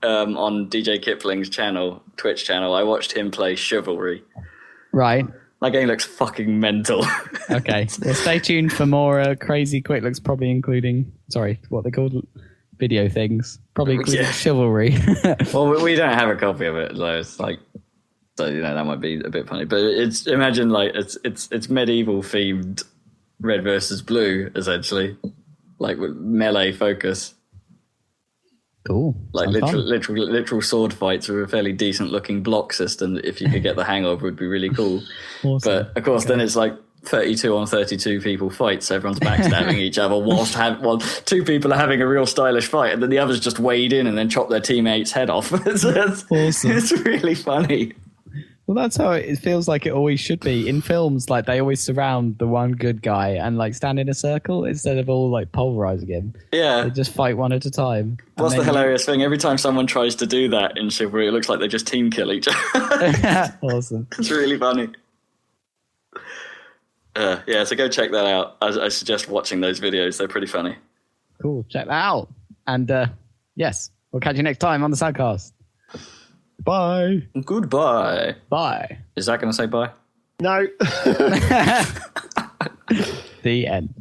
on DJ Kipling's Twitch channel. I watched him play Chivalry. Right. That game looks fucking mental. Okay. Well, stay tuned for more crazy quick looks, probably including what they called video things, probably including Chivalry. Well, we don't have a copy of it, so it's like, so that might be a bit funny. But imagine like it's medieval themed Red versus Blue essentially, like with melee focus. Cool. Like literal sword fights with a fairly decent looking block system that if you could get the hang of would be really cool. Awesome. But of course then it's like 32 on 32 people fight, so everyone's backstabbing each other while two people are having a real stylish fight and then the others just wade in and then chop their teammate's head off. It's really funny. Well, that's how it feels like it always should be. In films, like they always surround the one good guy and like stand in a circle instead of all like pulverizing him. Yeah. They just fight one at a time. What's the hilarious thing? Every time someone tries to do that in Chivalry, it looks like they just team kill each other. Awesome. It's really funny. Yeah, so go check that out. I suggest watching those videos. They're pretty funny. Cool. Check that out. And yes, we'll catch you next time on the Saladcast. Bye. Goodbye. Bye. Is that going to say bye? No. The end.